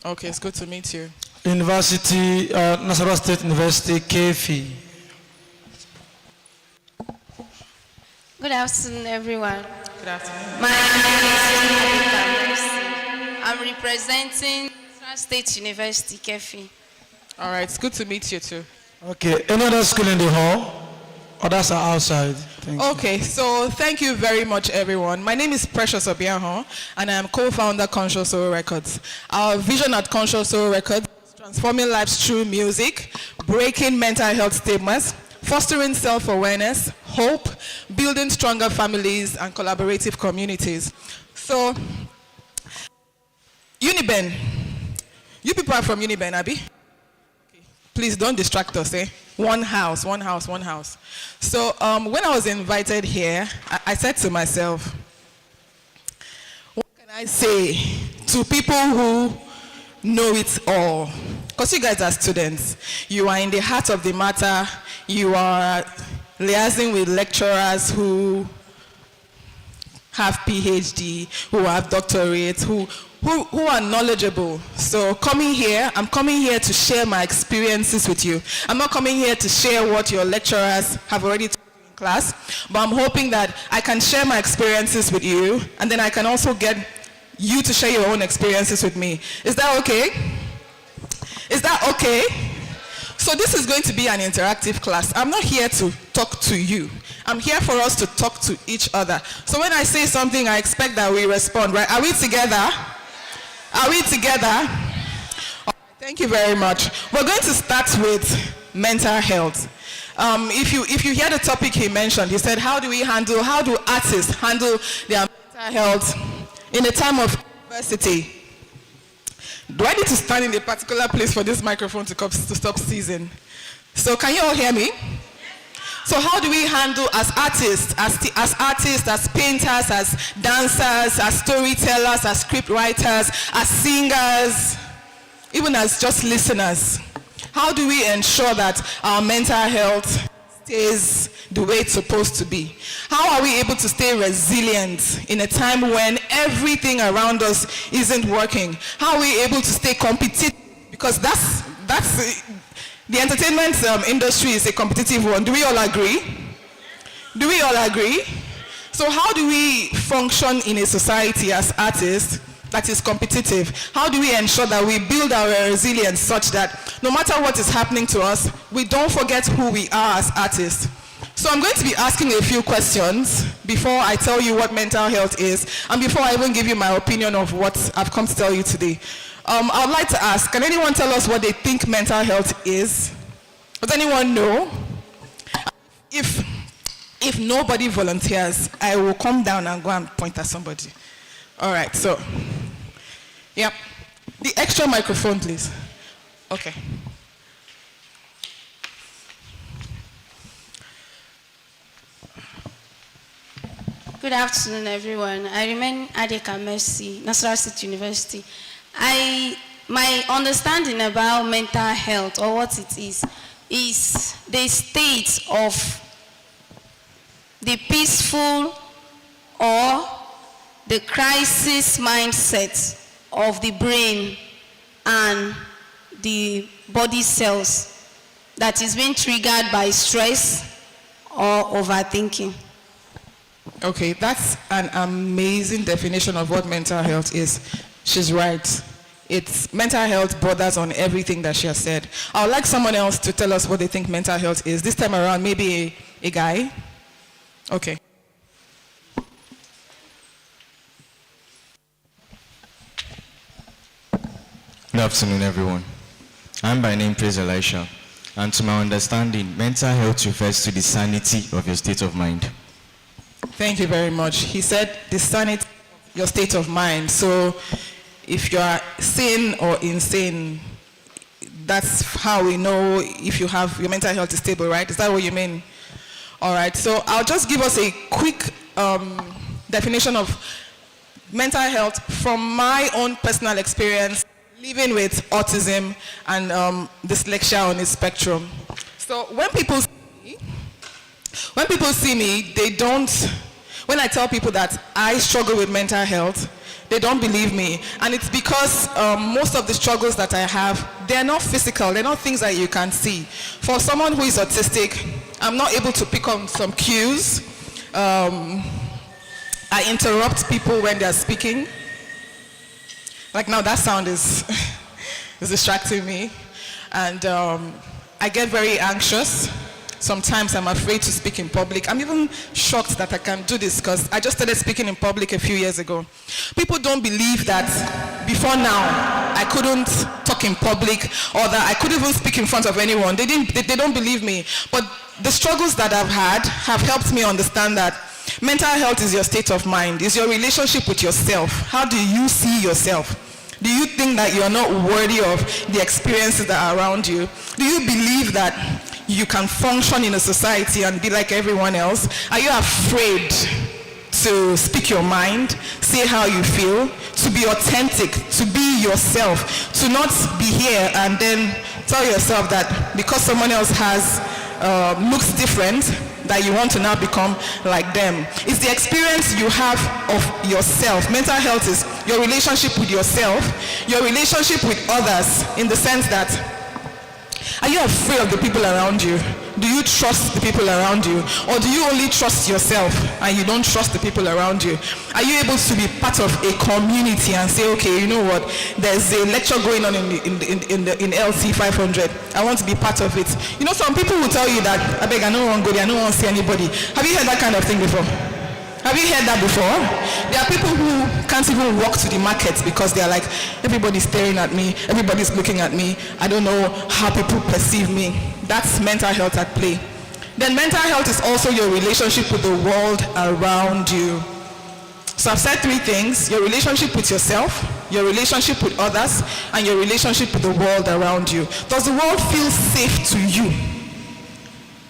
Okay, it's good to meet you. University, Nasarawa State University, KFI. Good afternoon, everyone. Good afternoon. My name is Fontas. I'm representing Nasarawa State University, KFI. All right, it's good to meet you too. Okay, any other school in the hall? Others are outside. Thank you. Okay, so thank you very much, everyone. My name is Precious Obianho, and I am co-founder Conscious Soul Records. Our vision at Conscious Soul Records is transforming lives through music, breaking mental health stigmas, fostering self-awareness, hope, building stronger families, and collaborative communities. So, Uniben, you people are from Uniben, Abby? Okay. Please don't distract us, eh? One house, one house, one house. So when I was invited here, I said to myself, what can I say to people who know it all? Because you guys are students. You are in the heart of the matter. You are liaising with lecturers who have PhD, who have doctorates, who are knowledgeable. So I'm coming here to share my experiences with you. I'm not coming here to share what your lecturers have already taught you in class, but I'm hoping that I can share my experiences with you, and then I can also get you to share your own experiences with me. Is that okay? Is that okay? So this is going to be an interactive class. I'm not here to talk to you. I'm here for us to talk to each other. So when I say something, I expect that we respond, right? Are we together? Are we together? All right, thank you very much. We're going to start with mental health. If you hear the topic he mentioned, he said, how do artists handle their mental health in a time of adversity? Do I need to stand in a particular place for this microphone to stop seizing? So can you all hear me? So how do we handle as artists, as painters, as dancers, as storytellers, as script writers, as singers, even as just listeners? How do we ensure that our mental health stays the way it's supposed to be? How are we able to stay resilient in a time when everything around us isn't working? How are we able to stay competitive? Because that's the entertainment industry is a competitive one. Do we all agree? Do we all agree? So how do we function in a society as artists that is competitive? How do we ensure that we build our resilience such that no matter what is happening to us, we don't forget who we are as artists? So I'm going to be asking a few questions before I tell you what mental health is, and before I even give you my opinion of what I've come to tell you today. I would like to ask, can anyone tell us what they think mental health is? Does anyone know? If nobody volunteers, I will come down and go and point at somebody. All right, so, yeah. The extra microphone, please. Okay. Good afternoon, everyone. I remain Adeka Mercy, Nasarawa State University. My understanding about mental health, or what it is the state of the peaceful or the crisis mindset of the brain and the body cells that is being triggered by stress or overthinking. Okay, that's an amazing definition of what mental health is. She's right. It's mental health borders on everything that she has said. I would like someone else to tell us what they think mental health is. This time around, maybe a guy. Okay. Good afternoon, everyone. I'm by name Praise Elisha, and to my understanding, mental health refers to the sanity of your state of mind. Thank you very much. He said the sanity of your state of mind. So if you are sane or insane, that's how we know if you have your mental health is stable, right? Is that what you mean? All right. So I'll just give us a quick definition of mental health from my own personal experience living with autism and dyslexia on the spectrum. So when people see me, they don't, when I tell people that I struggle with mental health, They don't believe me. And it's because most of the struggles that I have, they're not physical. They're not things that you can see. For someone who is autistic, I'm not able to pick on some cues. I interrupt people when they're speaking. Like now, that sound is, is distracting me. And I get very anxious. Sometimes I'm afraid to speak in public. I'm even shocked that I can do this because I just started speaking in public a few years ago. People don't believe that before now I couldn't talk in public or that I couldn't even speak in front of anyone. They don't believe me. But the struggles that I've had have helped me understand that mental health is your state of mind, is your relationship with yourself. How do you see yourself? Do you think that you're not worthy of the experiences that are around you? Do you believe that you can function in a society and be like everyone else? Are you afraid to speak your mind, say how you feel, to be authentic, to be yourself, to not be here and then tell yourself that because someone else has looks different, that you want to now become like them? It's the experience you have of yourself. Mental health is your relationship with yourself, your relationship with others, in the sense that, are you afraid of the people around you? Do you trust the people around you? Or do you only trust yourself and you don't trust the people around you? Are you able to be part of a community and say, okay, you know what, there's a lecture going on in LC 500. I want to be part of it. You know, some people will tell you that, I beg, I don't want to go there, I don't want to see anybody. Have you heard that kind of thing before? Have you heard that before? There are people who can't even walk to the market because they're like, everybody's staring at me, everybody's looking at me, I don't know how people perceive me. That's mental health at play. Then mental health is also your relationship with the world around you. So I've said three things: your relationship with yourself, your relationship with others, and your relationship with the world around you. Does the world feel safe to you?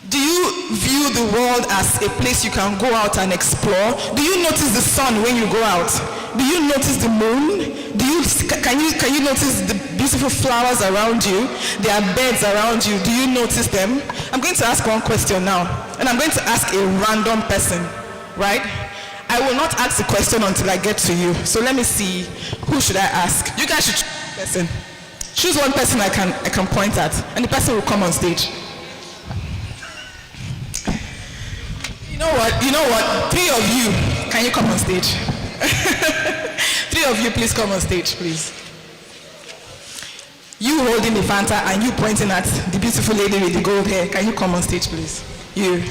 Do you view the world as a place you can go out and explore? Do you notice the sun when you go out? Do you notice the moon? Can you notice the beautiful flowers around you? There are birds around you. Do you notice them? I'm going to ask one question now, and I'm going to ask a random person, right? I will not ask the question until I get to you. So let me see, who should I ask? You guys should choose one person. Choose one person I can point at, and the person will come on stage. You know what? Three of you, can you come on stage? Three of you, please come on stage, please. You holding the Fanta and you pointing at the beautiful lady with the gold hair. Can you come on stage, please? You.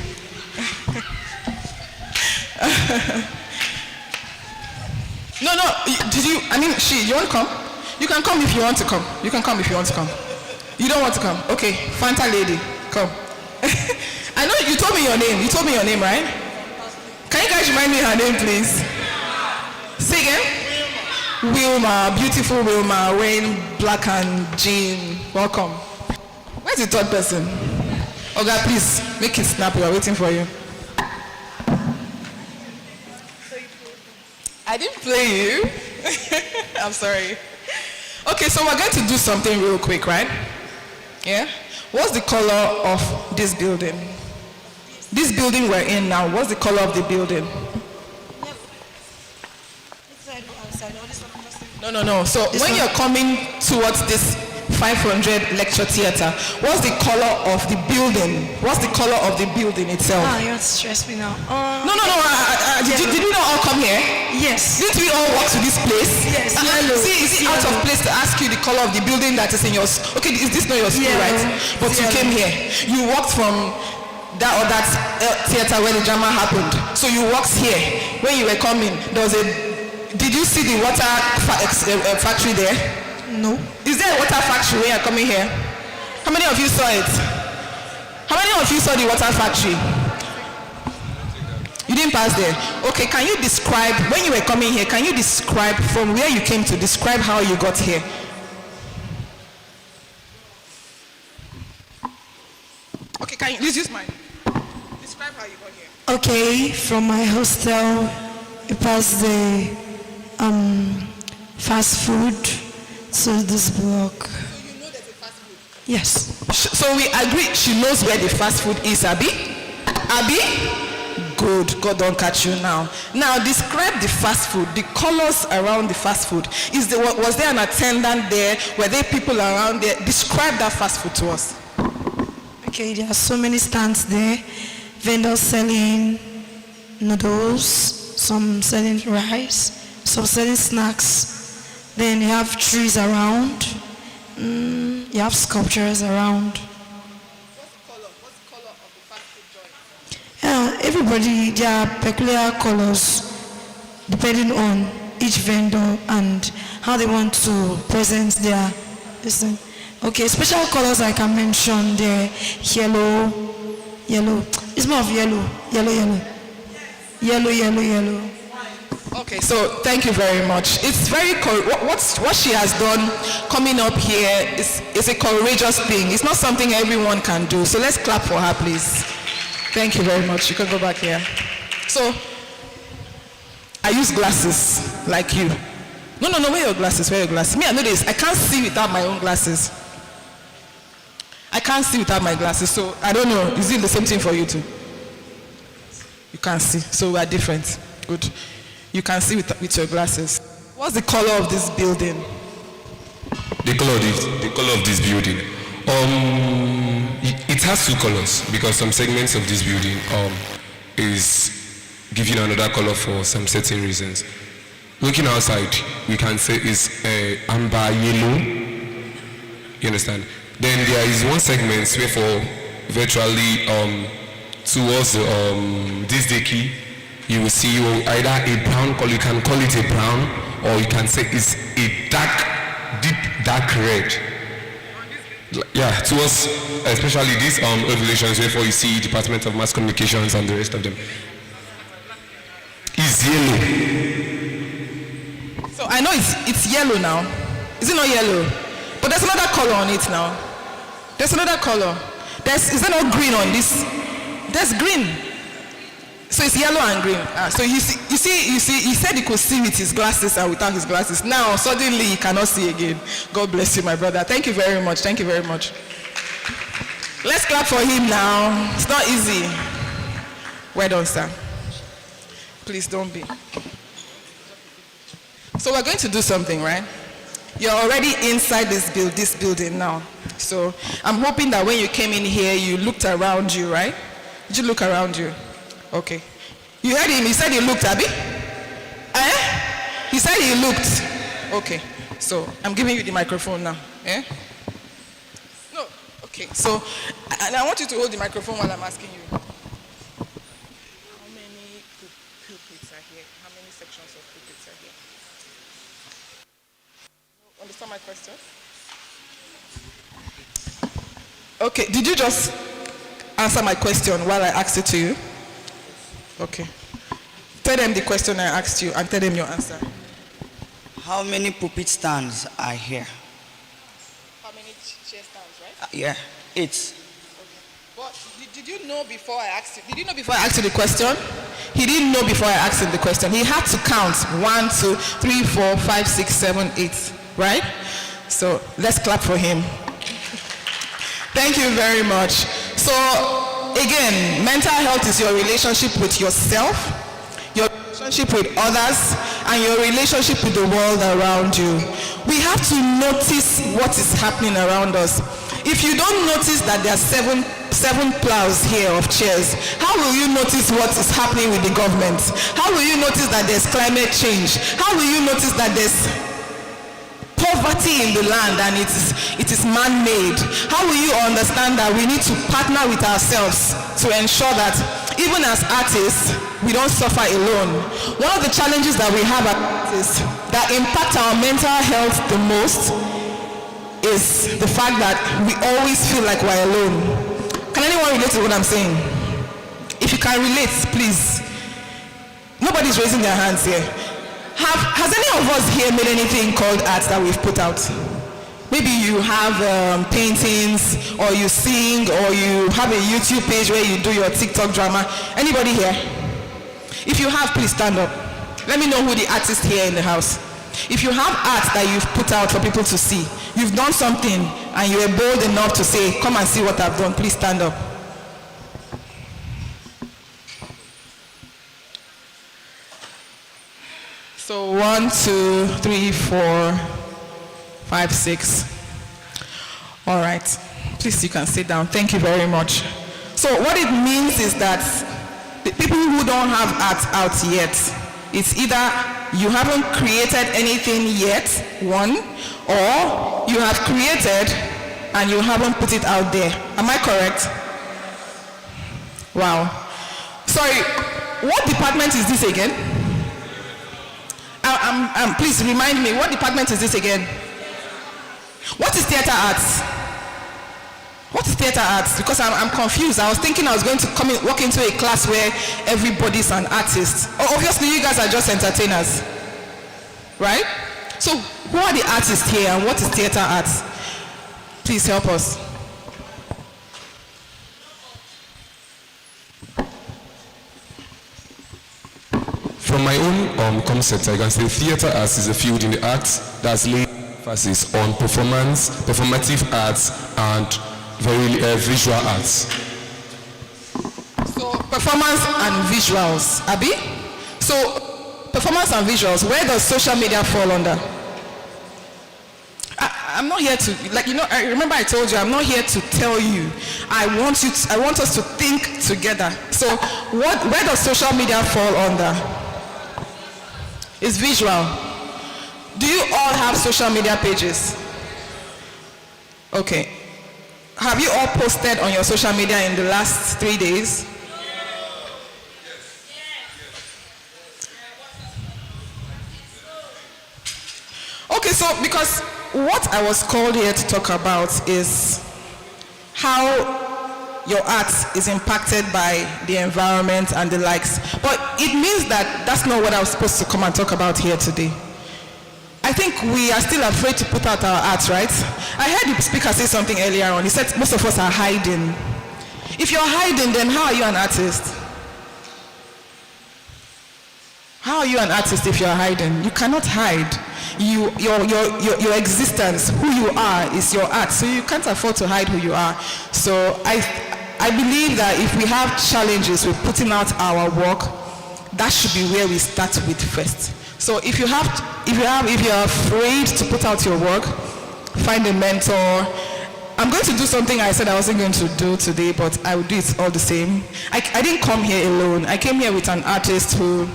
No, you want to come? You can come if you want to come. You can come if you want to come. You don't want to come? Okay, Fanta lady, come. I know you told me your name. You told me your name, right? Can you guys remind me her name, please? Say again? Wilma, beautiful Wilma, wearing black and jean. Welcome. Where's the third person? Oga, please, make it snap. We are waiting for you. I didn't play you. I'm sorry. Okay, so we're going to do something real quick, right? Yeah? What's the color of this building? This building we're in now, what's the color of the building? No. So when you're coming towards this 500 lecture theater, what's the color of the building? What's the color of the building itself? You want to stress me now. No. Did we not all come here? Yes. Didn't we all walk to this place? Yes. See, is it out of place to ask you the color of the building that is in your... Okay, is this not your school, right? But you came here. You walked from that or that theater where the drama happened. So you walked here. When you were coming, there was a... Did you see the water factory there? No. Is there a water factory when you're coming here? How many of you saw it? How many of you saw the water factory? You didn't pass there. Okay, can you describe, when you were coming here, can you describe from where you came to, describe how you got here? Okay, can you, please use mine. Describe how you got here. Okay, from my hostel, it passed the fast food to this block. So you know there's a fast food? Yes. So we agree she knows where the fast food is, Abby? Abby? food, God don't catch you now. Now describe the fast food, the colors around the fast food. Was there an attendant there? Were there people around there? Describe that fast food to us. Okay, there are so many stands there. Vendors selling noodles, some selling rice, some selling snacks. Then you have trees around. You have sculptures around. What's the color of the fast food joint? Yeah, everybody, there are peculiar colors depending on each vendor and how they want to present their listen. Okay, special colors I can mention there, yellow. It's more of yellow. Okay, so thank you very much. It's very what she has done coming up here is a courageous thing. It's not something everyone can do. So let's clap for her, please. Thank you very much. You can go back here. So I use glasses like you. No, wear your glasses. Me, I know this. I can't see without my own glasses. I can't see without my glasses, so I don't know. Is it the same thing for you too? You can't see, so we are different. Good. You can see with your glasses. What's the color of this building? The color of this building. It has two colors because some segments of this building is giving another color for some certain reasons. Looking outside, we can say it's amber yellow. You understand? Then there is one segment where for virtually towards this decay, you will see either a brown color, you can call it a brown, or you can say it's a deep dark red. Yeah, towards especially these revelations, wherefore you see Department of Mass Communications and the rest of them. It's yellow. So I know it's yellow now. Is it not yellow? But there's another color on it now. There's another color. Is there no green on this? There's green. So it's yellow and green. So you see, he said he could see with his glasses and without his glasses. Now suddenly he cannot see again. God bless you, my brother. Thank you very much. Thank you very much. Let's clap for him now. It's not easy. Well done, sir. Please don't be. So we're going to do something, right? You're already inside this building now. So I'm hoping that when you came in here, you looked around you, right? Did you look around you? Okay. You heard him. He said he looked, Abby? He said he looked. Okay. So I'm giving you the microphone now. No. Okay. So and I want you to hold the microphone while I'm asking you. How many pulpits are here? How many sections of pulpits are here? Understand my question? Okay, did you just answer my question while I asked it to you? Okay. Tell them the question I asked you and tell them your answer. How many pulpit stands are here? How many chair stands, right? Yeah, 8. Okay. But did you know before I asked you? Did you know before I asked you the question? He didn't know before I asked him the question. He had to count 1, 2, 3, 4, 5, 6, 7, 8. Right? So let's clap for him. Thank you very much. So again, mental health is your relationship with yourself, your relationship with others, and your relationship with the world around you. We have to notice what is happening around us. If you don't notice that there are seven plows here of chairs, how will you notice what is happening with the government? How will you notice that there's climate change? How will you notice that there's poverty in the land and it is man-made? How will you understand that we need to partner with ourselves to ensure that even as artists, we don't suffer alone? One of the challenges that we have as artists that impact our mental health the most is the fact that we always feel like we're alone. Can anyone relate to what I'm saying? If you can relate, please. Nobody's raising their hands here. Has any of us here made anything called art that we've put out? Maybe you have paintings, or you sing, or you have a YouTube page where you do your TikTok drama. Anybody here? If you have, please stand up. Let me know who the artist here in the house. If you have art that you've put out for people to see, you've done something and you were bold enough to say, come and see what I've done, please stand up. So 1, 2, 3, 4, 5, 6. All right. Please, you can sit down. Thank you very much. So what it means is that the people who don't have art out yet, it's either you haven't created anything yet, one, or you have created and you haven't put it out there. Am I correct? Wow. Sorry, what department is this again? Please remind me, what department is this again? What is theater arts? What is theater arts? Because I'm confused. I was thinking I was going to walk into a class where everybody's an artist. Oh, obviously you guys are just entertainers, right? So who are the artists here and what is theater arts? Please help us. From my own concept, I can say theater arts is a field in the arts that's laid emphasis on performance, performative arts, and visual arts. So performance and visuals, Abi? So performance and visuals, where does social media fall under? I'm not here to, I remember I told you, I'm not here to tell you. I want us to think together. So where does social media fall under? It's visual. Do you all have social media pages? Okay. Have you all posted on your social media in the last 3 days? Okay, so because what I was called here to talk about is how your art is impacted by the environment and the likes. But it means that that's not what I was supposed to come and talk about here today. I think we are still afraid to put out our art, right? I heard the speaker say something earlier on. He said most of us are hiding. If you're hiding, then how are you an artist? How are you an artist if you're hiding? You cannot hide. Your existence, who you are, is your art. So you can't afford to hide who you are. So I believe that if we have challenges with putting out our work, that should be where we start with first. So if you're afraid to put out your work, find a mentor. I'm going to do something I said I wasn't going to do today, but I will do it all the same. I didn't come here alone. I came here with an artist who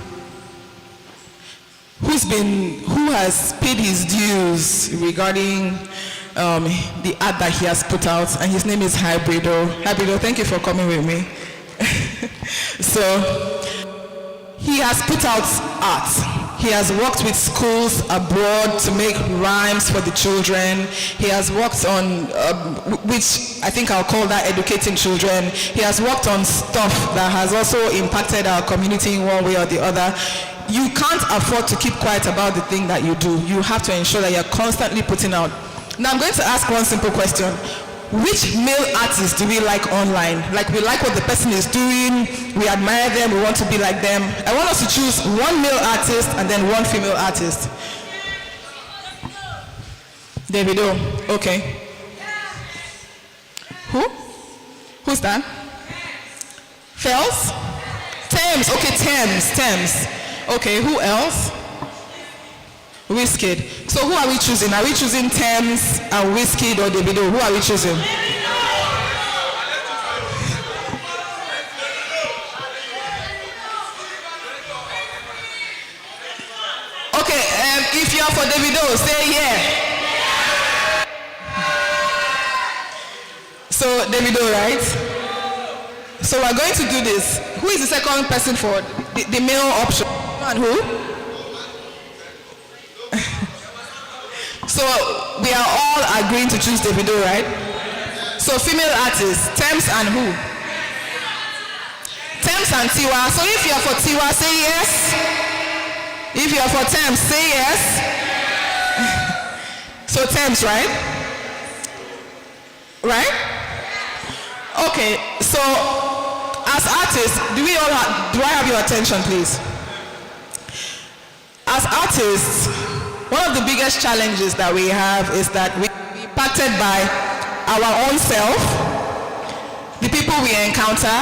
has paid his dues regarding the art that he has put out, and his name is Hybrido. Hybrido, thank you for coming with me. So he has put out art. He has worked with schools abroad to make rhymes for the children. He has worked on, which I think I'll call that educating children. He has worked on stuff that has also impacted our community in one way or the other. You can't afford to keep quiet about the thing that you do. You have to ensure that you're constantly putting out. Now I'm going to ask one simple question. Which male artists do we like online? Like, we like what the person is doing, we admire them, we want to be like them. I want us to choose one male artist and then one female artist. Davido, okay. Who? Who's that? Fells? Thames, okay, Thames. Okay, who else? Wizkid. So who are we choosing? Are we choosing Thames and Wizkid or Davido? Who are we choosing? Okay, if you're for Davido, say yeah. So Davido, right? So we're going to do this. Who is the second person for the male option? And who? So we are all agreeing to choose Davido, right? So female artists, Thames and who? Thames and Tiwa. So if you're for Tiwa, say yes. If you're for Thames, say yes. So Thames, right? Right? Okay, so as artists, do I have your attention, please? As artists, one of the biggest challenges that we have is that we are impacted by our own self, the people we encounter,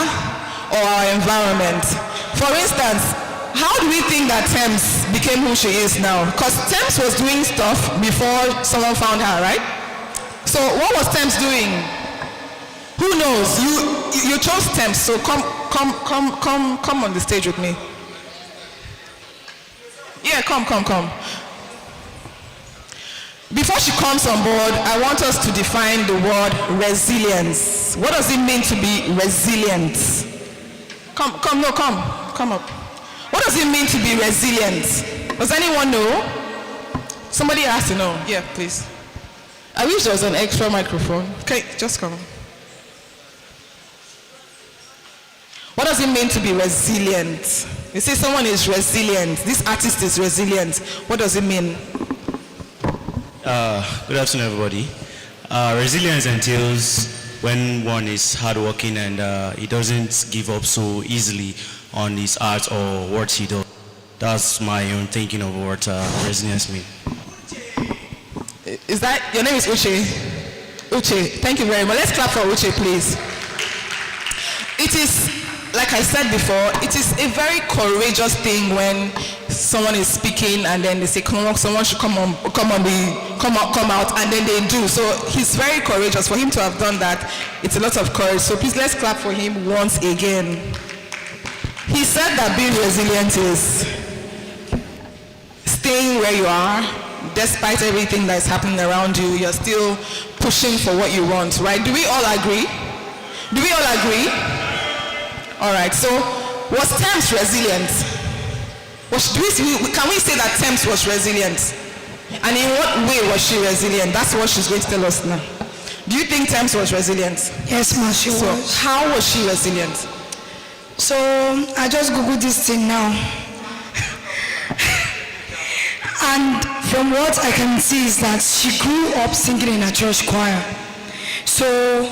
or our environment. For instance, how do we think that Thames became who she is now? Because Thames was doing stuff before someone found her, right? So what was Thames doing? Who knows? You chose Thames, so come on the stage with me. Yeah, come. Before she comes on board, I want us to define the word resilience. What does it mean to be resilient? Come up. What does it mean to be resilient? Does anyone know? Somebody has to know. Yeah, please. I wish there was an extra microphone. Okay, just come. What does it mean to be resilient? You say someone is resilient. This artist is resilient. What does it mean? Good afternoon, everybody. Resilience entails when one is hardworking and he doesn't give up so easily on his art or what he does. That's my own thinking of what resilience means. Is that, your name is Uche? Uche, thank you very much. Let's clap for Uche, please. It is, like I said before, it is a very courageous thing when someone is speaking and then they say, someone should come out, and then they do. So he's very courageous. For him to have done that, it's a lot of courage. So please, let's clap for him once again. He said that being resilient is staying where you are, despite everything that is happening around you. You're still pushing for what you want, right? Do we all agree? Do we all agree? All right, so was Thames resilient? Can we say that Thames was resilient? And in what way was she resilient? That's what she's going to tell us now. Do you think Thames was resilient? Yes, ma, she was. So how was she resilient? So I just googled this thing now. And from what I can see is that she grew up singing in a church choir. So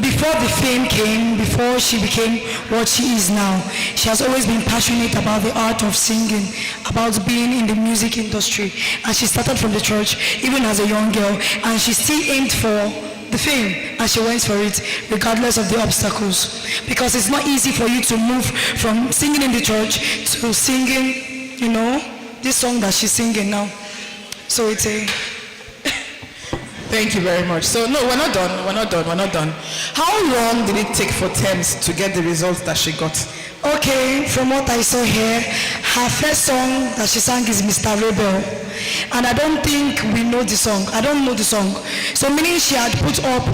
before the fame came, before she became what she is now, she has always been passionate about the art of singing, about being in the music industry. And she started from the church even as a young girl, and she still aimed for the fame, and she went for it regardless of the obstacles. Because it's not easy for you to move from singing in the church to singing, this song that she's singing now. So it's a... Thank you very much. So no, we're not done. How long did it take for Thames to get the results that she got? Okay, from what I saw here, her first song that she sang is Mr. Rebel. And I don't think we know the song. I don't know the song. So meaning she had put up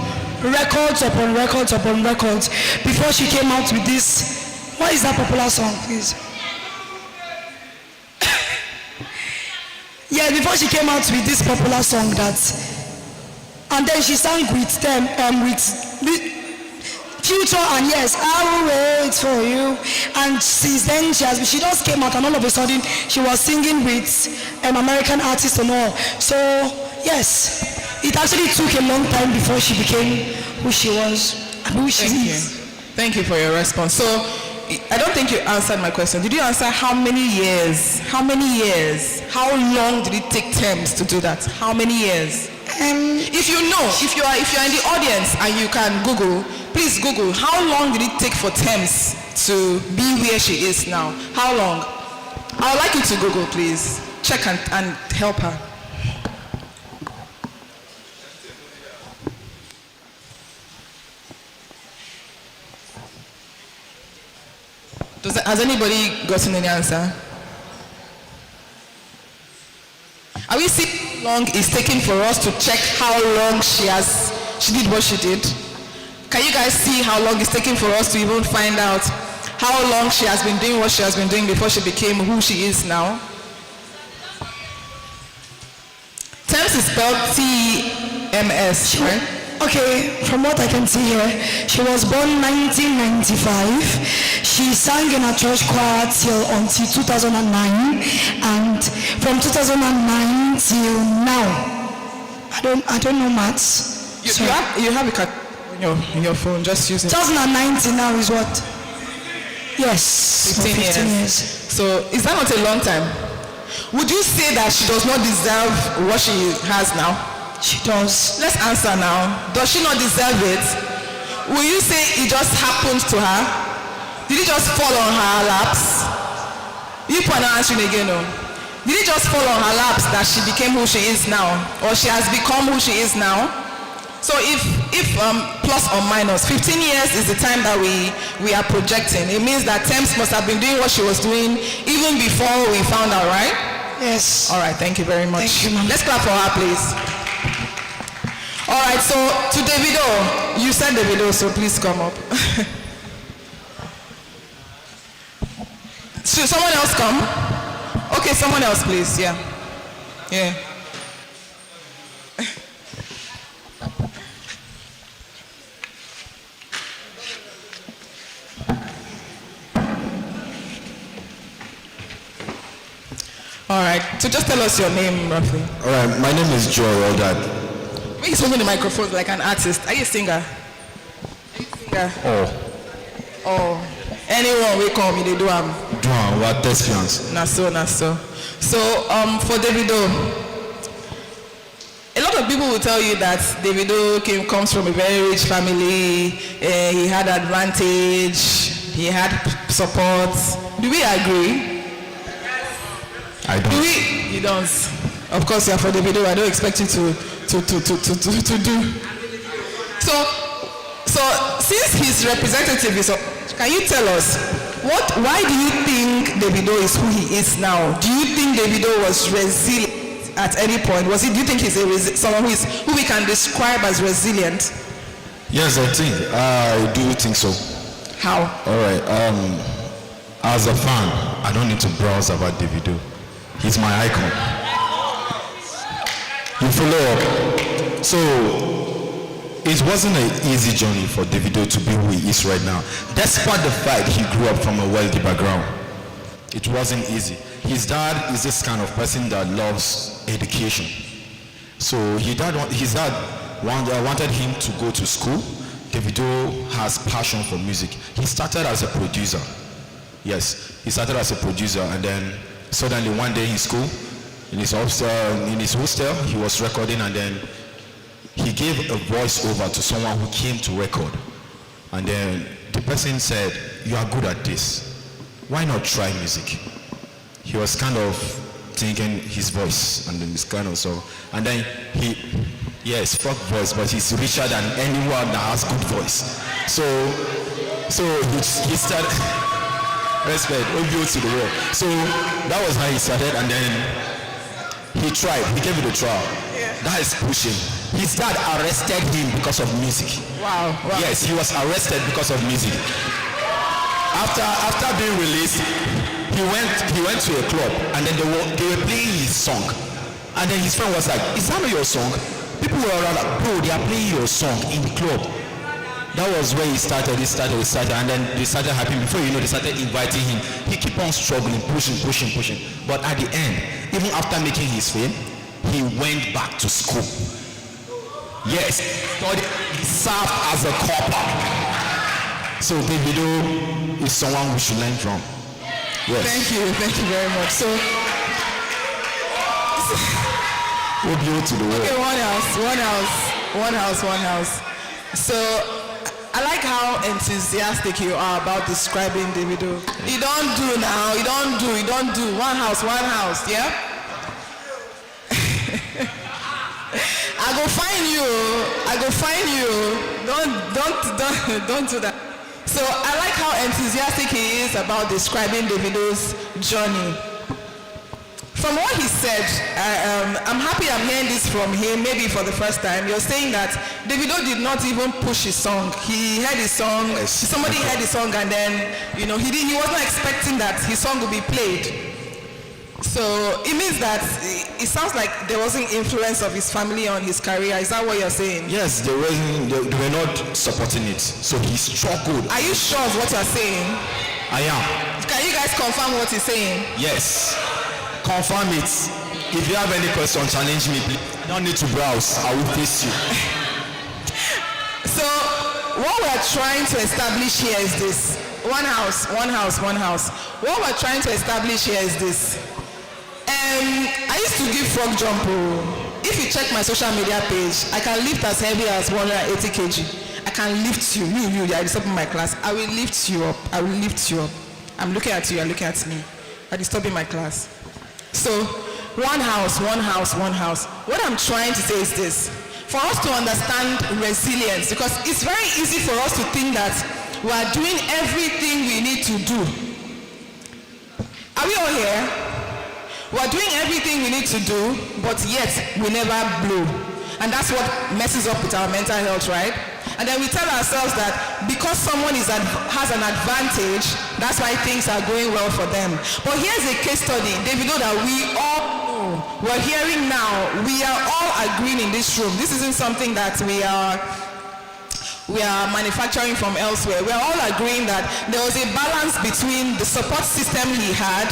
records upon records upon records before she came out with this. What is that popular song, please? Yeah, before she came out with this popular song and then she sang with them, with Future and yes, I will wait for you. And since then she just came out and all of a sudden she was singing with American artists and all. So yes, it actually took a long time before she became who she was and who she is. Thank you for your response. So I don't think you answered my question. Did you answer how many years? How long did it take Thames to do that? How many years? If you know, if you're in the audience and you can Google, please Google, how long did it take for Thames to be where she is now? How long? I would like you to Google, please. Check and help her. Has anybody gotten any answer? Are we seeing how long it's taking for us to check how long she did what she did? Can you guys see how long it's taking for us to even find out how long she has been doing what she has been doing before she became who she is now? Thames is spelled T-M-S, right? Okay, from what I can see here, she was born 1995. She sang in a church choir until 2009, and from 2009 till now, I don't know maths. You have a cat in your phone, just use it. 2019 now is what? Yes, 15 years. So is that not a long time? Would you say that she does not deserve what she has now? She does. Let's answer now. Does she not deserve it? Will you say it just happened to her? Did it just fall on her laps? You are not answering again, no? Did it just fall on her laps that she became who she is now? Or she has become who she is now? So if plus or minus, 15 years is the time that we are projecting. It means that Thames must have been doing what she was doing even before we found out, right? Yes. All right, thank you very much. Thank you, ma'am. Let's clap for her, please. All right, so to Davido, you said Davido, so please come up. Should someone else come? Okay, someone else, please. Yeah. Yeah. All right. So just tell us your name roughly. All right, my name is Joe Rodad. When he's holding the microphone like an artist, are you a singer? Are you a singer? Oh. Anyone we come, they do What thespians? Na so. So for Davido, a lot of people will tell you that Davido comes from a very rich family. He had advantage. He had support. Do we agree? I don't. Do we? You don't. Of course, you are for Davido. I don't expect you to do. So since his representative is, can you tell us why do you think Davido is who he is now? Do you think Davido was resilient at any point? Do you think he's someone who we can describe as resilient? Yes, I do think so. How? All right. As a fan, I don't need to browse about Davido. He's my icon. You follow up. So it wasn't an easy journey for Davido to be who he is right now. Despite the fact he grew up from a wealthy background, it wasn't easy. His dad is this kind of person that loves education. So his dad wanted him to go to school. Davido has passion for music. He started as a producer. Yes, he started as a producer, and then suddenly one day in school, in his hostel, he was recording, and then he gave a voice over to someone who came to record. And then the person said, "You are good at this. Why not try music?" He was kind of thinking his voice, and then this kind of so. And then yes, fuck voice, but he's richer than anyone that has good voice. So he started, respect, OBO to the world. So that was how he started, and then he tried, he gave it a try. Yeah. That is pushing. His dad arrested him because of music. Wow. Yes, he was arrested because of music. After being released, he went to a club, and then they were playing his song. And then his friend was like, "Is that not your song?" People were around like, "Bro, they are playing your song in the club." That was where he started, and then they started hyping. Before you know, they started inviting him. He keep on struggling, pushing. But at the end, even after making his fame, he went back to school. Yes, he served as a copper. So Davido is someone we should learn from. Yes. Thank you very much. So, OBO to the world. okay, one house. So, I like how enthusiastic you are about describing Davido. You don't do now. You don't do. One house. Yeah. I go find you. Don't do that. So I like how enthusiastic he is about describing Davido's journey. From what he said, I'm happy I'm hearing this from him, maybe for the first time. You're saying that Davido did not even push his song. He heard his song, yes. Somebody heard his song, and then, he wasn't expecting that his song would be played. So it means that it sounds like there wasn't influence of his family on his career. Is that what you're saying? Yes, they were not supporting it. So he struggled. Are you sure of what you're saying? I am. Can you guys confirm what he's saying? Yes. Confirm it. If you have any question, challenge me, please. You don't need to browse. I will face you. So what we're trying to establish here is this. One house. What we're trying to establish here is this. I used to give frog jump. If you check my social media page, I can lift as heavy as 180 kg. I can lift you. You are the top of my class. I will lift you up. I'm looking at you. You're looking at me. are disturbing my class. So, one house, one house, one house. What I'm trying to say is this. For us to understand resilience, because it's very easy for us to think that we are doing everything we need to do. Are we all here? We are doing everything we need to do, but yet we never blow. And that's what messes up with our mental health, right? And then we tell ourselves that because someone has an advantage, that's why things are going well for them. But here's a case study. David, know that we all know, we're hearing now, we are all agreeing in this room. This isn't something that we are manufacturing from elsewhere. We're all agreeing that there was a balance between the support system he had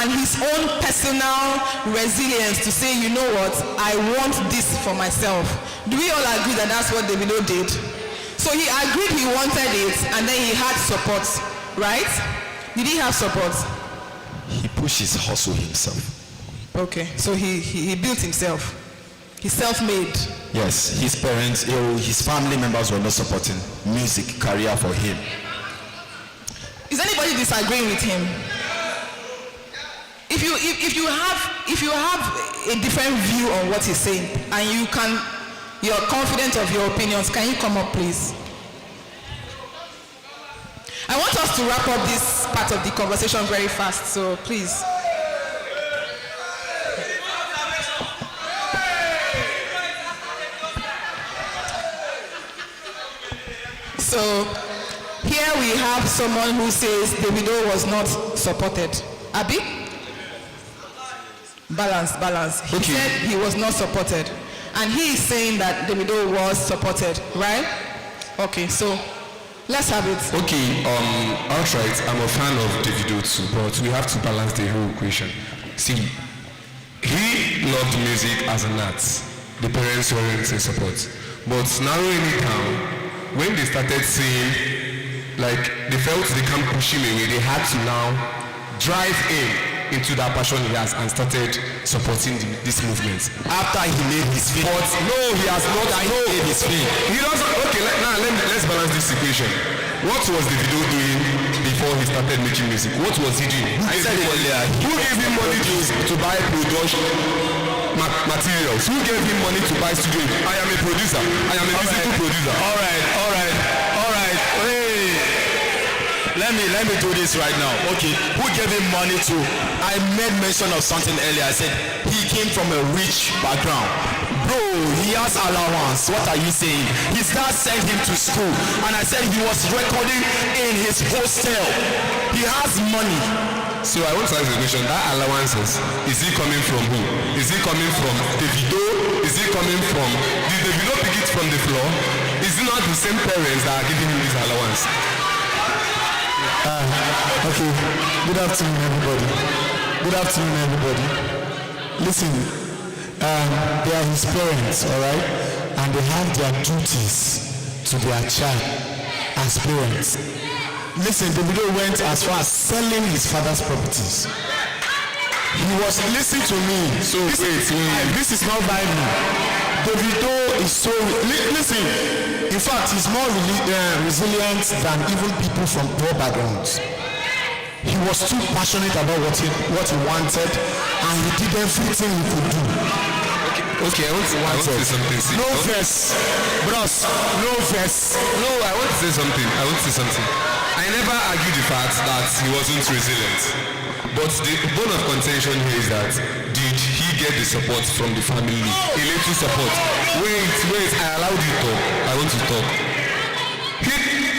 and his own personal resilience to say, you know what, I want this for myself. Do we all agree that that's what Davido did? So he agreed he wanted it, and then he had support, right? Did he have support? He pushed his hustle himself. Okay, so he built himself. He's self-made. Yes, his parents, his family members were not supporting music career for him. Is anybody disagreeing with him? If you have a different view on what he's saying, and you're confident of your opinions, can you come up, please? I want us to wrap up this part of the conversation very fast, so please. So here we have someone who says Davido was not supported. Abi? Balance. He said he was not supported. And he is saying that Davido was supported, right? Okay, so let's have it. Okay, outright, I'm a fan of Davido too, but we have to balance the whole equation. See, he loved music as an art. The parents weren't in support. But narrowing it down, when they started saying, like, they felt they can't push him away, they had to now drive him into that passion he has and started supporting this movement. After he made his fame. But no, he has not. No, made his fame. He doesn't. Okay, let's balance this equation. What was Davido doing before he started making music? What was he doing? I said it earlier. Who gave him money to buy production materials? Who gave him money to buy studio? I am a producer. I am a musical producer. All right. Hey. Let me do this right now. Okay, who gave him money to? I made mention of something earlier. I said he came from a rich background. Bro, he has allowance. What are you saying? His dad sent him to school, and I said he was recording in his hostel. He has money. So I want to ask the question, that allowances, is he coming from who? Is he coming from Davido? Is he coming from, did Davido pick it from the floor? Is it not the same parents that are giving him this allowance? Okay, good afternoon everybody. Listen, they are his parents, all right? And they have their duties to their child as parents. Listen, Davido went as far as selling his father's properties. He was, listen to me. So this is not Bible. Davido is so, listen, in fact, he's more resilient than even people from poor backgrounds. He was too passionate about what he wanted, and he did everything he could do. Okay, I want to say something. No verse, bros, no verse. No, I want to say something. I never argued the fact that he wasn't resilient. But the bone of contention here is that, did he get the support from the family? A little support. Wait, I allowed you to talk. I want to talk.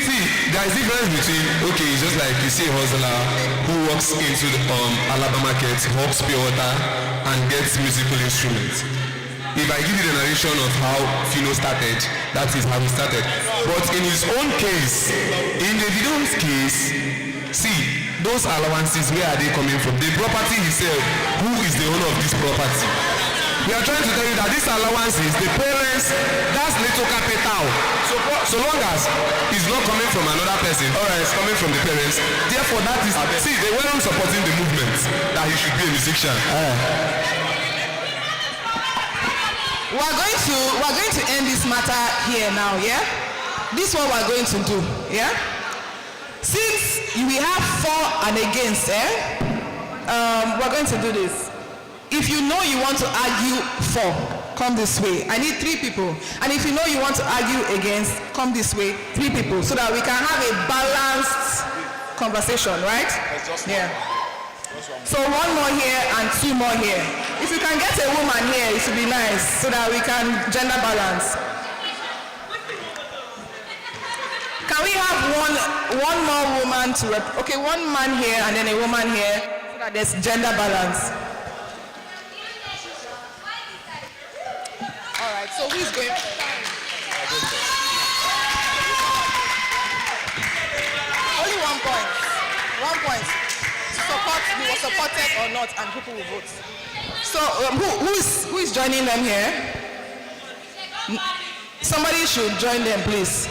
See, there is difference between, okay, it's just like you see a hustler who walks into the Alabama market, hawks pure water, and gets musical instruments. If I give you the narration of how Philo started, that is how he started. But in his own case, in the Davido's case, see, those allowances, where are they coming from? The property he said, who is the owner of this property? We are trying to tell you that these allowances, the parents, that's little capital. So long as it's not coming from another person, or it's coming from the parents, therefore that is, see, they weren't supporting the movement that he should be a musician. We're going to end this matter here now, yeah? This is what we're going to do, yeah? Since we have for and against, we're going to do this. If you know you want to argue for, come this way. I need 3 people. And if you know you want to argue against, come this way, 3 people, so that we can have a balanced conversation, right? Yeah. So 1 more here and 2 more here. If you can get a woman here, it would be nice, so that we can gender balance. Can we have one more woman to okay, 1 man here and then a woman here, so that there's gender balance. All right, so who's going? Only 1 point. 1 point. Support, you were supported or not, and people will vote. So who is joining them here? Somebody should join them, please.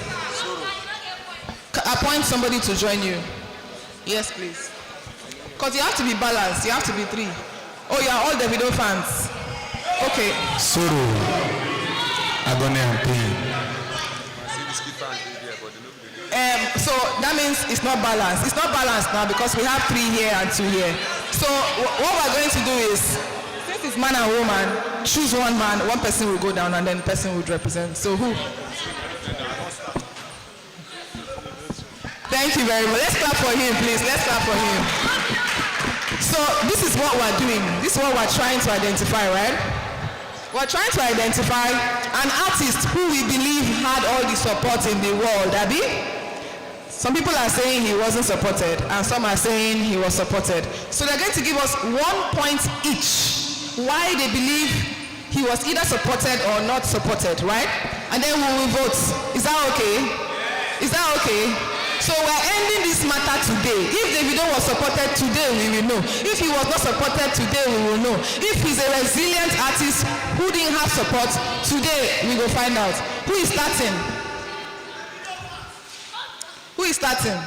Appoint somebody to join you. Yes, please. Because you have to be balanced. You have to be 3. Oh, you are all Davido fans. Okay. Soro, Agone and Pain. So that means it's not balanced. It's not balanced now because we have 3 here and 2 here. So what we're going to do is, since it's man and woman, choose 1 man, 1 person will go down and then the person would represent. So who? Thank you very much. Let's clap for him, please. Let's clap for him. So this is what we're doing. This is what we're trying to identify, right? We're trying to identify an artist who we believe had all the support in the world, Abby. Some people are saying he wasn't supported, and some are saying he was supported. So they're going to give us 1 point each why they believe he was either supported or not supported, right? And then we will vote. Is that okay? Is that okay? So we're ending this matter today. If Davido was supported today, we will know. If he was not supported today, we will know. If he's a resilient artist who didn't have support, today we will find out. Who is starting? Who is starting?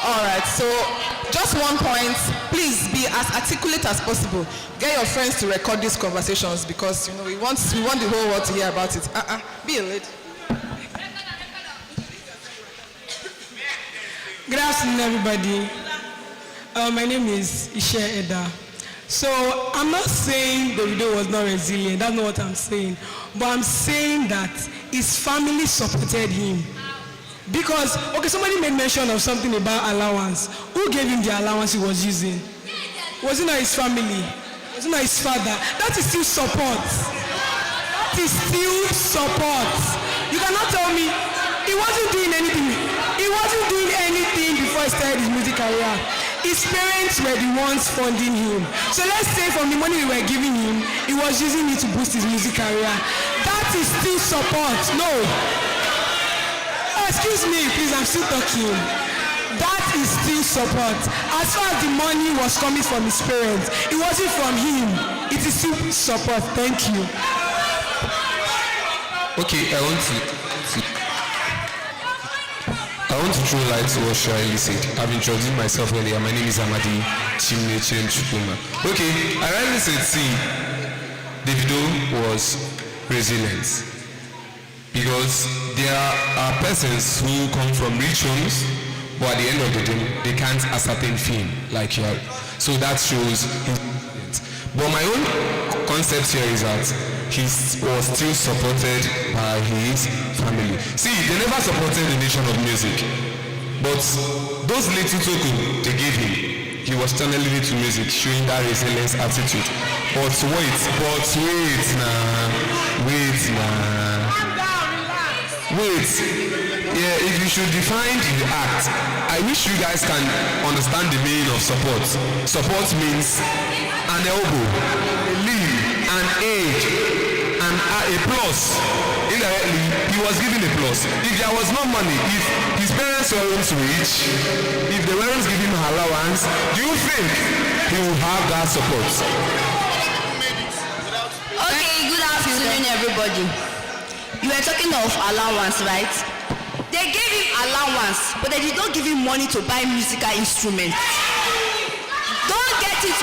All right, so just 1 point. Please be as articulate as possible. Get your friends to record these conversations because we want the whole world to hear about it. Be a lady. Good afternoon, everybody. My name is Ishe Eda. So I'm not saying Davido was not resilient. That's not what I'm saying. But I'm saying that his family supported him. Because, okay, somebody made mention of something about allowance. Who gave him the allowance he was using? Was it not his family? Was it not his father? That is still support. That is still support. You cannot tell me he wasn't doing anything. He wasn't doing anything before he started his music career. His parents were the ones funding him. So let's say from the money we were giving him, he was using it to boost his music career. That is still support. No. Excuse me, please, I'm still talking. That is still support. As far as the money was coming from his parents, it wasn't from him. It is still support. Thank you. Okay, I want to throw light to what Shirley said. I've introduced myself earlier. My name is Amadi Chimne Chukuma. Okay, I rightly said, see, Davido was resilient. Because there are persons who come from rich homes, but at the end of the day, they can't ascertain fame like you are. So that shows his. But my own concept here is that he was still supported by his family. See, they never supported the nation of music, but those little tokens they gave him, he was channeling it to music, showing that resilience attitude. But wait now. Wait, yeah, if you should define the act, I wish you guys can understand the meaning of support. Support means an elbow, a limb, an aid, and a plus. Indirectly, he was given a plus. If there was no money, if his parents weren't rich, if they weren't giving him allowance, do you think he would have that support? Okay, good afternoon, everybody. You were talking of allowance, right? They gave him allowance, but they did not give him money to buy musical instruments. Don't get it.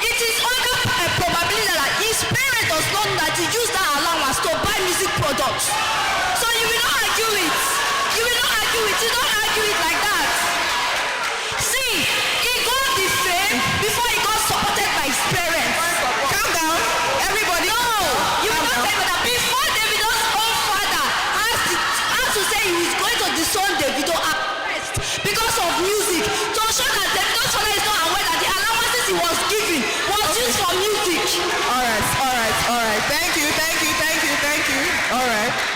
It is under a probability that his parents does not know that he used that allowance to buy music products. So you will not argue it. You will not argue it. You don't argue it like that. See, he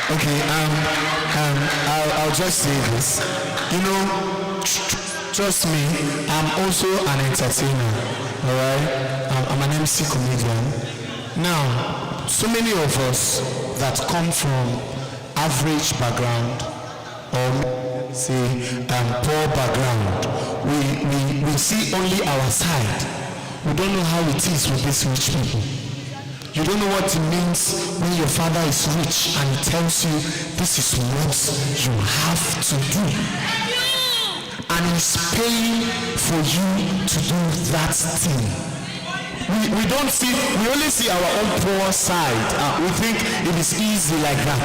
Okay, I'll just say this. You know, trust me, I'm also an entertainer, all right? I'm an MC comedian. Now, so many of us that come from average background or say poor background, we see only our side. We don't know how it is with these rich people. You don't know what it means when your father is rich and he tells you this is what you have to do. And he's paying for you to do that thing. We don't see, we only see our own poor side. We think it is easy like that.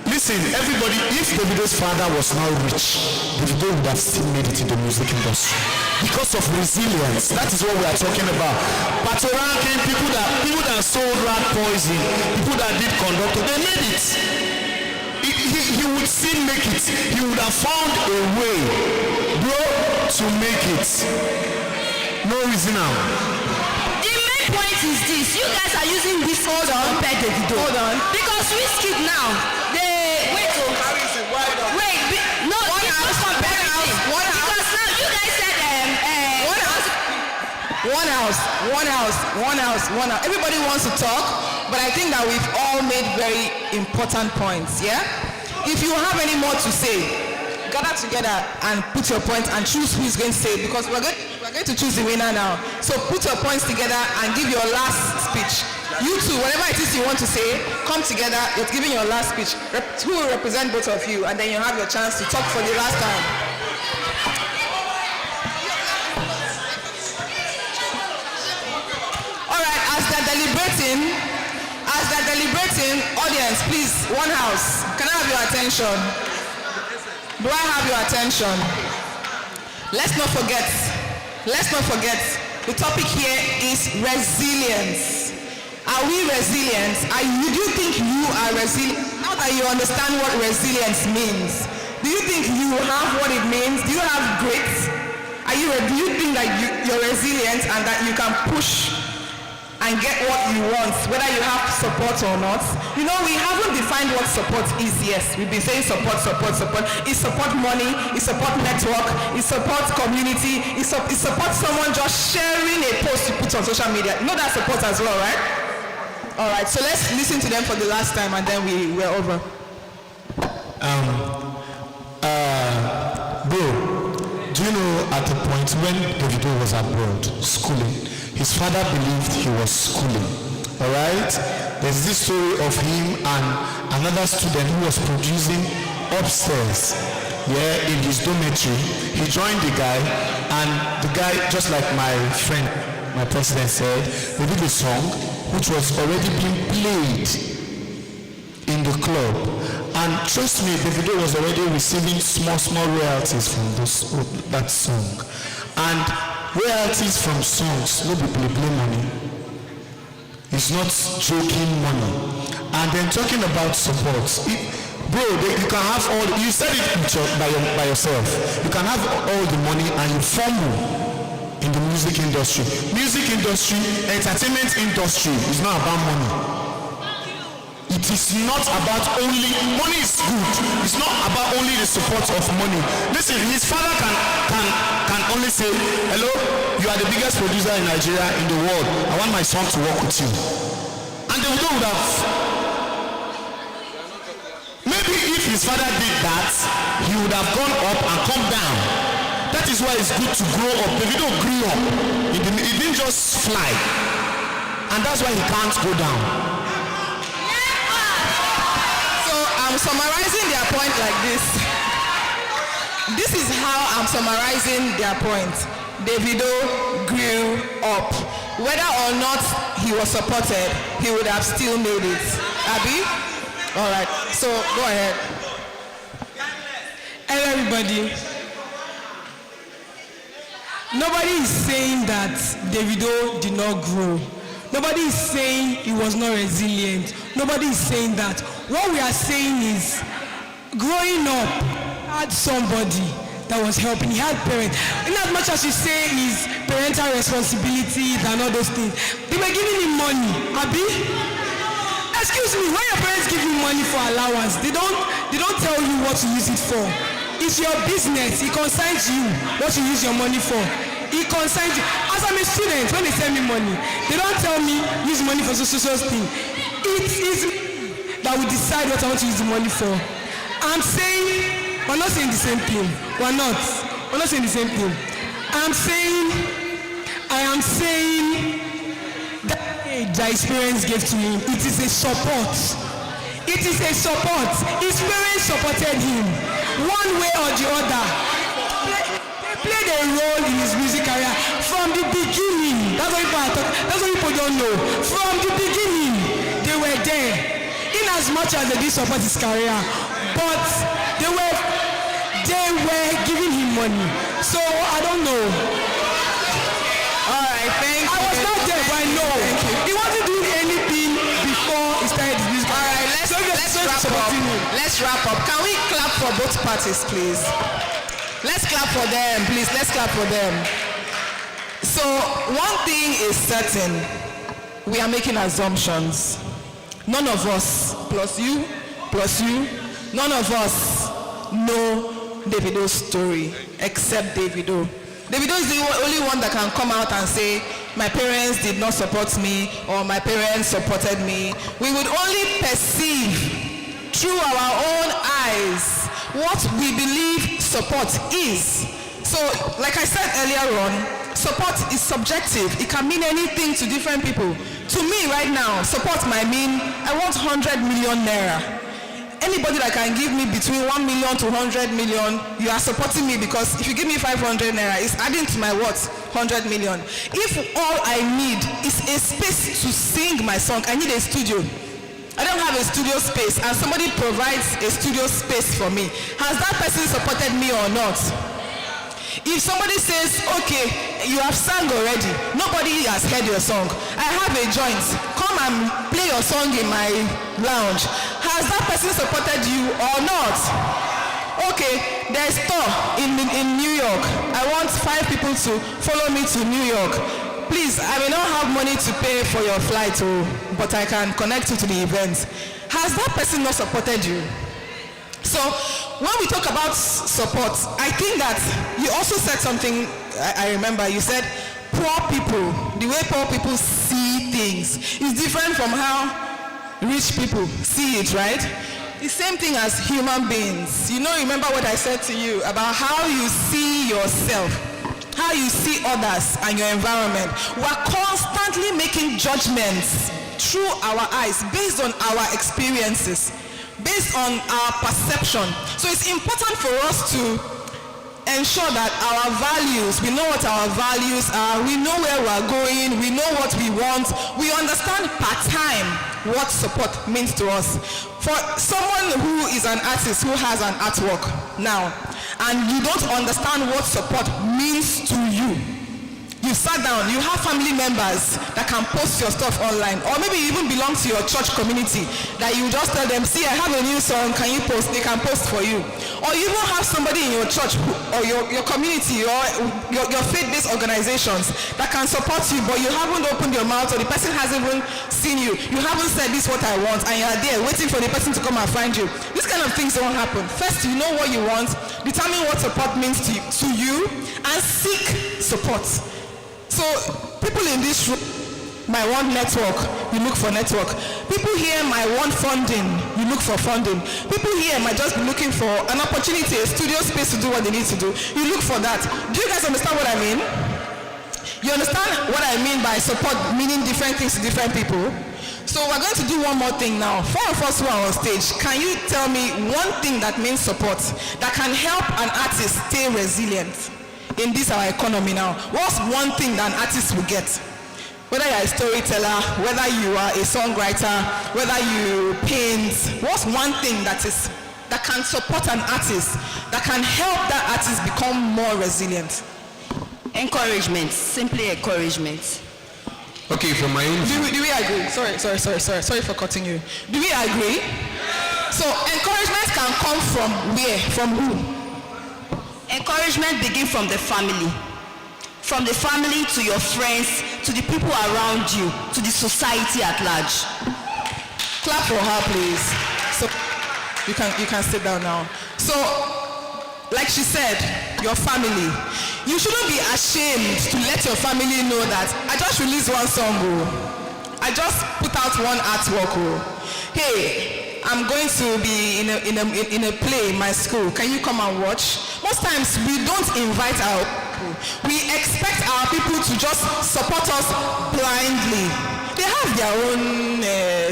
Listen, everybody, if Davido's father was not rich, Davido would have still made it in the music industry. Because of resilience, that is what we are talking about. Patoranking, people that sold rat poison, people that did conductor, they made it. He would still make it. He would have found a way, bro, to make it. No reason now. The main point is this: you guys are using this to compare Davido. Hold on. Because Wizkid now, they wait. No, One house. Because now you guys said One house. Everybody wants to talk, but I think that we've all made very important points, yeah? If you have any more to say, gather together and put your points and choose who is going to say it, because we're going to choose the winner now. So put your points together and give your last speech. You two, whatever it is you want to say, come together, you're giving your last speech. Who will represent both of you, and then you have your chance to talk for the last time. Alright, as they're deliberating, audience, please, one house. Can I have your attention? Do I have your attention? Let's not forget, the topic here is resilience. Are we resilient? Do you think you are resilient? Now that you understand what resilience means, do you think you have what it means? Do you have grit? Do you think that you're resilient and that you can push and get what you want, whether you have support or not? You know, we haven't defined what support is. Yes, we've been saying support. It's support money, it's support network, it's support community, it's support someone just sharing a post to put on social media. You know that support as well, right? All right, so let's listen to them for the last time and then we're over. Bro, do you know at the point when Davido was abroad schooling, his father believed he was schooling, all right? There's this story of him and another student who was producing upstairs, in his dormitory. He joined the guy, and the guy, just like my friend, my president said, they did a song which was already being played in the club. And trust me, Davido was already receiving small royalties from that song. And royalties from songs, no be play money. It's not joking money. And then talking about support, bro, you can have all, you said it by yourself. You can have all the money and you fumble in the music industry. Music industry, entertainment industry is not about money. It is not about only, money is good. It's not about only the support of money. Listen, his father can only say, hello, you are the biggest producer in Nigeria, in the world. I want my son to work with you. And they would have, maybe if his father did that, he would have gone up and come down. That is why it's good to grow up. Davido grew up. He didn't just fly. And that's why he can't go down. I'm summarizing their point like this. This is how I'm summarizing their point. Davido grew up. Whether or not he was supported, he would have still made it. Abi? All right, so go ahead. Hello, everybody. Nobody is saying that Davido did not grow. Nobody is saying he was not resilient. Nobody is saying that. What we are saying is, growing up, had somebody that was helping. He had parents. In as much as you say his parental responsibility and all those things, they were giving him money. Abi? Excuse me, when your parents give you money, money for allowance. They don't tell you what to use it for. It's your business. It concerns you what you use your money for. It concerns you. As I'm a student, when they send me money, they don't tell me use money for social thing. It is that we decide what I want to use the money for. I'm saying, we're not saying the same thing. We're not saying the same thing. I am saying that age that his parents gave to him, it is a support. It is a support. His parents supported him one way or the other. They played a role in his music career from the beginning. That's what people don't know. From the beginning, they were there. In as much as they did support his career, but they were giving him money. So I don't know. All right, thank you. I was not there, but I know. He wasn't doing anything before he started his music. All right, let's wrap up. Can we clap for both parties, please? Let's clap for them, please. Let's clap for them. So one thing is certain. We are making assumptions. None of us, plus you, none of us know Davido's story except Davido. Davido is the only one that can come out and say, my parents did not support me or my parents supported me. We would only perceive through our own eyes what we believe support is. So, like I said earlier on, support is subjective. It can mean anything to different people. To me right now, support might mean I want 100 million naira. Anybody that can give me between 1 million to 100 million, you are supporting me, because if you give me 500 naira, it's adding to my what? 100 million. If all I need is a space to sing my song, I need a studio. I don't have a studio space and somebody provides a studio space for me. Has that person supported me or not? If somebody says, okay, you have sung already, nobody has heard your song, I have a joint, come and play your song in my lounge. Has that person supported you or not? Okay, there's store in New York. I want 5 people to follow me to New York. Please, I may not have money to pay for your flight, but I can connect you to the event. Has that person not supported you? So when we talk about support, I think that you also said something, I remember, you said poor people, the way poor people see things is different from how rich people see it, right? The same thing as human beings. You know, remember what I said to you about how you see yourself, how you see others and your environment. We're constantly making judgments through our eyes based on our experiences, based on our perception. So it's important for us to ensure that our values, we know what our values are, we know where we're going, we know what we want, we understand per time what support means to us. For someone who is an artist who has an artwork now, and you don't understand what support means to you, you sat down, you have family members that can post your stuff online, or maybe you even belong to your church community that you just tell them, see, I have a new song, can you post? They can post for you. Or you even have somebody in your church or your community or your faith-based organizations that can support you, but you haven't opened your mouth, or the person hasn't even seen you. You haven't said, this is what I want, and you're there waiting for the person to come and find you. These kind of things don't happen. First, you know what you want, determine what support means to you, and seek support. So people in this room might want network, you look for network. People here might want funding, you look for funding. People here might just be looking for an opportunity, a studio space to do what they need to do. You look for that. Do you guys understand what I mean? You understand what I mean by support meaning different things to different people? So we're going to do one more thing now. 4 of us who are on stage, can you tell me one thing that means support that can help an artist stay resilient in this our economy now? What's one thing that an artist will get? Whether you're a storyteller, whether you are a songwriter, whether you paint, what's one thing that can support an artist, that can help that artist become more resilient? Encouragement, simply encouragement. Okay, from my own view. Do we agree? Sorry for cutting you. Do we agree? So encouragement can come from where? From who? Encouragement begins from the family. From the family to your friends, to the people around you, to the society at large. Clap for her, please. So you can sit down now. So, like she said, your family. You shouldn't be ashamed to let your family know that I just released one song. I just put out one artwork. Hey, I'm going to be in a play in my school. Can you come and watch? Most times we don't invite our people. We expect our people to just support us blindly. They have their own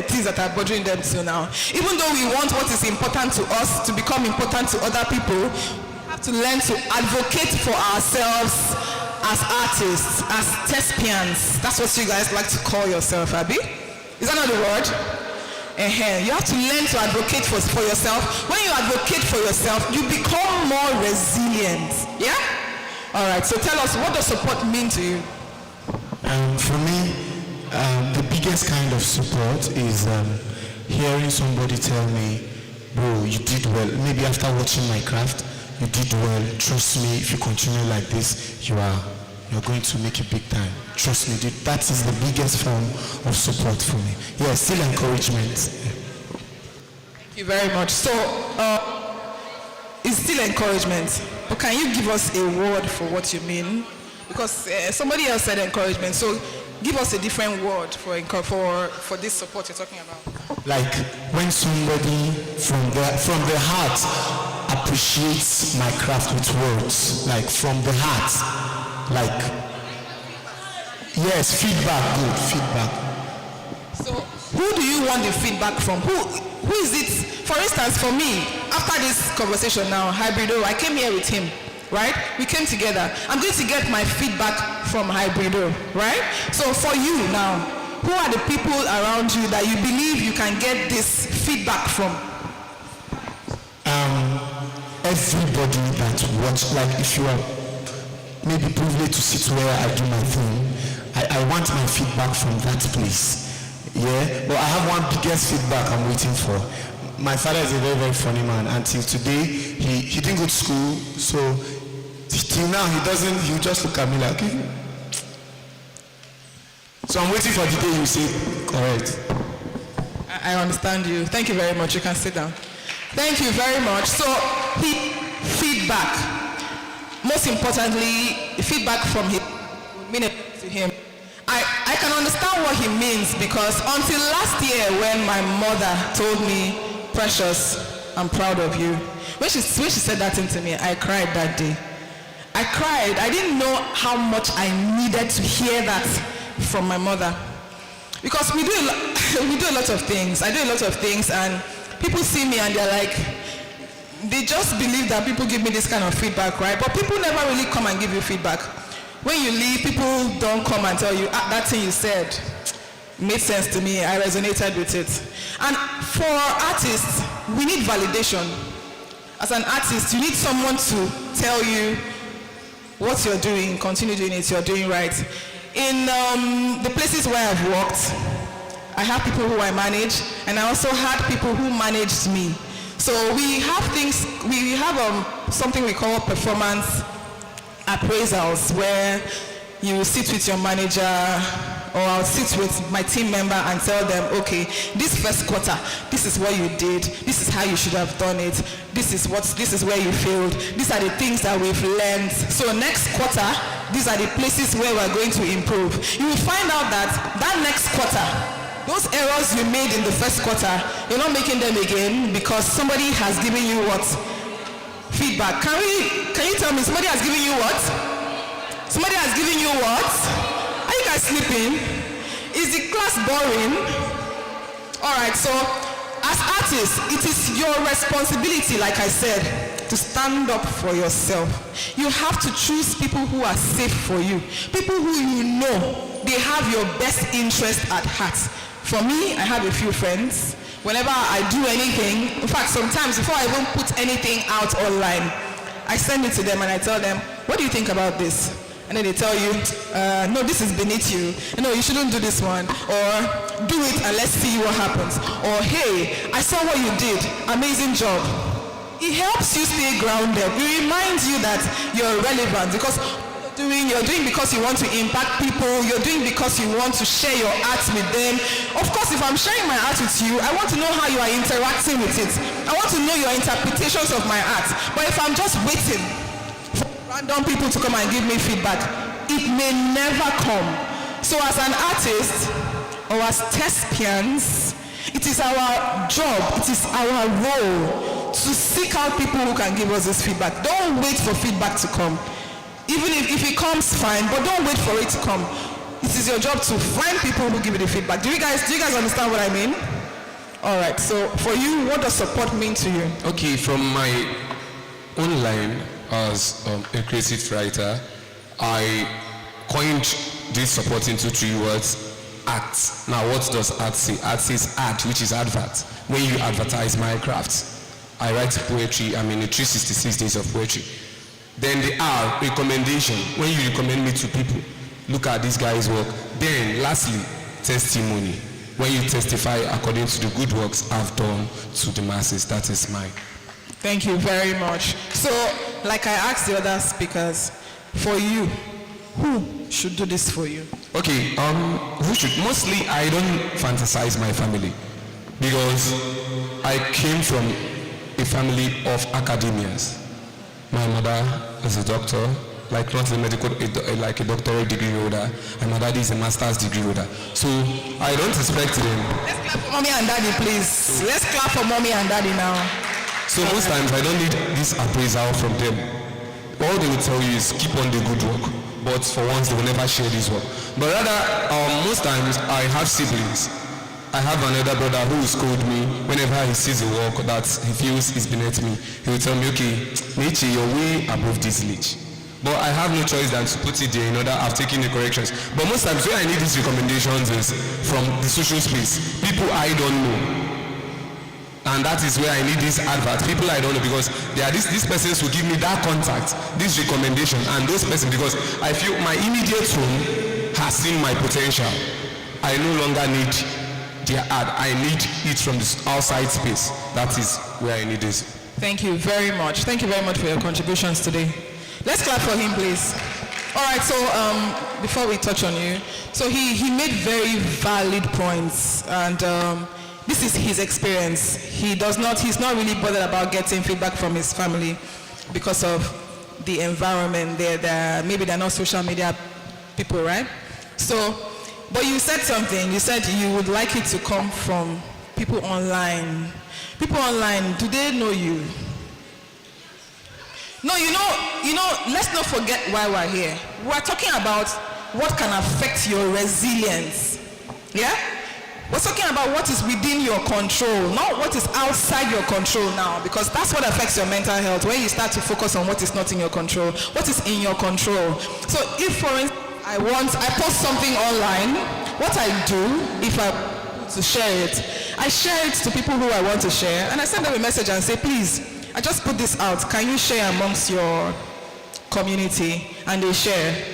things that are bothering them too now. Even though we want what is important to us to become important to other people, we have to learn to advocate for ourselves as artists, as thespians. That's what you guys like to call yourself, Abby? Is that not the word? You have to learn to advocate for yourself. When you advocate for yourself, you become more resilient. Yeah? All right, so tell us, what does support mean to you? For me, the biggest kind of support is hearing somebody tell me, bro, you did well. Maybe after watching my craft, you did well. Trust me, if you continue like this, you're going to make it big time. Trust me, dude. That is the biggest form of support for me. Yeah, still encouragement. Thank you very much. So, it's still encouragement. But can you give us a word for what you mean? Because somebody else said encouragement. So, give us a different word for this support you're talking about. Like when somebody from the heart appreciates my craft with words, like from the heart, like yes, feedback, good feedback. So who do you want the feedback from? Who is it? For instance, for me, after this conversation now, Hybrido, I came here with him, right? We came together. I'm going to get my feedback from Hybrido, right? So for you now, who are the people around you that you believe you can get this feedback from? Everybody that watch, like if you are maybe privileged to sit where I do my thing, I want my feedback from that place. Yeah, but I have one biggest feedback I'm waiting for. My father is a very, very funny man. Until today, he didn't go to school, so till now he just look at me like, okay. So I'm waiting for the day you say, correct. I understand you. Thank you very much. You can sit down. Thank you very much. So, feedback. Most importantly, feedback from him mean it to him. I can understand what he means, because until last year when my mother told me, Precious, I'm proud of you. When she said that thing to me, I cried that day. I cried. I didn't know how much I needed to hear that from my mother. Because we do a lot of things. I do a lot of things, and people see me and they're like, they just believe that people give me this kind of feedback, right? But people never really come and give you feedback. When you leave, people don't come and tell you, that thing you said made sense to me, I resonated with it. And for artists, we need validation. As an artist, you need someone to tell you what you're doing, continue doing it, you're doing right. In the places where I've worked, I have people who I manage, and I also had people who managed me. So we have something we call performance appraisals, where you sit with your manager, or I'll sit with my team member and tell them, okay, this first quarter, this is what you did, this is how you should have done it, this is where you failed, these are the things that we've learned. So next quarter, these are the places where we're going to improve. You will find out that next quarter, those errors you made in the first quarter, you're not making them again because somebody has given you what? Feedback. Can you tell me, somebody has given you what? Somebody has given you what? Are you guys sleeping? Is the class boring? All right, so as artists, it is your responsibility, like I said, to stand up for yourself. You have to choose people who are safe for you. People who you know, they have your best interest at heart. For me, I have a few friends. Whenever I do anything, in fact, sometimes before I even put anything out online, I send it to them and I tell them, what do you think about this? And then they tell you, no, this is beneath you. No, you shouldn't do this one. Or do it and let's see what happens. Or hey, I saw what you did. Amazing job. It helps you stay grounded. It reminds you that you're relevant, because you're doing because you want to impact people, you're doing because you want to share your art with them. Of course, if I'm sharing my art with you, I want to know how you are interacting with it. I want to know your interpretations of my art. But if I'm just waiting for random people to come and give me feedback, it may never come. So as an artist, or as thespians, it is our job, it is our role to seek out people who can give us this feedback. Don't wait for feedback to come. Even if it comes, fine, but don't wait for it to come. It is your job to find people who give you the feedback. Do you guys understand what I mean? All right, so for you, what does support mean to you? Okay, from my own line as a creative writer, I coined this support into 3 words. Art. Now what does art say? Art says art, which is advert. When you advertise my craft, I write poetry. I'm in the 366 days of poetry. Then the R, recommendation. When you recommend me to people, look at this guy's work. Then lastly, testimony. When you testify according to the good works I've done to the masses. That is mine. Thank you very much. So, like I asked the other speakers, for you, who should do this for you? Okay, who should? Mostly I don't fantasize my family because I came from a family of academias. My mother is a doctor, like not a medical, like a doctorate degree holder, and my daddy is a master's degree holder. So I don't expect them. Let's clap for mommy and daddy, please. Let's clap for mommy and daddy now. So most times I don't need this appraisal from them. All they will tell you is keep on the good work. But for once, they will never share this work. But rather, most times, I have siblings. I have another brother who will scold me whenever he sees a work that he feels is beneath me. He will tell me, okay, Nietzsche, you're way above this ledge. But I have no choice than to put it there in order I've taken the corrections. But most times, where I need these recommendations is from the social space. People I don't know. And that is where I need this advert. People I don't know, because there are these persons who give me that contact, this recommendation, and those persons, because I feel my immediate home has seen my potential. I no longer need their ad. I need it from this outside space. That is where I need this. Thank you very much. Thank you very much for your contributions today. Let's clap for him, please. All right, so before we touch on you, so he made very valid points, and this is his experience. He's not really bothered about getting feedback from his family because of the environment. Maybe they're not social media people, right? So, but you said something. You said you would like it to come from people online. People online, do they know you? No, you know, let's not forget why we're here. We're talking about what can affect your resilience. Yeah? We're talking about what is within your control, not what is outside your control now, because that's what affects your mental health, when you start to focus on what is not in your control, what is in your control. So if, for instance, I post something online, what I do, if I want to share it, I share it to people who I want to share, and I send them a message and say, please, I just put this out, can you share amongst your community? And they share.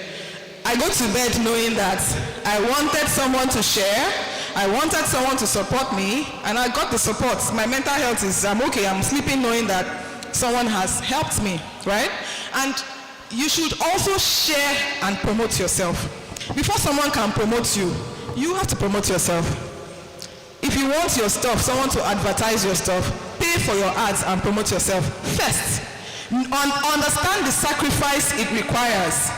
I go to bed knowing that I wanted someone to share, I wanted someone to support me, and I got the support. My mental health is, I'm okay, I'm sleeping knowing that someone has helped me, right? And you should also share and promote yourself. Before someone can promote you, you have to promote yourself. If you want your stuff, someone to advertise your stuff, pay for your ads and promote yourself first. Understand the sacrifice it requires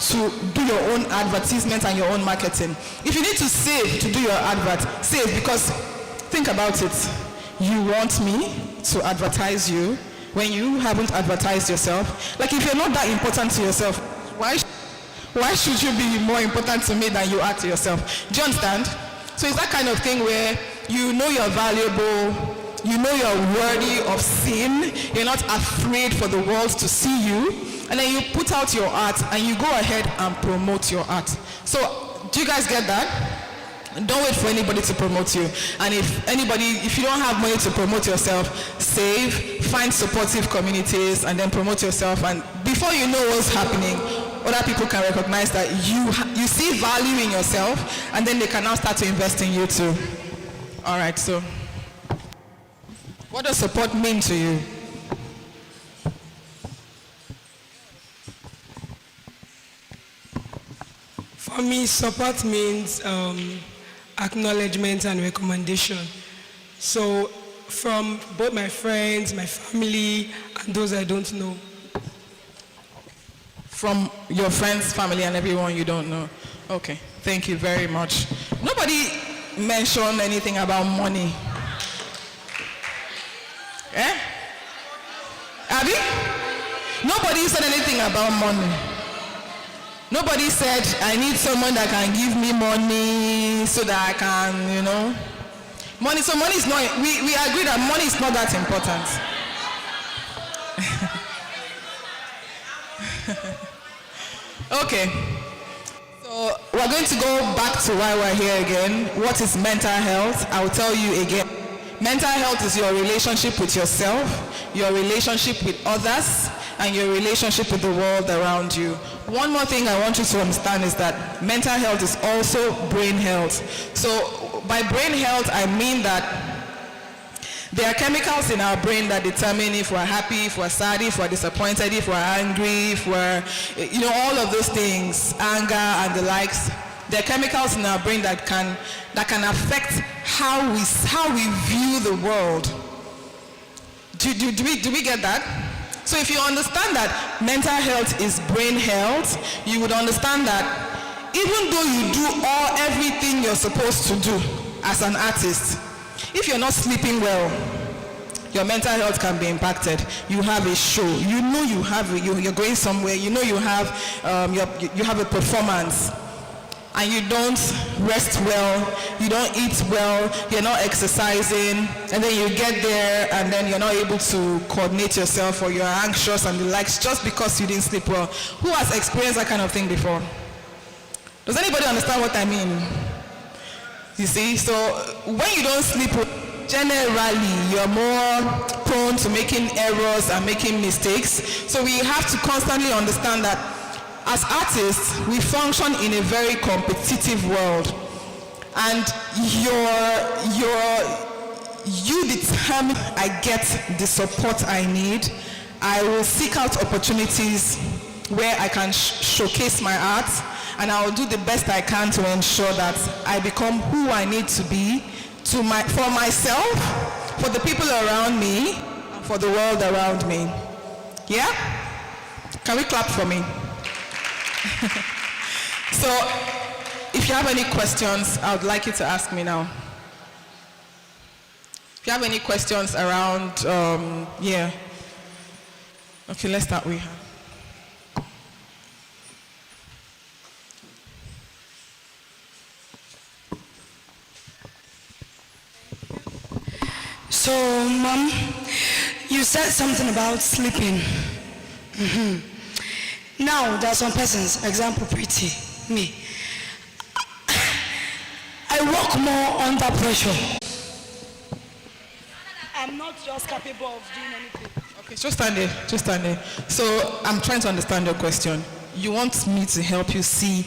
to do your own advertisement and your own marketing. If you need to save to do your advert, save, because think about it. You want me to advertise you when you haven't advertised yourself? Like, if you're not that important to yourself, why should you be more important to me than you are to yourself? Do you understand? So it's that kind of thing where you know you're valuable, you know you're worthy of sin, you're not afraid for the world to see you, and then you put out your art and you go ahead and promote your art. So do you guys get that? Don't wait for anybody to promote you. And if you don't have money to promote yourself, save, find supportive communities, and then promote yourself. And before you know what's happening, other people can recognize that you see value in yourself, and then they can now start to invest in you too. All right, so what does support mean to you? For me, support means acknowledgement and recommendation. So from both my friends, my family, and those I don't know. From your friends, family, and everyone you don't know. Okay, thank you very much. Nobody mentioned anything about money. Eh? Abby? Nobody said anything about money. Nobody said, I need someone that can give me money so that I can, you know. Money, so money is not, we agree that money is not that important. Okay. So we're going to go back to why we're here again. What is mental health? I'll tell you again. Mental health is your relationship with yourself, your relationship with others, and your relationship with the world around you. One more thing I want you to understand is that mental health is also brain health. So by brain health, I mean that there are chemicals in our brain that determine if we're happy, if we're sad, if we're disappointed, if we're angry, if we're, you know, all of those things, anger and the likes. There are chemicals in our brain that can affect how we view the world. Do we get that? So if you understand that mental health is brain health, you would understand that even though you do everything you're supposed to do as an artist, if you're not sleeping well, your mental health can be impacted. You have a show, you know you're going somewhere, you know you have a performance, and you don't rest well, you don't eat well, you're not exercising, and then you get there and then you're not able to coordinate yourself, or you're anxious and the likes just because you didn't sleep well. Who has experienced that kind of thing before? Does anybody understand what I mean? You see, so when you don't sleep, generally you're more prone to making errors and making mistakes. So we have to constantly understand that as artists, we function in a very competitive world, and you determine I get the support I need. I will seek out opportunities where I can showcase my art, and I will do the best I can to ensure that I become who I need to be for myself, for the people around me, and for the world around me. Yeah? Can we clap for me? So, if you have any questions, I would like you to ask me now. If you have any questions around, yeah. Okay, let's start with her. So, Mom, you said something about sleeping. Now, there are some persons, example, pretty, me. I work more under pressure. I'm not just capable of doing anything. Okay, just stand there. So, I'm trying to understand your question. You want me to help you see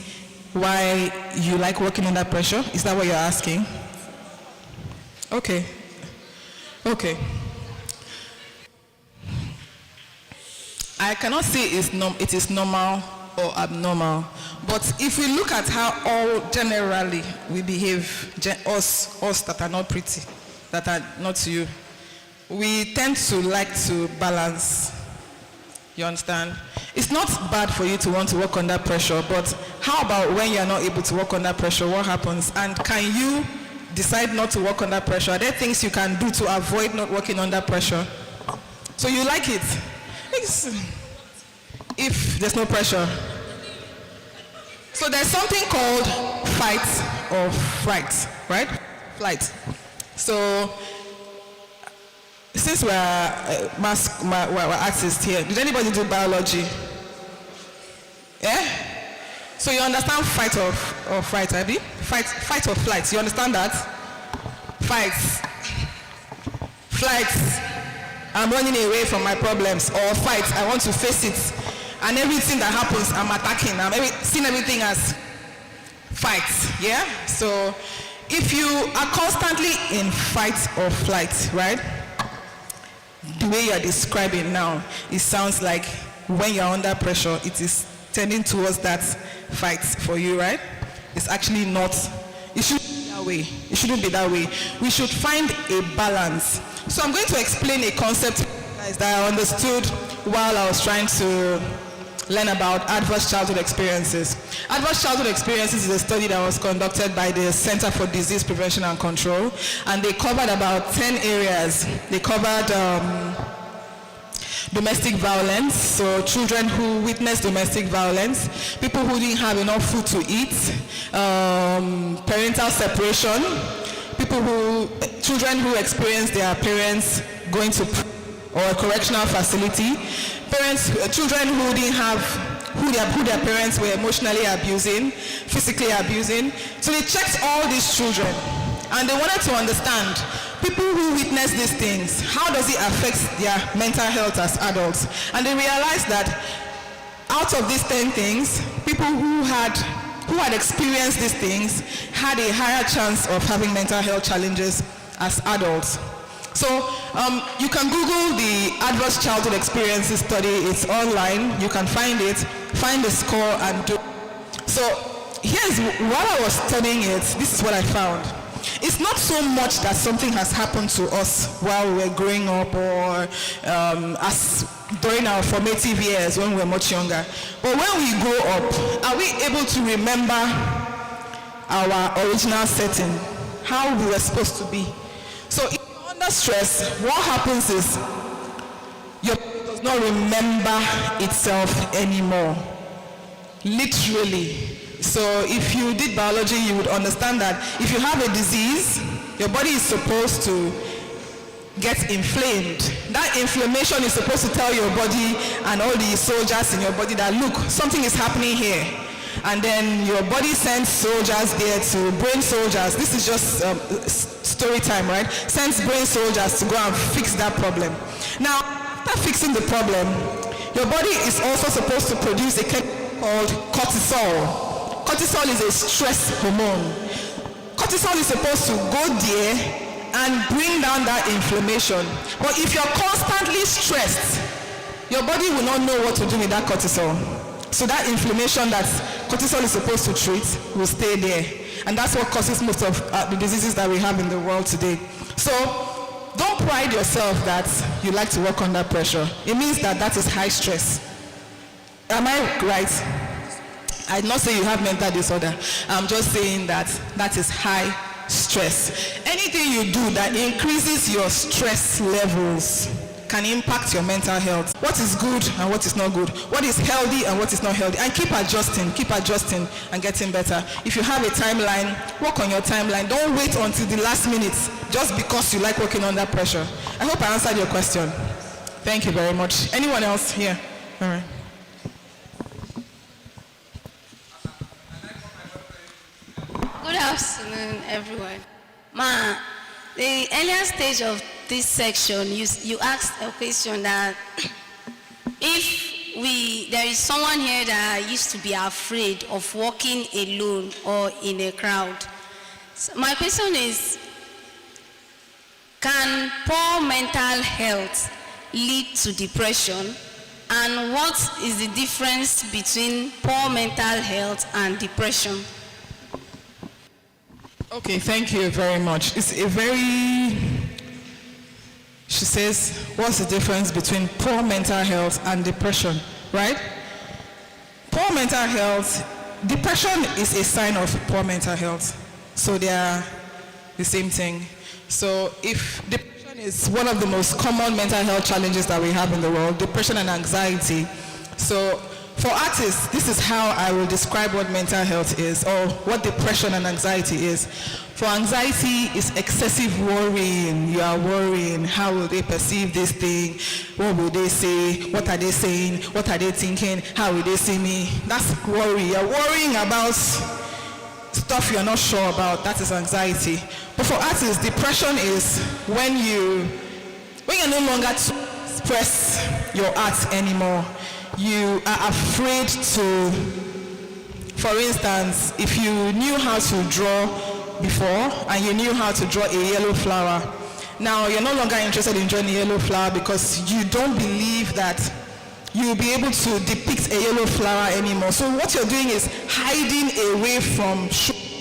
why you like working under pressure? Is that what you're asking? Okay. I cannot say it is normal or abnormal, but if we look at how all generally we behave, us that are not pretty, that are not you, we tend to like to balance. You understand? It's not bad for you to want to work under pressure, but how about when you're not able to work under pressure, what happens? And can you decide not to work under pressure? Are there things you can do to avoid not working under pressure? So you like it? If there's no pressure. So there's something called fight or fright, right? Flight. So since we're artists here, did anybody do biology? Yeah? So you understand fight or fright, Abby? Fight or flight. You understand that? Fight. Flight. I'm running away from my problems. Or fight. I want to face it. And everything that happens, I'm attacking. I'm seeing everything as fight. Yeah? So if you are constantly in fight or flight, right? The way you're describing now, it sounds like when you're under pressure, it is tending towards that fight for you, right? is actually not, it shouldn't be that way. It shouldn't be that way. We should find a balance. So I'm going to explain a concept to you guys that I understood while I was trying to learn about adverse childhood experiences. Adverse childhood experiences is a study that was conducted by the Center for Disease Prevention and Control, and they covered about 10 areas. They covered domestic violence, so children who witnessed domestic violence, people who didn't have enough food to eat, parental separation, children who experienced their parents going to or a correctional facility, children who didn't have, who their parents were emotionally abusing, physically abusing. So they checked all these children and they wanted to understand, people who witness these things, how does it affect their mental health as adults? And they realized that out of these 10 things, people who had experienced these things had a higher chance of having mental health challenges as adults. So you can Google the Adverse Childhood Experiences study. It's online. You can find it, find the score, and do. So while I was studying it, this is what I found. It's not so much that something has happened to us while we were growing up or during our formative years when we were much younger. But when we grow up, are we able to remember our original setting, how we were supposed to be? So if you're under stress, what happens is your body does not remember itself anymore. Literally. So if you did biology, you would understand that if you have a disease, your body is supposed to get inflamed. That inflammation is supposed to tell your body and all the soldiers in your body that, look, something is happening here. And then your body sends soldiers there to brain soldiers. This is just story time, right? Sends brain soldiers to go and fix that problem. Now, after fixing the problem, your body is also supposed to produce a chemical called cortisol. Cortisol is a stress hormone. Cortisol is supposed to go there and bring down that inflammation. But if you're constantly stressed, your body will not know what to do with that cortisol. So that inflammation that cortisol is supposed to treat will stay there. And that's what causes most of the diseases that we have in the world today. So don't pride yourself that you like to work under pressure. It means that that is high stress. Am I right? I'm not saying you have mental disorder. I'm just saying that that is high stress. Anything you do that increases your stress levels can impact your mental health. What is good and what is not good. What is healthy and what is not healthy. And keep adjusting and getting better. If you have a timeline, work on your timeline. Don't wait until the last minute just because you like working under pressure. I hope I answered your question. Thank you very much. Anyone else here? All right. Good afternoon, everyone. The earlier stage of this section, you asked a question that if there is someone here that used to be afraid of walking alone or in a crowd. So my question is, can poor mental health lead to depression? And what is the difference between poor mental health and depression? Okay, thank you very much. It's she says, what's the difference between poor mental health and depression, right? Poor mental health, depression is a sign of poor mental health. So they are the same thing. So if depression is one of the most common mental health challenges that we have in the world, depression and anxiety. So for artists, this is how I will describe what mental health is, or what depression and anxiety is. For anxiety, it's excessive worrying. You are worrying. How will they perceive this thing? What will they say? What are they saying? What are they thinking? How will they see me? That's worry. You're worrying about stuff you're not sure about. That is anxiety. But for artists, depression is when you're no longer to express your art anymore. You are afraid to, for instance, if you knew how to draw before and you knew how to draw a yellow flower, now you're no longer interested in drawing a yellow flower because you don't believe that you'll be able to depict a yellow flower anymore. So what you're doing is hiding away from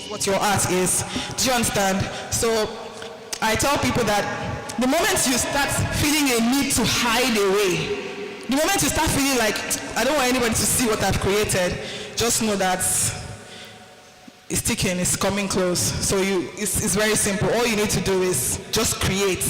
what your art is. Do you understand? So I tell people that the moment you start feeling a need to hide away, the moment you start feeling like, I don't want anybody to see what I've created, just know that it's ticking, it's coming close. So it's very simple. All you need to do is just create.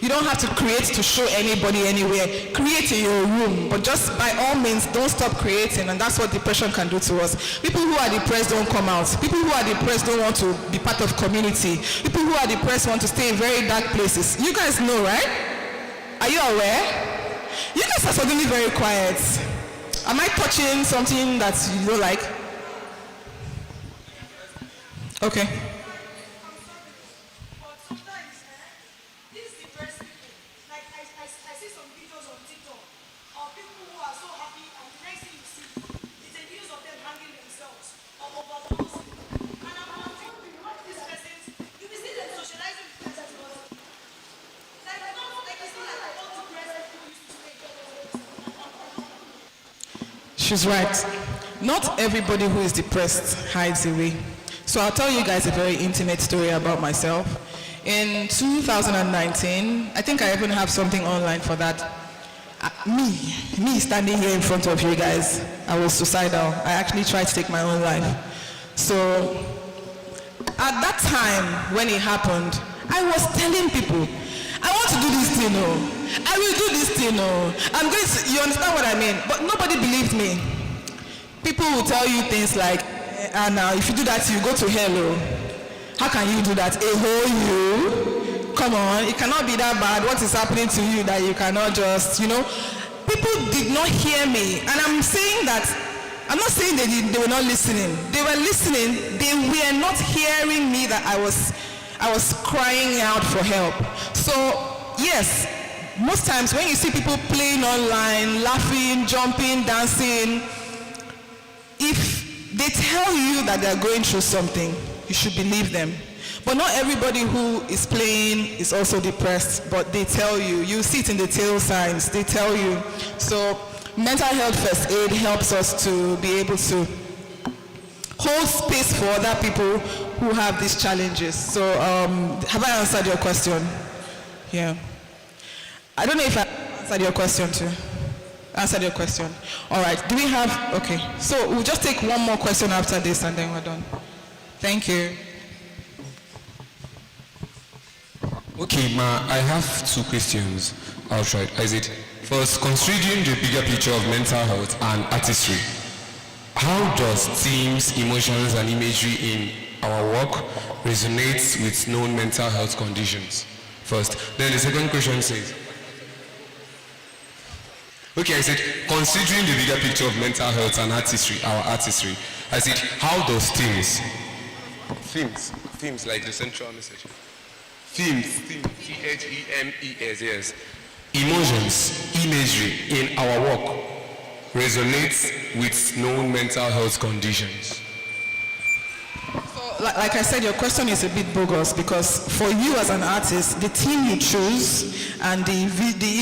You don't have to create to show anybody anywhere. Create in your room, but just by all means, don't stop creating, and that's what depression can do to us. People who are depressed don't come out. People who are depressed don't want to be part of community. People who are depressed want to stay in very dark places. You guys know, right? Are you aware? You guys are suddenly very quiet. Am I touching something that you don't like? Okay. She's right. Not everybody who is depressed hides away. So I'll tell you guys a very intimate story about myself. In 2019, I think I even have something online for that. Me standing here in front of you guys, I was suicidal. I actually tried to take my own life. So at that time when it happened, I was telling people, I want to do this thing, oh. I will do this thing, oh. I'm going to, you understand what I mean? But nobody believed me. People will tell you things like, and now if you do that, you go to hell, oh. How can you do that? You? Come on, it cannot be that bad. What is happening to you that you cannot just, People did not hear me. And I'm saying that, I'm not saying they were not listening. They were listening. They were not hearing me that I was crying out for help. So, yes, most times when you see people playing online, laughing, jumping, dancing, if they tell you that they're going through something, you should believe them. But not everybody who is playing is also depressed, but they tell you. You see it in the tail signs, they tell you. So mental health first aid helps us to be able to hold space for other people who have these challenges. So have I answered your question? Yeah. I don't know if I answered your question too. Answered your question. All right, do we have, okay. So we'll just take one more question after this and then we're done. Thank you. Okay, Ma, I have two questions. I'll try. Is it first, considering the bigger picture of mental health and artistry, how does themes, emotions, and imagery in our work resonate with known mental health conditions? First. Then the second question says, okay, I said, considering the bigger picture of mental health and artistry, our artistry, I said, how does themes like the central message, themes, T-H-E-M-E-S, yes, emotions, imagery in our work resonates with known mental health conditions? So, like I said, your question is a bit bogus because for you as an artist, the theme you choose and the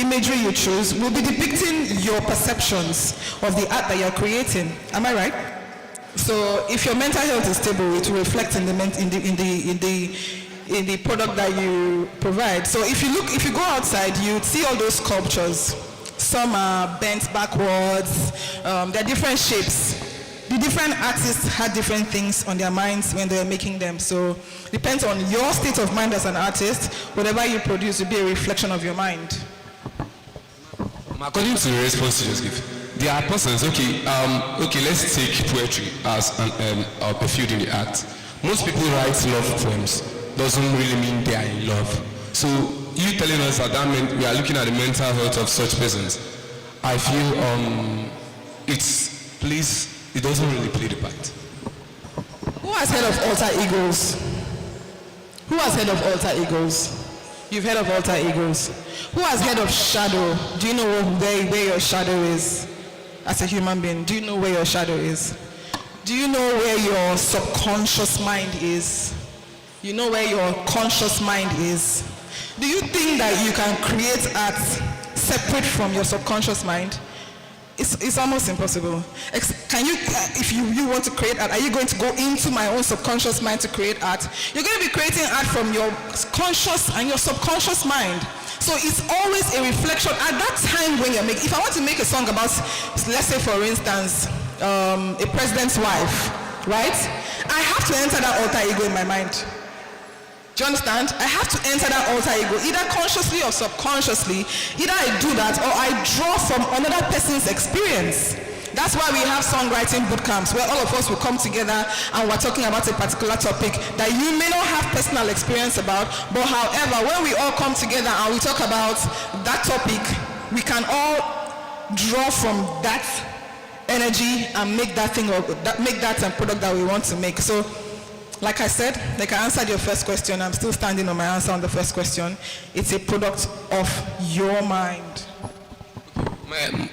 imagery you choose will be depicting your perceptions of the art that you're creating. Am I right? So if your mental health is stable, it will reflect in the product that you provide. So if you go outside, you see all those sculptures. Some are bent backwards. They're different shapes. The different artists had different things on their minds when they were making them. So it depends on your state of mind as an artist. Whatever you produce will be a reflection of your mind. According to the response you just give, there are persons, okay, let's take poetry as a field in the art. Most people write love poems. Doesn't really mean they are in love. So you telling us that meant we are looking at the mental health of such persons. I feel it doesn't really play the part. Who has heard of alter egos? Who has heard of alter egos? You've heard of alter egos. Who has heard of shadow? Do you know where your shadow is? As a human being, do you know where your shadow is? Do you know where your subconscious mind is? You know where your conscious mind is? Do you think that you can create art separate from your subconscious mind? It's almost impossible. Can you, if you want to create art, are you going to go into my own subconscious mind to create art? You're going to be creating art from your conscious and your subconscious mind. So it's always a reflection at that time when you're making. If I want to make a song about, let's say for instance, a president's wife, right? I have to enter that alter ego in my mind. Do you understand? I have to enter that alter ego, either consciously or subconsciously. Either I do that or I draw from another person's experience. That's why we have songwriting boot camps where all of us will come together and we're talking about a particular topic that you may not have personal experience about, but however, when we all come together and we talk about that topic, we can all draw from that energy and make that thing, or make that product that we want to make. So, like I said, like I answered your first question, I'm still standing on my answer on the first question. It's a product of your mind.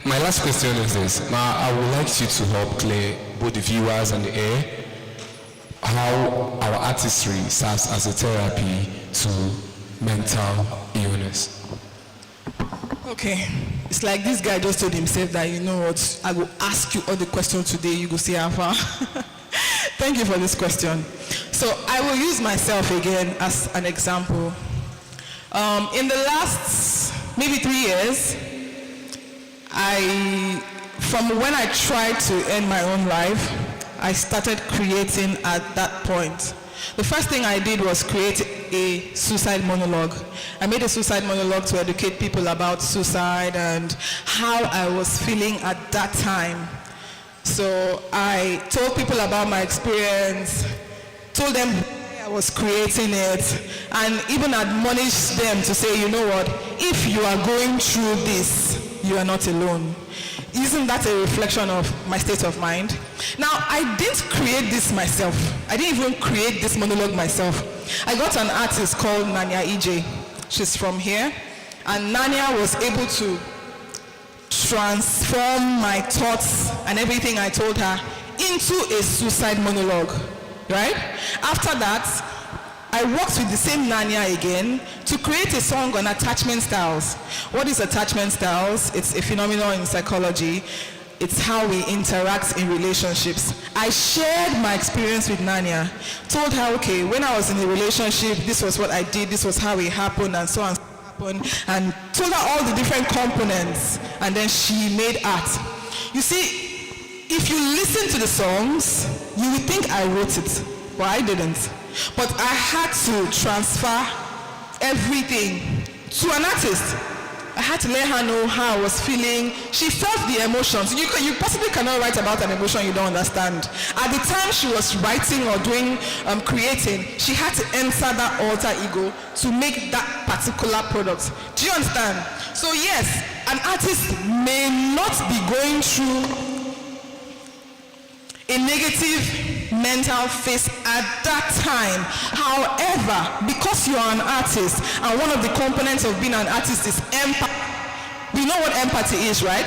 My last question is this. Now, I would like you to help clear both the viewers and the air how our artistry serves as a therapy to mental illness. Okay, it's like this guy just told himself that, you know what, I will ask you all the questions today, you go see how far. Thank you for this question. So I will use myself again as an example. In the last maybe 3 years, from when I tried to end my own life, I started creating at that point. The first thing I did was create a suicide monologue. I made a suicide monologue to educate people about suicide and how I was feeling at that time. So I told people about my experience, told them why I was creating it, and even admonished them to say, you know what, if you are going through this, you are not alone. Isn't that a reflection of my state of mind? Now, I didn't create this myself. I didn't even create this monologue myself. I got an artist called Nanya EJ. She's from here. And Nanya was able to transform my thoughts and everything I told her into a suicide monologue, right? After that, I worked with the same Nanya again to create a song on attachment styles. What is attachment styles? It's a phenomenon in psychology. It's how we interact in relationships. I shared my experience with Nanya, told her, okay, when I was in a relationship, this was what I did, this was how it happened, and so on. And told her all the different components, and then she made art. You see, if you listen to the songs, you would think I wrote it, but I didn't. But I had to transfer everything to an artist. I had to let her know how I was feeling. She felt the emotions. You possibly cannot write about an emotion you don't understand. At the time she was writing or doing, creating, she had to enter that alter ego to make that particular product. Do you understand? So yes, an artist may not be going through a negative mental phase at that time. However, because you are an artist, and one of the components of being an artist is empathy. We know what empathy is, right?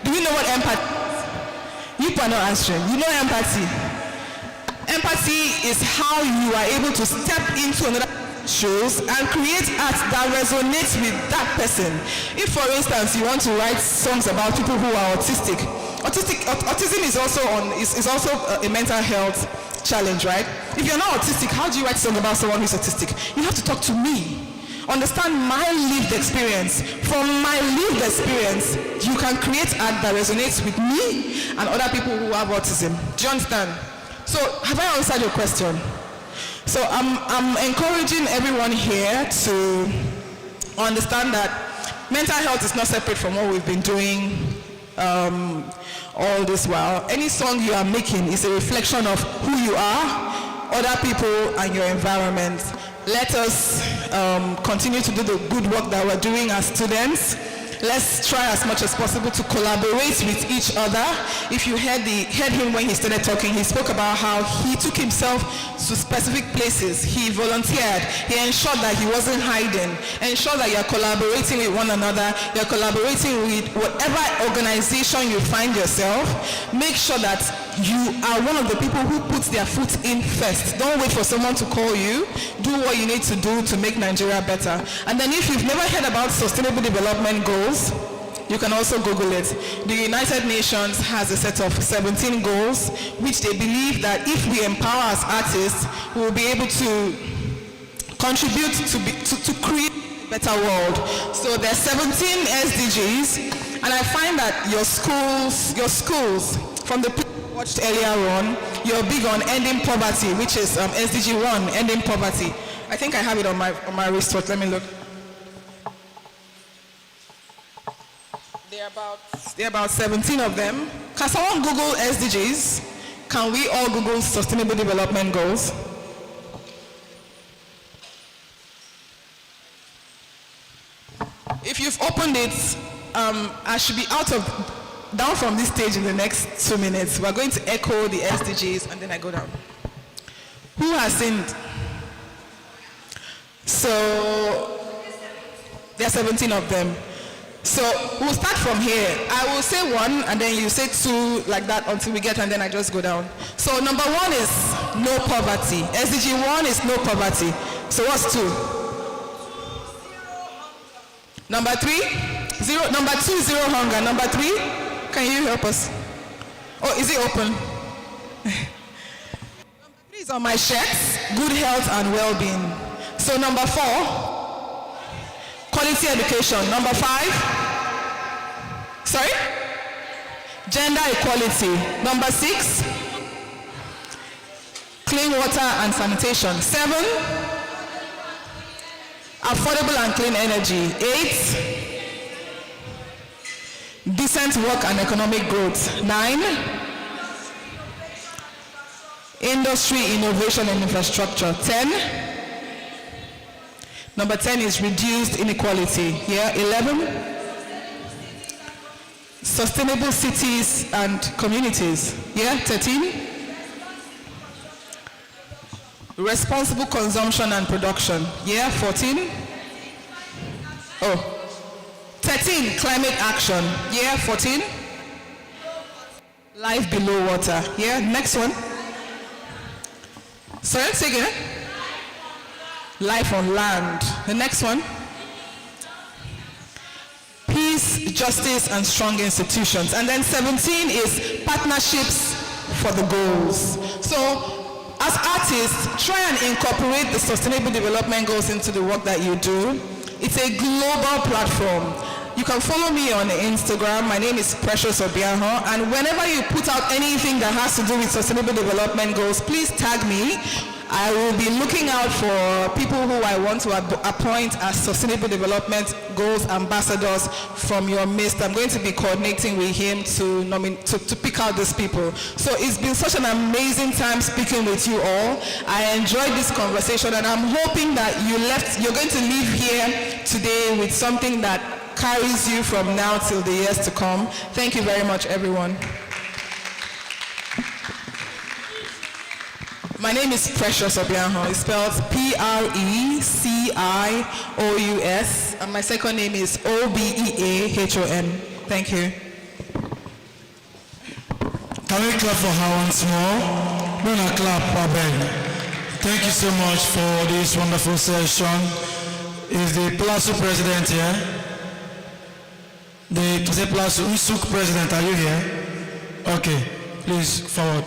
Do you know what empathy is? You are not answering. You know empathy. Empathy is how you are able to step into another shows and create art that resonates with that person. If, for instance, you want to write songs about people who are autistic, autism is also a mental health challenge, right? If you're not autistic, how do you write a song about someone who's autistic? You have to talk to me. Understand my lived experience. From my lived experience, you can create art that resonates with me and other people who have autism. Do you understand? So, have I answered your question? So I'm encouraging everyone here to understand that mental health is not separate from what we've been doing all this while. Any song you are making is a reflection of who you are, other people, and your environment. Let us continue to do the good work that we're doing as students. Let's try as much as possible to collaborate with each other. If you heard him when he started talking, he spoke about how he took himself to specific places. He volunteered. He ensured that he wasn't hiding. Ensure that you're collaborating with one another. You're collaborating with whatever organization you find yourself. Make sure that you are one of the people who puts their foot in first. Don't wait for someone to call you. Do what you need to do to make Nigeria better. And then if you've never heard about sustainable development goals, You can also Google it. The United Nations has a set of 17 goals, which they believe that if we empower as artists, we will be able to contribute to create a better world. So there's 17 SDGs, and I find that your schools, from the people we watched earlier on, you're big on ending poverty, which is SDG 1, ending poverty. I think I have it on my wristwatch. Let me look. There are about 17 of them. Can someone Google SDGs? Can we all Google Sustainable Development Goals? If you've opened it, I should be down from this stage in the next 2 minutes. We're going to echo the SDGs and then I go down. Who has sinned? So, there are 17 of them. So we'll start from here. I will say 1 and then you say 2 like that until we get, and then I just go down. So number 1 is no poverty. SDG 1 is no poverty. So what's 2? Number 3? Zero. Number 2, zero hunger. Number 3? Can you help us? Oh, is it open? Number 3 is on my shirt. Good health and well-being. So number 4, quality education. Number 5, sorry? Gender equality. Number 6, clean water and sanitation. 7, affordable and clean energy. 8, decent work and economic growth. 9, industry, innovation and infrastructure. 10, number 10 is reduced inequality. Yeah, 11, sustainable cities and communities. Yeah, 13, responsible consumption and production. Yeah, 14, 13, climate action. Yeah, 14, life below water. Yeah, next one. Sorry, say again. Life on land. The next one. Peace, justice, and strong institutions. And then 17 is partnerships for the goals. So, as artists, try and incorporate the Sustainable Development Goals into the work that you do. It's a global platform. You can follow me on Instagram. My name is Precious Obiaho. And whenever you put out anything that has to do with Sustainable Development Goals, please tag me. I will be looking out for people who I want to appoint as Sustainable Development Goals ambassadors from your midst. I'm going to be coordinating with him to pick out these people. So it's been such an amazing time speaking with you all. I enjoyed this conversation, and I'm hoping that you're going to leave here today with something that carries you from now till the years to come. Thank you very much, everyone. My name is Precious Obiaho. It's spelled Precious, and my second name is Obeahon. Thank you. Can we clap for her once more? Don't clap, Abel. Thank you so much for this wonderful session. Is the Plasu president here? The Plasu Unsuk president, are you here? Okay, please forward.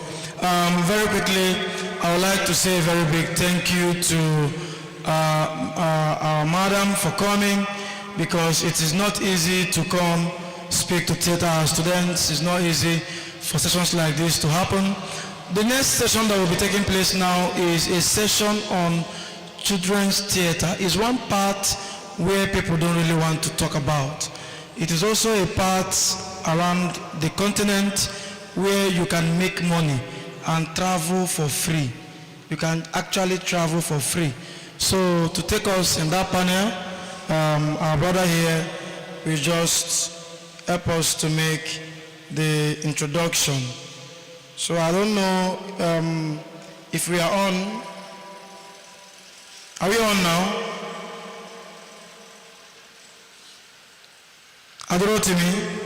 Very quickly, I would like to say a very big thank you to our madam for coming, because it is not easy to come speak to theater students. It's not easy for sessions like this to happen. The next session that will be taking place now is a session on children's theater. It's one part where people don't really want to talk about. It is also a part around the continent where you can make money and travel for free. You can actually travel for free. So to take us in that panel, our brother here will just help us to make the introduction. So I don't know if we are on. Are we on now? Adorotimi.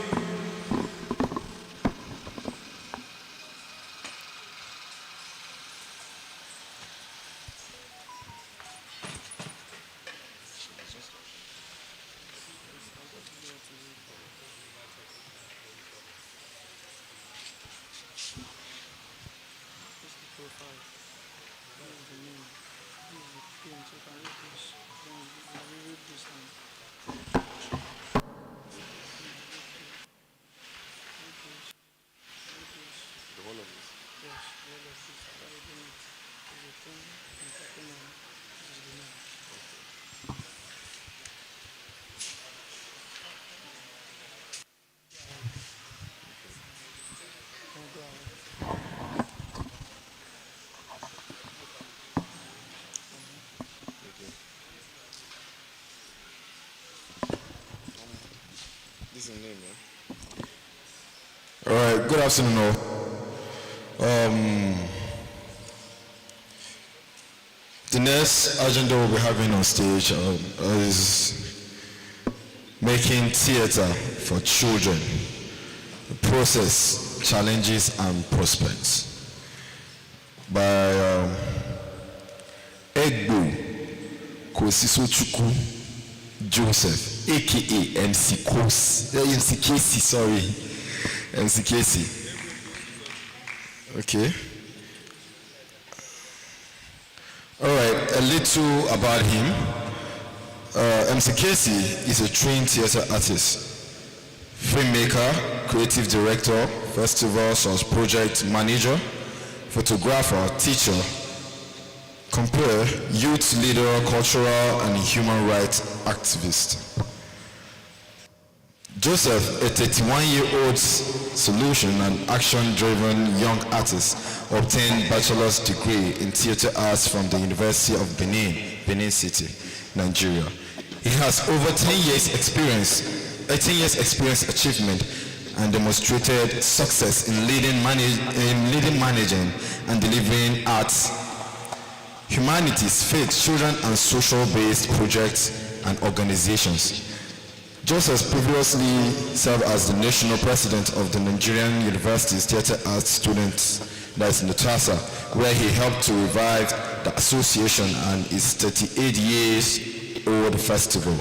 This is the name, All right, good afternoon all. The next agenda we'll be having on stage is making theater for children, the process, challenges and prospects by Egbo Kosisochukwu Joseph, aka MC Casey, sorry. MC Casey. Okay. Alright, a little about him. MC Casey is a trained theater artist, filmmaker, creative director, festival / project manager, photographer, teacher, compare, youth leader, cultural and human rights activist. Joseph, a 31-year-old solution and action-driven young artist, obtained bachelor's degree in theater arts from the University of Benin City, Nigeria. He has over 18 years experience achievement and demonstrated success in leading, managing and delivering arts, humanities, faith, children and social-based projects and organizations. Joseph previously served as the national president of the Nigerian University's Theatre Arts Students, that's Nutaf, where he helped to revive the association and its 38-year-old festival,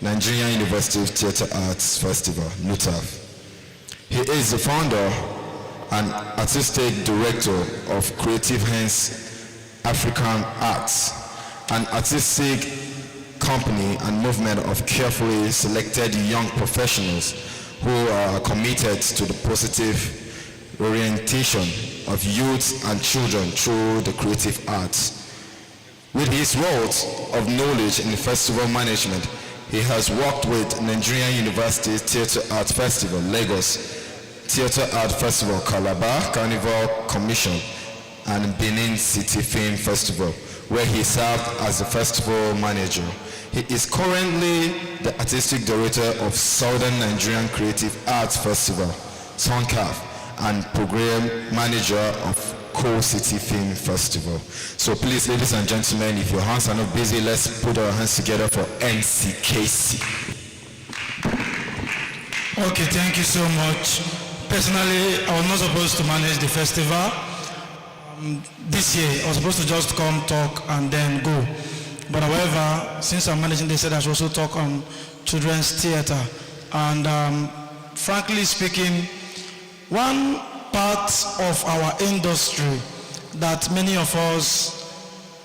Nigerian University of Theatre Arts Festival, Nutaf. He is the founder and artistic director of Creative Hands African Arts, an artistic company and movement of carefully selected young professionals who are committed to the positive orientation of youth and children through the creative arts. With his wealth of knowledge in festival management, he has worked with Nigerian University Theatre Art Festival, Lagos, Theatre Art Festival, Calabar, Carnival Commission, and Benin City Film Festival, where he served as the festival manager. He is currently the artistic director of Southern Nigerian Creative Arts Festival, SONCAF, and program manager of Coal City Film Festival. So please, ladies and gentlemen, if your hands are not busy, let's put our hands together for NCKC. Okay, thank you so much. Personally, I was not supposed to manage the festival. This year, I was supposed to just come, talk, and then go. But however, since I'm managing, they said I should also talk on children's theater. And frankly speaking, one part of our industry that many of us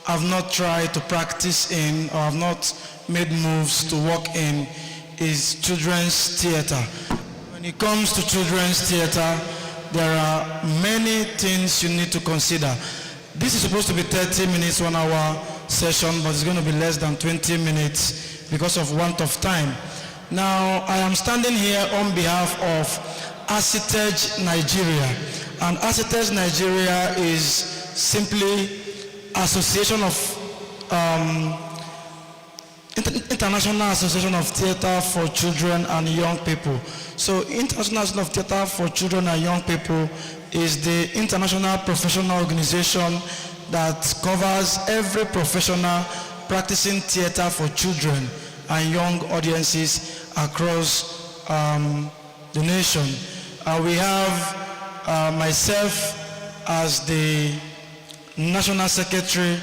have not tried to practice in or have not made moves to work in is children's theater. When it comes to children's theater, there are many things you need to consider. This is supposed to be 30 minutes, 1 hour session, but it's going to be less than 20 minutes because of want of time. Now, I am standing here on behalf of Arcitage Nigeria, and Arcitage Nigeria is simply Association of International Association of Theatre for Children and Young People. So International Association of Theatre for Children and Young People is the international professional organization that covers every professional practicing theater for children and young audiences across the nation. We have myself as the National Secretary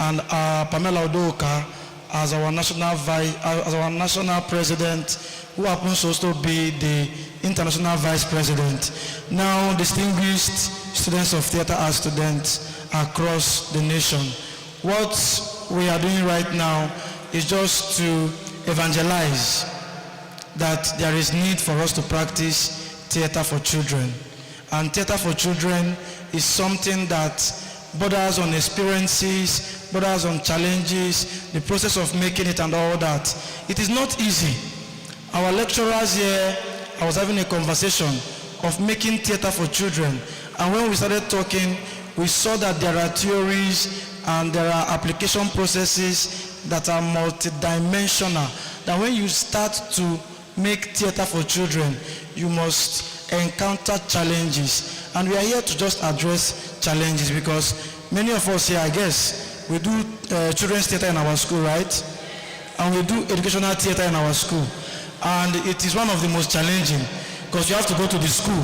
and Pamela Odoka as our national president, who happens to also be the international vice president. Now, distinguished students of theater arts students across the nation, what we are doing right now is just to evangelize that there is need for us to practice theater for children. And theater for children is something that borders on experiences, borders on challenges, the process of making it and all that. It is not easy. Our lecturers here, I was having a conversation of making theater for children. And when we started talking, we saw that there are theories and there are application processes that are multidimensional. That when you start to make theater for children, you must encounter challenges. And we are here to just address challenges because many of us here, I guess, we do children's theater in our school, right? And we do educational theater in our school. And it is one of the most challenging because you have to go to the school,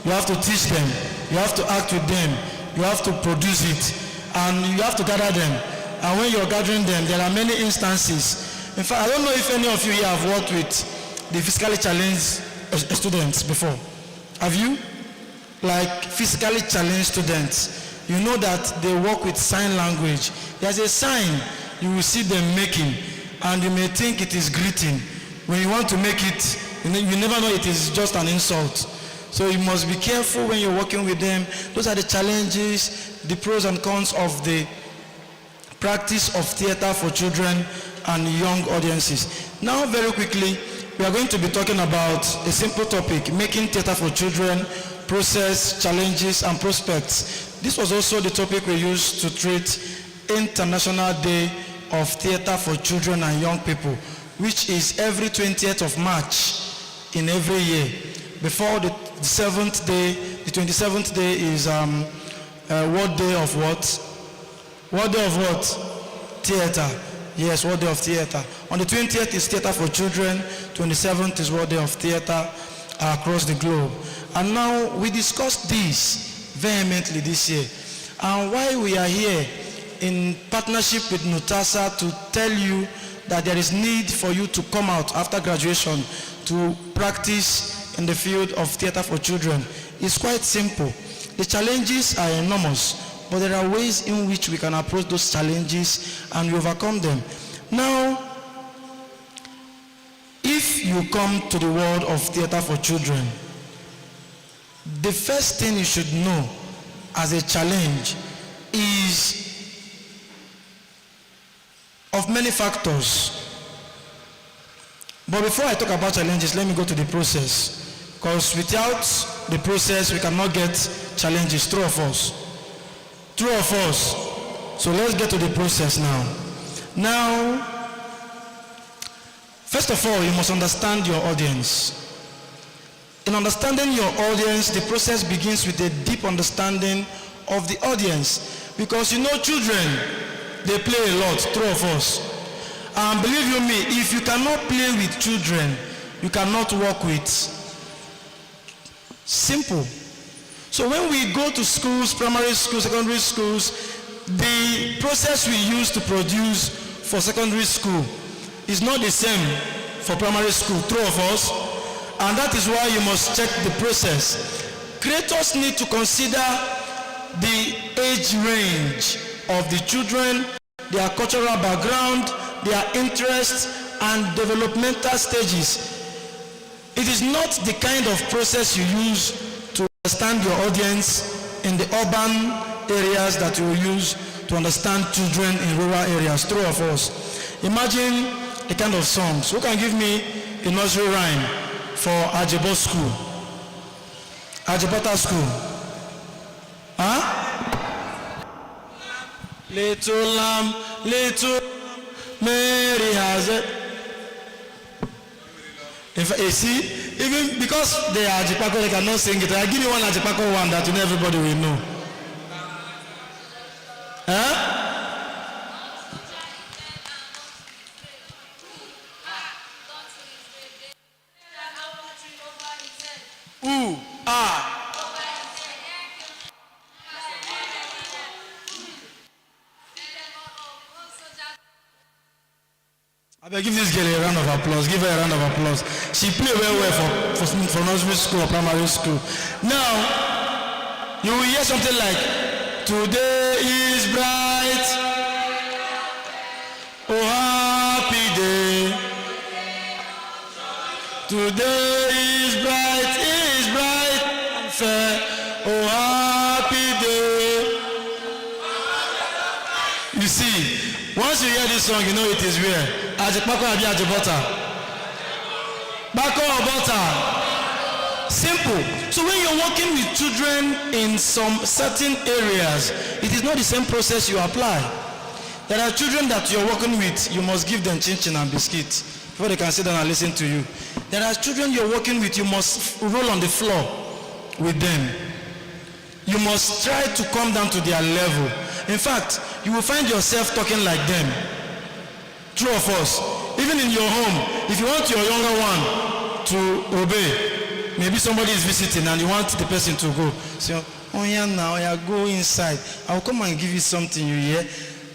you have to teach them, you have to act with them, you have to produce it, and you have to gather them. And when you're gathering them, there are many instances. In fact, I don't know if any of you here have worked with the physically challenged students before. Have you? Like physically challenged students. You know that they work with sign language. There's a sign you will see them making, and you may think it is greeting. When you want to make it, you never know it is just an insult. So you must be careful when you're working with them. Those are the challenges, the pros and cons of the practice of theater for children and young audiences. Now, very quickly, we are going to be talking about a simple topic, making theater for children, process, challenges, and prospects. This was also the topic we used to treat International Day of Theater for Children and Young People, which is every 20th of March in every year. Before the 7th day, the 27th day is World Day of what? World Day of what? Theater. Yes, World Day of Theater. On the 20th is Theater for Children, 27th is World Day of Theater across the globe. And now we discussed this vehemently this year. And why we are here in partnership with Nutaf to tell you that there is need for you to come out after graduation to practice in the field of theater for children is quite simple. The challenges are enormous, but there are ways in which we can approach those challenges and we overcome them. Now, if you come to the world of theater for children, the first thing you should know as a challenge is of many factors. But before I talk about challenges, let me go to the process. Because without the process, we cannot get challenges. True or false? True or false? So let's get to the process now. Now, first of all, you must understand your audience. In understanding your audience, the process begins with a deep understanding of the audience. Because you know children, they play a lot. True or false? And believe you me, if you cannot play with children, you cannot work with. Simple. So when we go to schools, primary schools, secondary schools, the process we use to produce for secondary school is not the same for primary school. True or false? And that is why you must check the process. Creators need to consider the age range of the children, their cultural background, their interests, and developmental stages. It is not the kind of process you use to understand your audience in the urban areas that you will use to understand children in rural areas. True or false? Imagine the kind of songs. Who can give me a nursery rhyme for Ajebo school? Ajebota school. Huh? Little lamb, little Mary has it. In fact, you see, even because they are Ajipako, they cannot sing it. I give you one Ajipako one that you know everybody will know. Huh? Ooh, ah. I will give this girl a round of applause. Give her a round of applause. She played well for nursery school or primary school. Now, you will hear something like, today is bright. Oh, happy day. Today is bright and fair. Oh, happy day. You see, once you hear this song, you know it is where? Ajipako abi ajibota. Bako or butter. Simple. So when you're working with children in some certain areas, it is not the same process you apply. There are children that you're working with, you must give them chin-chin and biscuits before they can sit down and listen to you. There are children you're working with, you must roll on the floor with them. You must try to come down to their level. In fact, you will find yourself talking like them. True of us. Even in your home, if you want your younger one to obey, maybe somebody is visiting and you want the person to go. So, oh yeah, now yeah, go inside. I'll come and give you something you hear.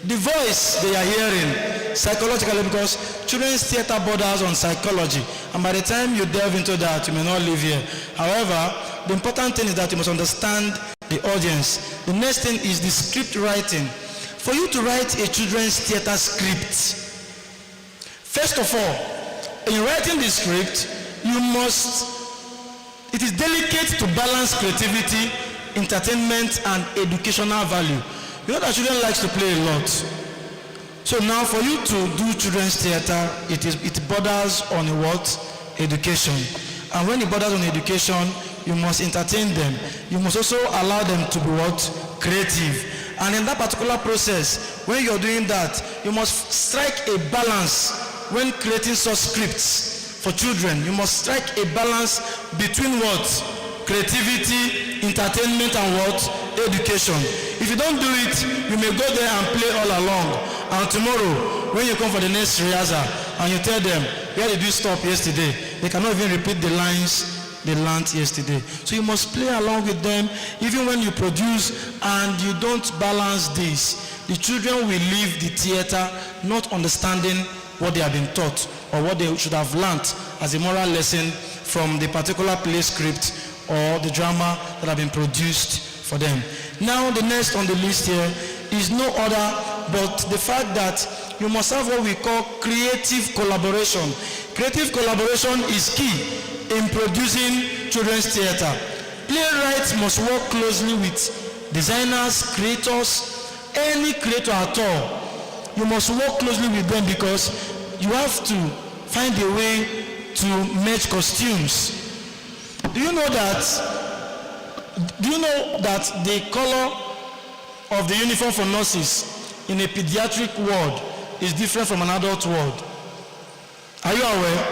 The voice they are hearing psychologically, because children's theater borders on psychology, and by the time you delve into that, you may not live here. However, the important thing is that you must understand the audience. The next thing is the script writing. For you to write a children's theater script, first of all, in writing the script, it is delicate to balance creativity, entertainment, and educational value. You know that children likes to play a lot. So now for you to do children's theater, it borders on what? Education. And when it borders on education, you must entertain them. You must also allow them to be what? Creative. And in that particular process, when you're doing that, you must strike a balance when creating such scripts for children. You must strike a balance between what? Creativity, entertainment, and what? Education. If you don't do it, you may go there and play all along. And tomorrow, when you come for the next rehearsal, and you tell them, where did you stop yesterday? They cannot even repeat the lines they learned yesterday. So you must play along with them, even when you produce and you don't balance this. The children will leave the theater not understanding what they have been taught or what they should have learned as a moral lesson from the particular play script or the drama that have been produced for them. Now the next on the list here is no other but the fact that you must have what we call creative collaboration. Creative collaboration is key in producing children's theater. Playwrights must work closely with designers, creators, any creator at all. You must work closely with them because you have to find a way to match costumes. Do you know that the color of the uniform for nurses in a pediatric ward is different from an adult ward? Are you aware?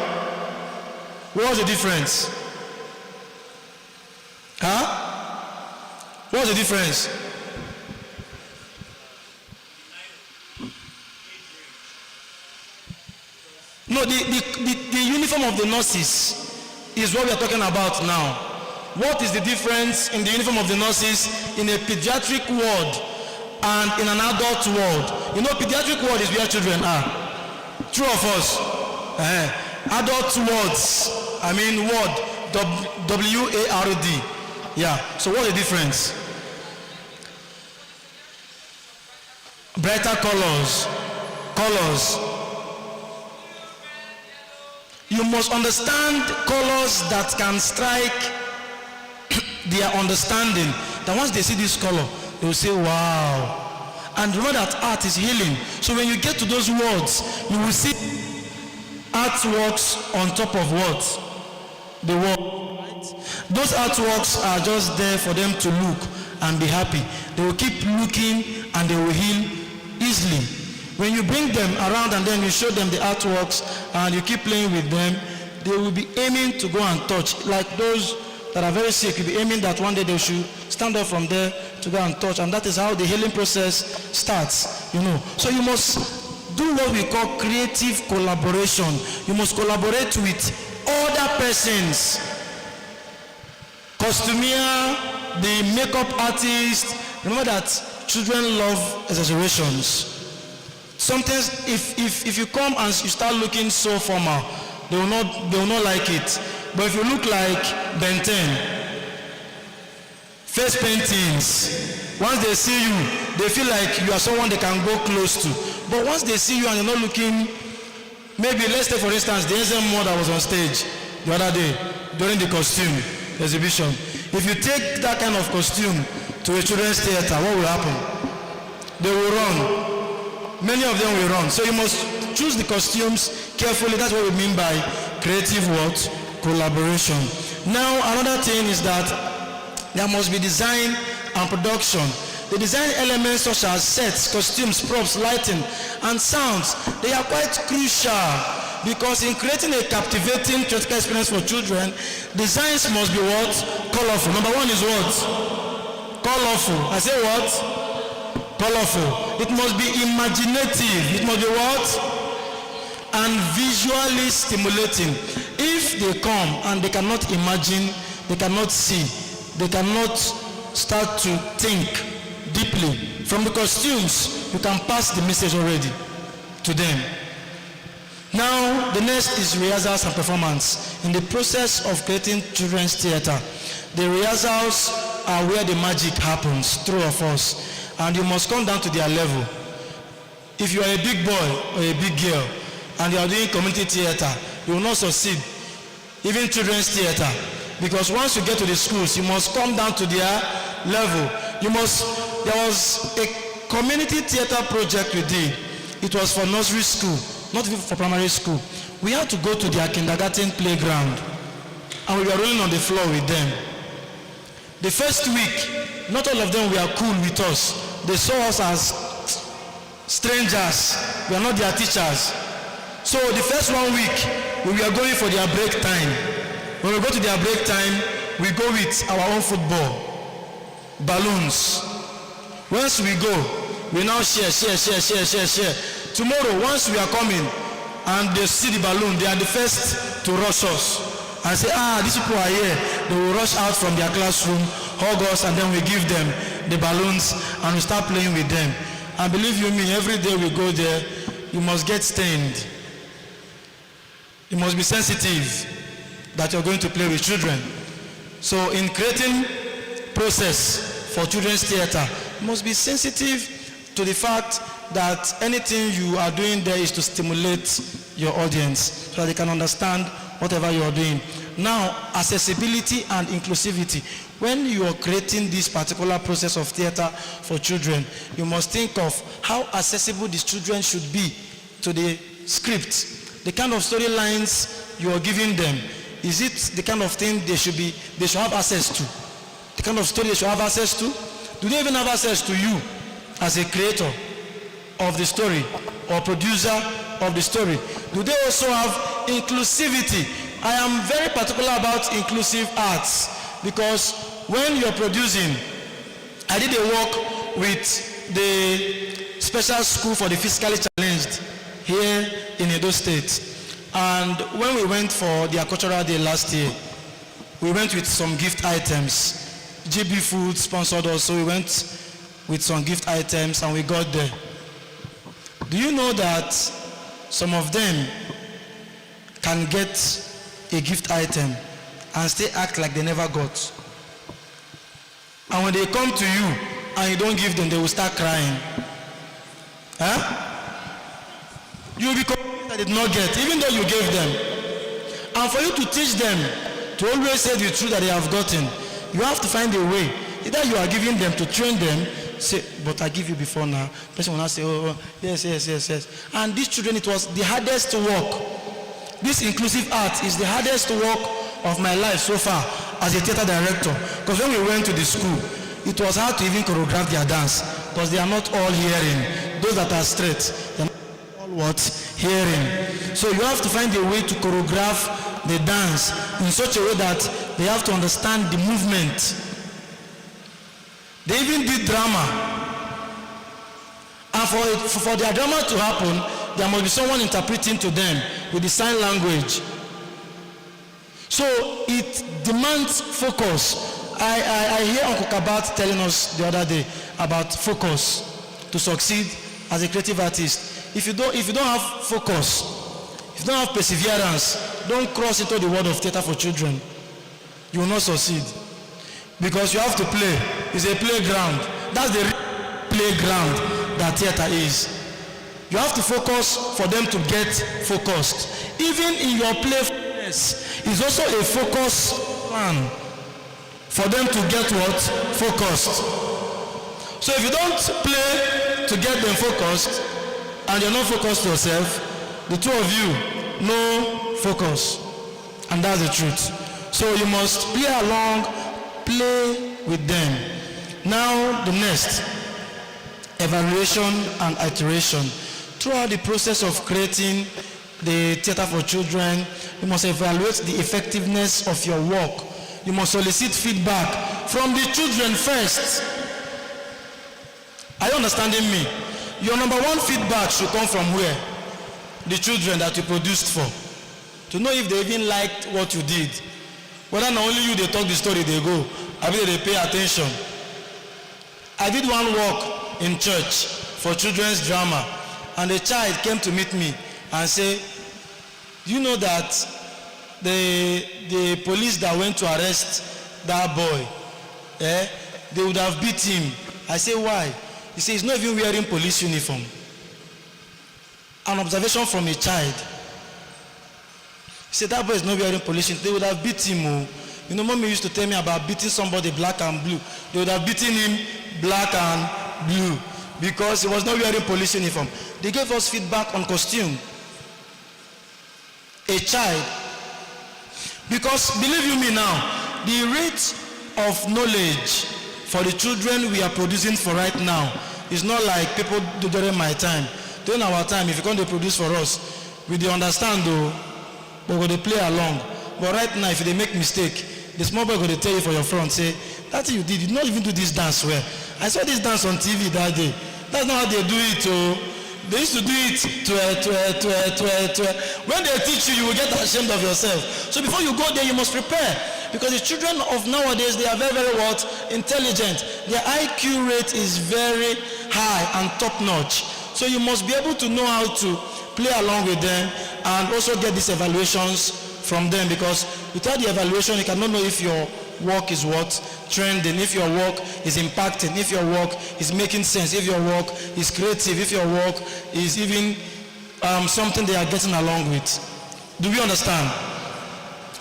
What's the difference? What's the difference? No, the uniform of the nurses is what we are talking about now. What is the difference in the uniform of the nurses in a pediatric ward and in an adult ward? You know, pediatric ward is where children are. True of us. Adult wards, I mean ward, W-A-R-D. Yeah, so what's the difference? Brighter colors. You must understand colors that can strike their understanding. That once they see this color, they will say, wow. And remember that art is healing. So when you get to those words, you will see artworks on top of what? The word. Right? Those artworks are just there for them to look and be happy. They will keep looking and they will heal easily. When you bring them around and then you show them the artworks and you keep playing with them, they will be aiming to go and touch. Like those that are very sick, you'll be aiming that one day they should stand up from there to go and touch. And that is how the healing process starts, you know. So you must do what we call creative collaboration. You must collaborate with other persons. Costumier, the makeup artist. Remember that children love exaggerations. Sometimes if you come and you start looking so formal, they will not like it. But if you look like Ben 10, face paintings, Once they see you, they feel like you are someone they can go close to. But once they see you and you're not looking, maybe let's take for instance the ENSEMBLE that was on stage the other day during the costume exhibition. If you take that kind of costume to a children's theater, what will happen? They will run. Many of them will run. So you must choose the costumes carefully. That's what we mean by creative what? Collaboration. Now another thing is that there must be design and production. The design elements such as sets, costumes, props, lighting, and sounds, they are quite crucial because in creating a captivating theatrical experience for children, designs must be what? Colorful. Number one is what? Colorful. I say what? Colorful. It must be imaginative. It must be what? And visually stimulating. If they come and they cannot imagine, they cannot see, they cannot start to think deeply from the costumes, you can pass the message already to them. Now the next is rehearsals and performance. In the process of creating children's theater, the rehearsals are where the magic happens, true of us, and you must come down to their level. If you are a big boy or a big girl and you are doing community theater, you will not succeed, even children's theater, because once you get to the schools, you must come down to their level. There was a community theater project we did. It was for nursery school, not even for primary school. We had to go to their kindergarten playground and we were rolling on the floor with them. The first week, not all of them were cool with us. They saw us as strangers. We are not their teachers. So the first 1 week, we were going for their break time. When we go to their break time, we go with our own football, balloons. Once we go, we now share. Tomorrow, once we are coming and they see the balloon, they are the first to rush us and say, these people are here. They will rush out from their classroom, hug us, and then we give them the balloons and we start playing with them. And believe you me, every day we go there, you must get stained. You must be sensitive that you're going to play with children. So in creating process for children's theater, you must be sensitive to the fact that anything you are doing there is to stimulate your audience so that they can understand whatever you are doing. Now, accessibility and inclusivity. When you are creating this particular process of theater for children, you must think of how accessible these children should be to the script. The kind of storylines you are giving them, is it the kind of thing they should have access to? The kind of story they should have access to? Do they even have access to you as a creator of the story or producer of the story? Do they also have inclusivity? I am very particular about inclusive arts because when you're producing, I did a work with the special school for the physically challenged here in Edo State. And when we went for their cultural day last year, we went with some gift items. GB Food sponsored us, so we went with some gift items and we got there. Do you know that some of them can get a gift item and still act like they never got? And when they come to you and you don't give them, they will start crying. You will be convinced that they did not get, even though you gave them. And for you to teach them to always say the truth that they have gotten, you have to find a way. Either you are giving them to train them, say, but I give you before now. Person will not say, yes. And these children, it was the hardest work. This inclusive art is the hardest work of my life so far as a theater director. Because when we went to the school, it was hard to even choreograph their dance because they are not all hearing. Those that are straight, they are not all what? Hearing. So you have to find a way to choreograph the dance in such a way that they have to understand the movement. They even did drama. And for their drama to happen, there must be someone interpreting to them with the sign language. So it demands focus. I hear Uncle Kabat telling us the other day about focus to succeed as a creative artist. If you don't have focus, if you don't have perseverance, don't cross into the world of theater for children. You will not succeed. Because you have to play. It's a playground. That's the playground that theater is. You have to focus for them to get focused. Even in your playfulness is also a focus plan for them to get what? Focused. So if you don't play to get them focused and you're not focused yourself, the two of you, no focus. And that's the truth. So you must play along, play with them. Now the next, evaluation and iteration. Throughout the process of creating the theater for children, you must evaluate the effectiveness of your work. You must solicit feedback from the children first. Are you understanding me? Your number one feedback should come from where? The children that you produced for. To know if they even liked what you did. Whether not only you they talk the story, they go. I mean they pay attention. I did one work in church for children's drama, and a child came to meet me and say, you know that the police that went to arrest that boy, they would have beat him. I say, why? He said, he's not even wearing police uniform. An observation from a child. He said, that boy is not wearing police uniform. They would have beat him. Oh. You know, mommy used to tell me about beating somebody black and blue. They would have beaten him black and blue because he was not wearing police uniform. They gave us feedback on costume. A child. Because believe you me now, the rate of knowledge for the children we are producing for right now is not like people do during my time. During our time, if you come to produce for us, we do understand though, but we go to play along. But right now, if they make mistake, the small boy go to tell you for your front, say, that thing you did, you did not even do this dance well. I saw this dance on TV that day. That's not how they do it. Oh. They used to do it when they teach you, you will get ashamed of yourself. So before you go there, you must prepare. Because the children of nowadays, they are very, very what? Intelligent. Their IQ rate is very high and top notch. So you must be able to know how to play along with them and also get these evaluations from them, because without the evaluation, you cannot know if your work is what? Trending, if your work is impacting, if your work is making sense, if your work is creative, if your work is even something they are getting along with. Do we understand?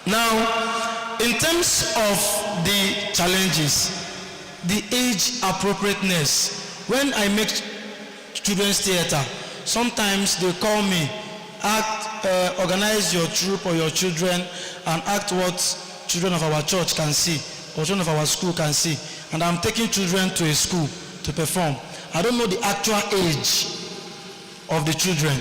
Now, in terms of the challenges, the age appropriateness, when I make children's theater, sometimes they call me, organize your troupe or your children and act what children of our church can see or children of our school can see. And I'm taking children to a school to perform. I don't know the actual age of the children.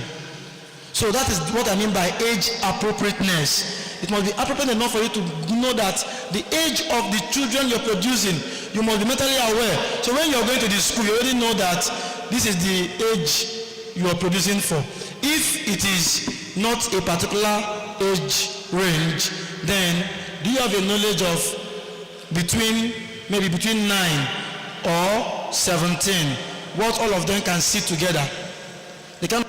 So that is what I mean by age appropriateness. It must be appropriate enough for you to know that the age of the children you're producing, you must be mentally aware. So when you're going to the school, you already know that this is the age you are producing for. If it is not a particular age range, then do you have a knowledge of maybe between 9 or 17, what all of them can sit together? They can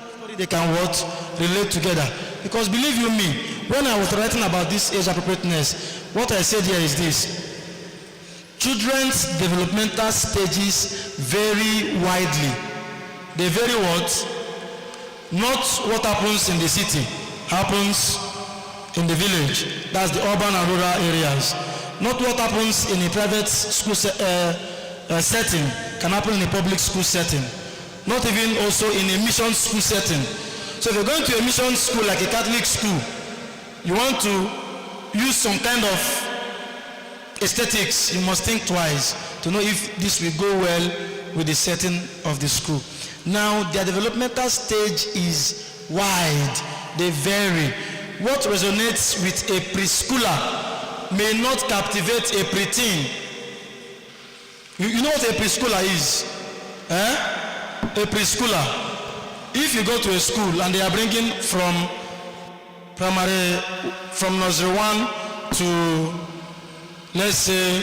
what? Relate together. Because believe you me, when I was writing about this age appropriateness, what I said here is this. Children's developmental stages vary widely. They vary what? Not what happens in the city, happens in the village. That's the urban and rural areas. Not what happens in a private school setting can happen in a public school setting. Not even also in a mission school setting. So if you're going to a mission school like a Catholic school, you want to use some kind of aesthetics, you must think twice to know if this will go well with the setting of the school. Now, their developmental stage is wide. They vary. What resonates with a preschooler may not captivate a preteen. You know what a preschooler is? A preschooler. If you go to a school and they are bringing from nursery 1 to, let's say,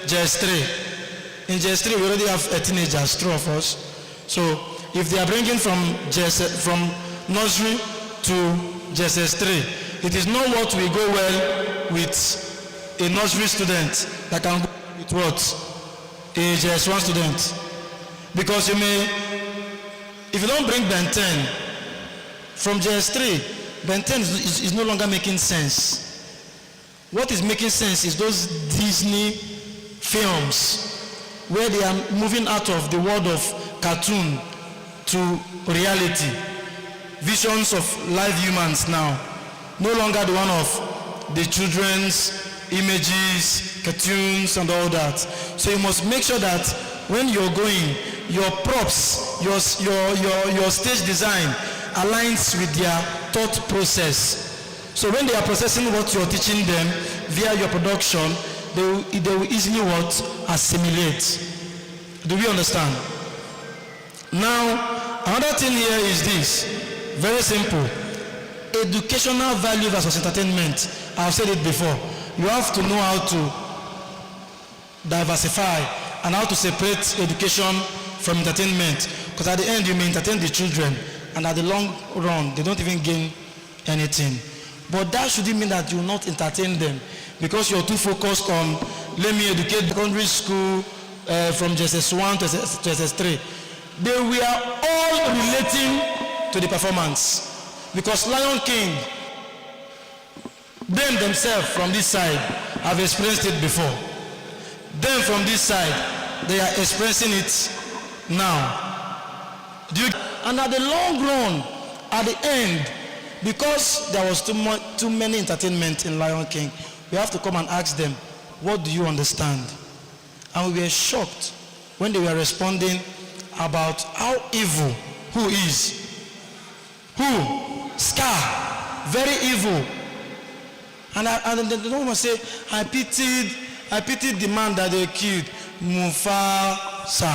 JS3. In JS3, we already have a teenagers, two of us. So, if they are bringing from nursery to JS3, it is not what will go well with a nursery student that can go with what? A JS1 student. Because if you don't bring Ben 10 from JS3, Ben 10 is no longer making sense. What is making sense is those Disney films where they are moving out of the world of cartoon to reality. Visions of live humans now. No longer the one of the children's images, cartoons and all that. So you must make sure that when you're going, your props, your stage design aligns with their thought process. So when they are processing what you're teaching them via your production, they will easily assimilate. Do we understand? Now, another thing here is this. Very simple. Educational value versus entertainment. I've said it before. You have to know how to diversify and how to separate education from entertainment. Because at the end, you may entertain the children, and at the long run, they don't even gain anything. But that shouldn't mean that you will not entertain them, because you're too focused on, let me educate secondary school from JSS1 to JSS3. They were all relating to the performance. Because Lion King, them themselves from this side have experienced it before. Them from this side, they are experiencing it now. And at the long run, at the end, because there was too many entertainment in Lion King, we have to come and ask them, what do you understand? And we were shocked when they were responding about how evil, who is? Who? Scar, very evil. And the woman say, I pitied the man that they killed, Mufasa.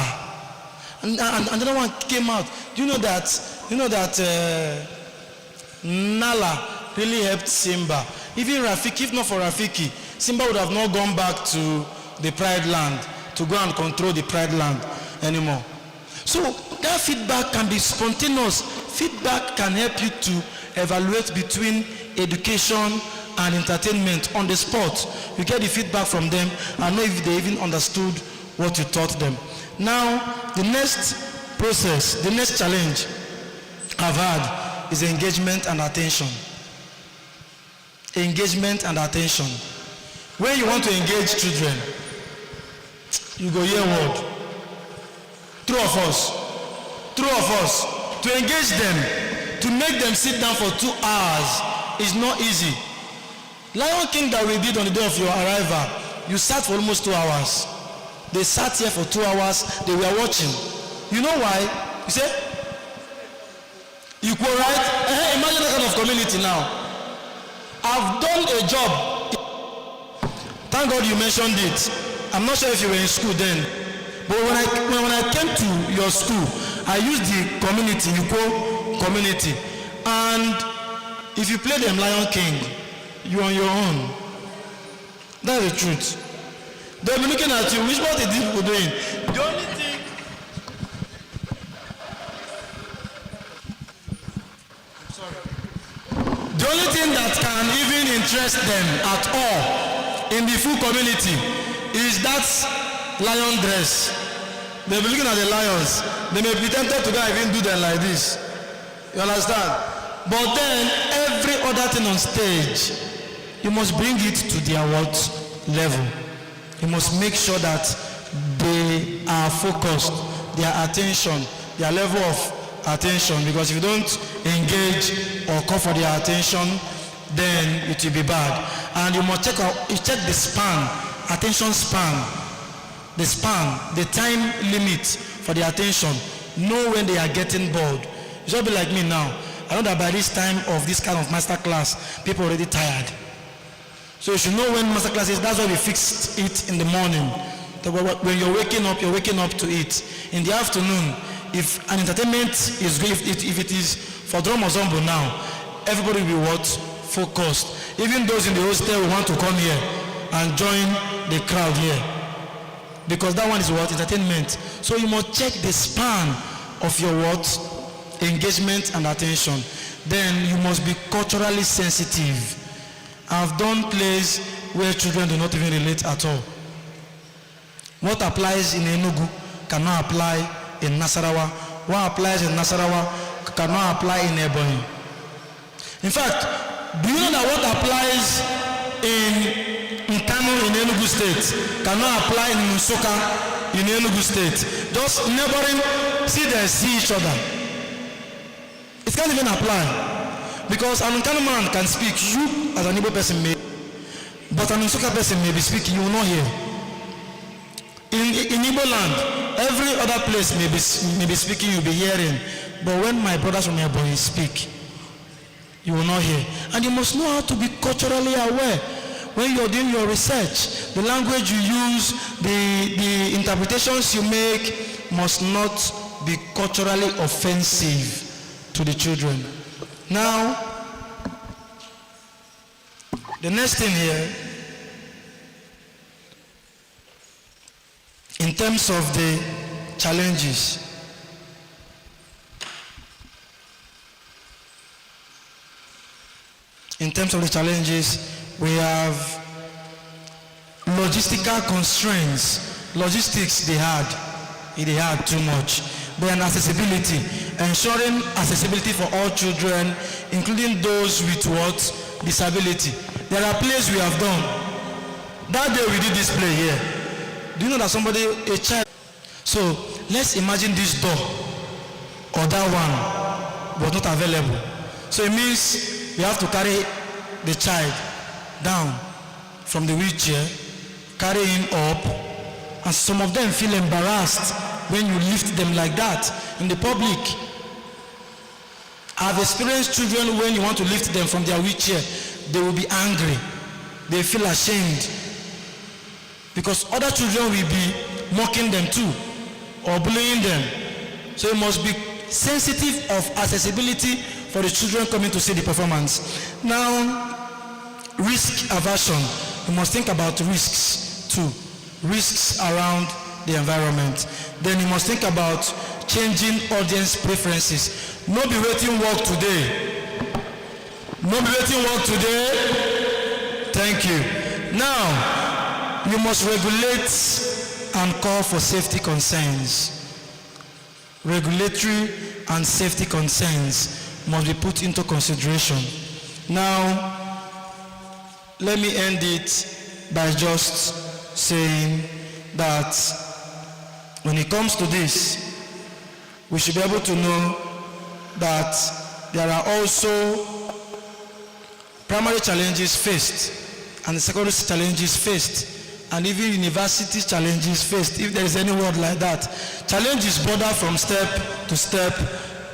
And another one came out. Do you know that Nala really helped Simba? Even Rafiki, if not for Rafiki, Simba would have not gone back to the Pride Land to go and control the Pride Land anymore. So that feedback can be spontaneous. Feedback can help you to evaluate between education and entertainment on the spot. You get the feedback from them and know if they even understood what you taught them. Now, the next process, the next challenge I've had is engagement and attention. Engagement and attention. When you want to engage children, you go hear word. True of us. To engage them, to make them sit down for 2 hours is not easy. Lion King that we did on the day of your arrival, you sat for almost 2 hours. They sat here for 2 hours, they were watching. You know why? You say, equal right? Imagine that kind of community now. I've done a job. Thank God you mentioned it. I'm not sure if you were in school then. But when I came to your school, I used the community, equal community. And if you play them Lion King, you're on your own. That's the truth. They'll be looking at you, which what are these people doing? The only thing that can even interest them at all in the full community is that lion dress. They'll be looking at the lions. They may be tempted to go and even do them like this. You understand? But then every other thing on stage, you must bring it to their what level. You must make sure that they are focused, their attention, their level of attention. Because if you don't engage or call for their attention, then it will be bad. And you must check the span, attention span, the time limit for the attention. Know when they are getting bored. You should be like me now. I know that by this time of this kind of master class, people are already tired. So you should know when master class is. That's why we fixed it in the morning. When you're waking up to it. In the afternoon, if an entertainment is good, if it is for drum or zombo now, everybody will be what? Focused. Even those in the hostel will want to come here and join the crowd here. Because that one is what? Entertainment. So you must check the span of your what? Engagement and attention. Then you must be culturally sensitive. I've done plays where children do not even relate at all. What applies in Enugu cannot apply in Nasarawa. What applies in Nasarawa cannot apply in Ebonyi. In fact, do you know that what applies in Kano in Enugu State cannot apply in Musoka in Enugu State? Just neighboring, they see each other. It can't even apply. Because an Nkano man can speak, you as an Igbo person may, but an Musoka person may be speaking, you will not hear. In Igbo land, every other place may be speaking, you'll be hearing. But when my brothers from Ebonyi speak, you will not hear. And you must know how to be culturally aware. When you're doing your research, the language you use, the interpretations you make must not be culturally offensive to the children. Now, the next thing here, in terms of the challenges, we have logistical constraints. Logistics they had too much. Then accessibility, ensuring accessibility for all children, including those with what? Disability. There are plays we have done. That day we did this play here. Do you know that a child? So let's imagine this door or that one was not available. So it means you have to carry the child down from the wheelchair, carry him up, and some of them feel embarrassed when you lift them like that in the public. I've experienced children when you want to lift them from their wheelchair, they will be angry. They feel ashamed because other children will be mocking them too or bullying them. So you must be sensitive of accessibility for the children coming to see the performance. Now, risk aversion. You must think about risks too. Risks around the environment. Then you must think about changing audience preferences. No be waiting work today. No be waiting work today. Thank you. Now, you must regulate and call for safety concerns. Regulatory and safety concerns must be put into consideration. Now, let me end it by just saying that when it comes to this, we should be able to know that there are also primary challenges faced and secondary challenges faced and even university challenges faced, if there is any word like that. Challenges border from step to step,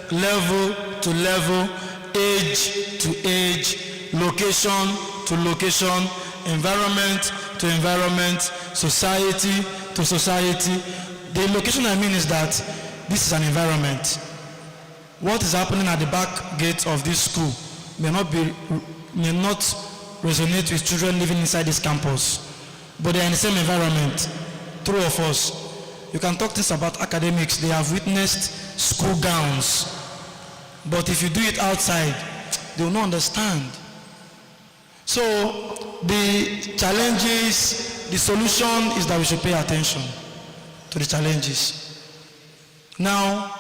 level to level, age to age, location to location, environment to environment, society to society. The location I mean is that this is an environment. What is happening at the back gate of this school may not resonate with children living inside this campus, but they are in the same environment. True of us. You can talk things about academics. They have witnessed school gowns, but if you do it outside, they will not understand. So the challenges, the solution is that we should pay attention to the challenges. Now,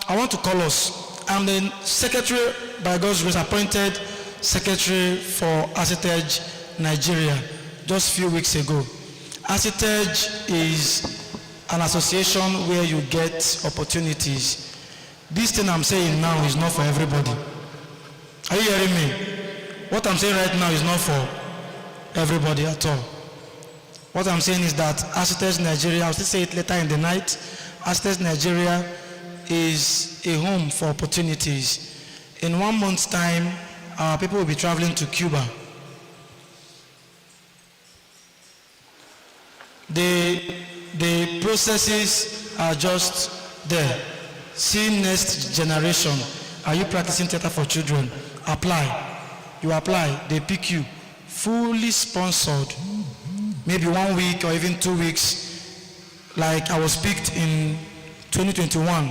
I want to call us. I'm the secretary, by God's grace, appointed secretary for ACITEJ Nigeria just a few weeks ago. ACITEJ is an association where you get opportunities. This thing I'm saying now is not for everybody. Are you hearing me? What I'm saying right now is not for everybody at all. What I'm saying is that ACITEJ Nigeria, I'll still say it later in the night, ACITEJ Nigeria is a home for opportunities. In 1 month's time, our people will be traveling to Cuba. The processes are just there. See next generation. Are you practicing theater for children? Apply. You apply, they pick you. Fully sponsored. Maybe 1 week or even 2 weeks. Like I was picked in 2021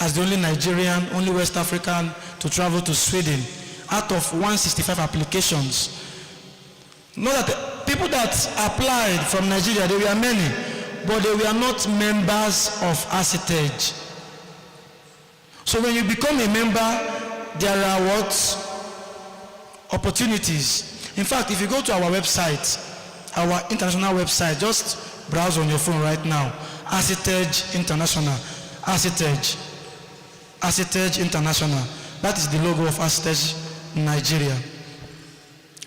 as the only Nigerian, only West African to travel to Sweden out of 165 applications. Know that the people that applied from Nigeria, there were many, but they were not members of ACTEJ. So when you become a member, there are what? Opportunities. In fact, if you go to our website, our international website, just browse on your phone right now, ACTEJ International, ACTEJ International. That is the logo of ACTEJ Nigeria.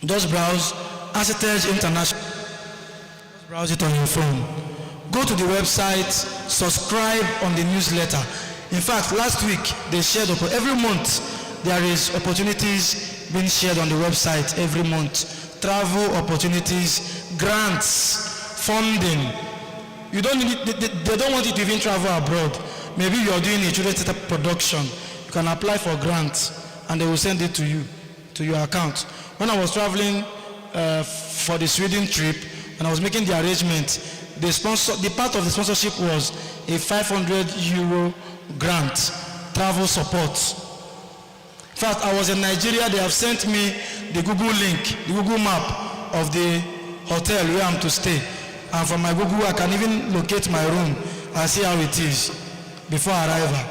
Just browse ACTEJ International. Just browse it on your phone. Go to the website, subscribe on the newsletter. In fact, last week they shared every month there is opportunities being shared on the website every month. Travel opportunities, grants, funding. You don't need, they don't want you to even travel abroad. Maybe you are doing a children's theater production. You can apply for grants and they will send it to you, to your account. When I was traveling for the Sweden trip, and I was making the arrangement, the part of the sponsorship was a 500 euro grant, travel support. In fact, I was in Nigeria, they have sent me the Google link, the Google map of the hotel where I'm to stay. And from my Google, I can even locate my room and see how it is before arrival.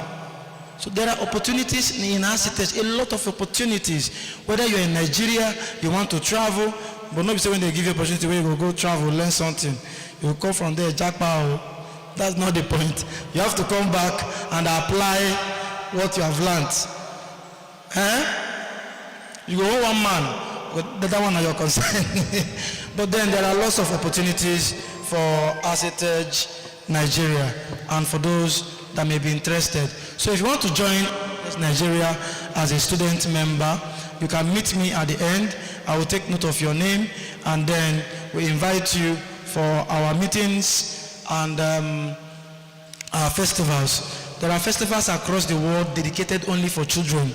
So there are opportunities in ACTEJ, a lot of opportunities. Whether you're in Nigeria, you want to travel, but not say when they give you opportunity where you will go travel, learn something. You will come from there, jackpot. That's not the point. You have to come back and apply what you have learned. You go one man, but that one are your concern. But then there are lots of opportunities for ACTEJ Nigeria and for those that may be interested. So if you want to join Nigeria as a student member, you can meet me at the end. I will take note of your name and then we invite you for our meetings and our festivals. There are festivals across the world dedicated only for children.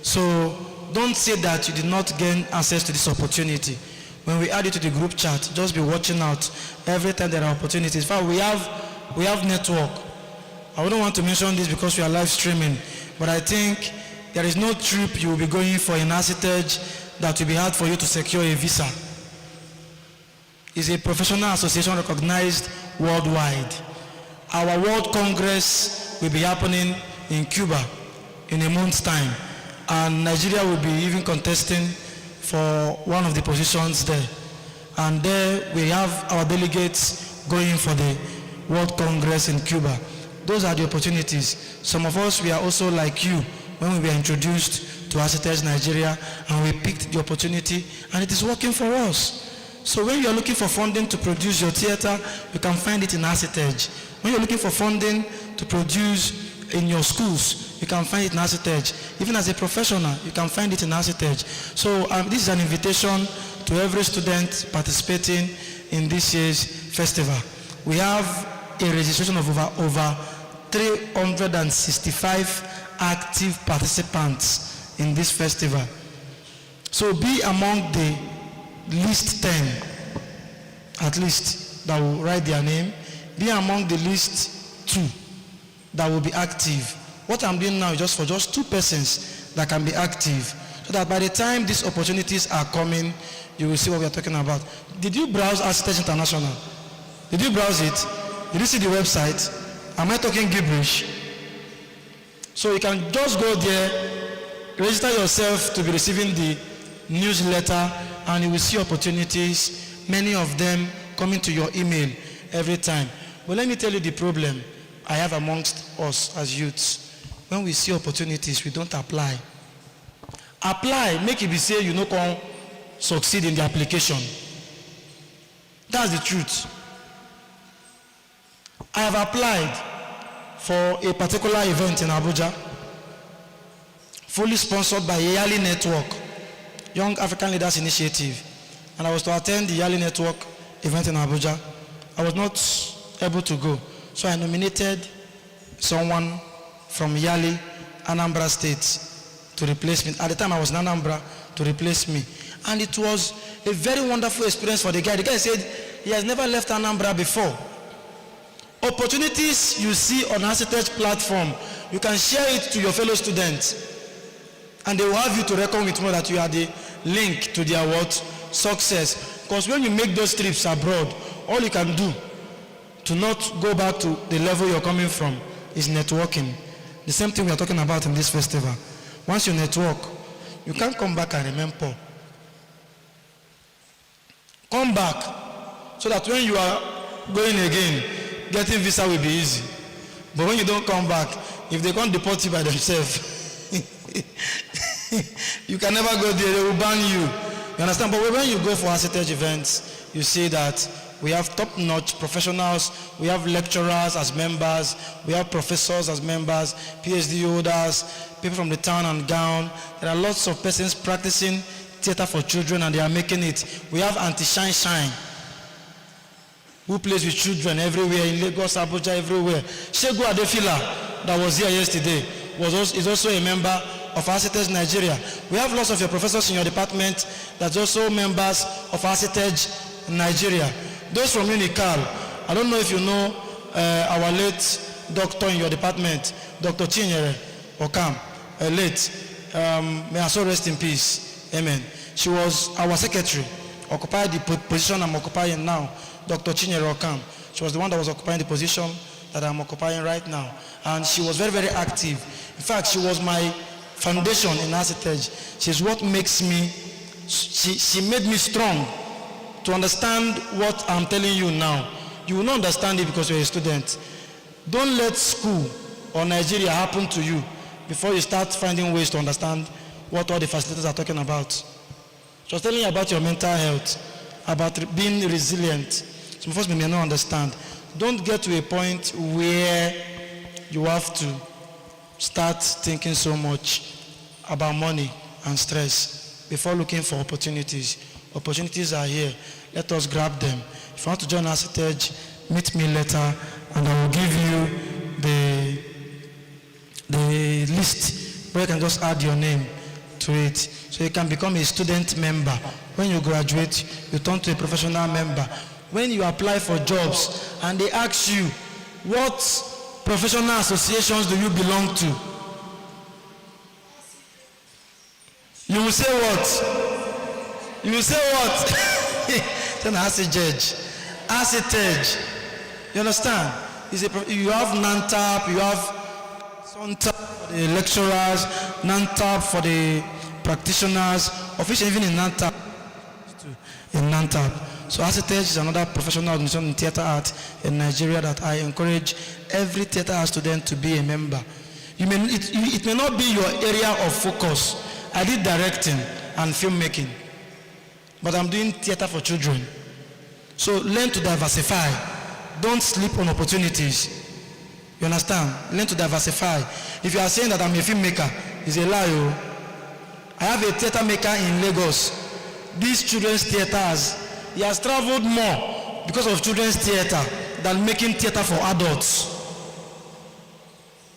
So don't say that you did not gain access to this opportunity. When we add it to the group chat, just be watching out. Every time there are opportunities. In fact, we have network. I wouldn't want to mention this because we are live streaming, but I think there is no trip you will be going for in ACTEJ that will be hard for you to secure a visa. It's a professional association recognized worldwide. Our World Congress will be happening in Cuba in a month's time, and Nigeria will be even contesting for one of the positions there. And there we have our delegates going for the World Congress in Cuba. Those are the opportunities. Some of us, we are also like you when we were introduced to ACTEJ Nigeria and we picked the opportunity and it is working for us. So when you are looking for funding to produce your theater, you can find it in ACTEJ. When you're looking for funding to produce in your schools, you can find it in ACTEJ. Even as a professional, you can find it in ACTEJ. So this is an invitation to every student participating in this year's festival. We have a registration of over 365 active participants in this festival. So be among the least 10, at least, that will write their name. Be among the least 2 that will be active. What I'm doing now is just for 2 persons that can be active, so that by the time these opportunities are coming, you will see what we are talking about. Did you browse ACTEJ International? Did you browse it? Did you see the website? Am I talking gibberish? So you can just go there, register yourself to be receiving the newsletter, and you will see opportunities, many of them coming to your email every time. But let me tell you the problem I have amongst us as youths. When we see opportunities, we don't apply. Apply, make it be say you no can succeed in the application. That's the truth. I have applied for a particular event in Abuja, fully sponsored by Yali Network, Young African Leaders Initiative, and I was to attend the Yali Network event in Abuja. I was not able to go, so I nominated someone from Yali, Anambra State, to replace me. At the time I was in Anambra, to replace me, and it was a very wonderful experience for the guy. The guy said he has never left Anambra before. Opportunities you see on ACTEJ platform, you can share it to your fellow students, and they will have you to reckon with more that you are the link to their what? Success. Because when you make those trips abroad, all you can do to not go back to the level you're coming from is networking. The same thing we are talking about in this festival. Once you network, you can't come back and remain poor. Come back so that when you are going again, getting visa will be easy. But when you don't come back, if they can't deport you by themselves, you can never go there, they will ban you. You understand? But when you go for heritage events, you see that we have top-notch professionals, we have lecturers as members, we have professors as members, PhD holders, people from the town and gown. There are lots of persons practicing theater for children and they are making it. We have Auntie Shine Shine, who plays with children everywhere, in Lagos, Abuja, everywhere. Shegu Adefila, that was here yesterday, is also a member of Heritage Nigeria. We have lots of your professors in your department that's also members of Heritage Nigeria. Those from Unical, I don't know if you know our late doctor in your department, Dr. Chinyere Okam, late. May her soul rest in peace. Amen. She was our secretary, occupied the position I'm occupying now, Dr. Chinyere Okam. She was the one that was occupying the position that I'm occupying right now. And she was very, very active. In fact, she was my foundation in Heritage. She's what makes me, she made me strong to understand what I'm telling you now. You will not understand it because you're a student. Don't let school or Nigeria happen to you before you start finding ways to understand what all the facilitators are talking about. So I was telling you about your mental health, about being resilient. Some of us may not understand. Don't get to a point where you have to start thinking so much about money and stress before looking for opportunities. Opportunities are here. Let us grab them. If you want to join us at Edge, meet me later and I will give you the list where you can just add your name to it. So you can become a student member. When you graduate, you turn to a professional member. When you apply for jobs and they ask you, what professional associations do you belong to? You will say what? You will say what? Then ask a judge. Ask a judge. You understand? You have Nutaf, you have Fontas for the lecturers, Nutaf for the practitioners, officially even in Nutaf. So Heritage is another professional organization in theater art in Nigeria that I encourage every theater art student to be a member. It may not be your area of focus. I did directing and filmmaking, but I'm doing theater for children. So learn to diversify. Don't sleep on opportunities. You understand? Learn to diversify. If you are saying that I'm a filmmaker, it's a lie. I have a theater maker in Lagos. These children's theaters, he has traveled more because of children's theater than making theater for adults.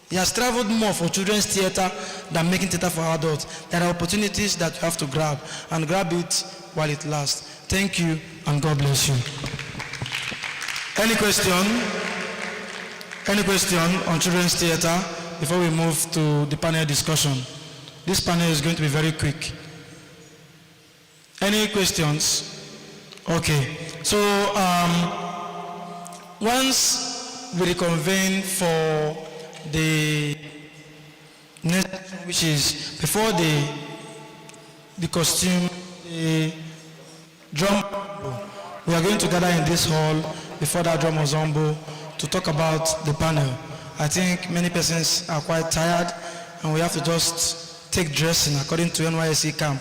He has traveled more for children's theater than making theater for adults. There are opportunities that you have to grab, and grab it while it lasts. Thank you, and God bless you. Any question? Any question on children's theater before we move to the panel discussion? This panel is going to be very quick. Any questions? Okay. So once we reconvene for the next, which is before the costume, the drum, we are going to gather in this hall before that drum ensemble to talk about the panel. I think many persons are quite tired and we have to just take dressing according to NYSC camp.